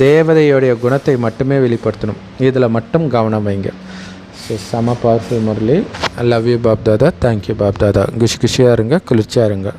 தேவதையுடைய குணத்தை மட்டுமே வெளிப்படுத்தணும், இதில் மட்டும் கவனம் வைங்க. ஸோ செம powerful Murali. I love you Bob Dada. Thank you Bob Dada. குஷியாக இருங்க, குளிர்ச்சியாக இருங்க.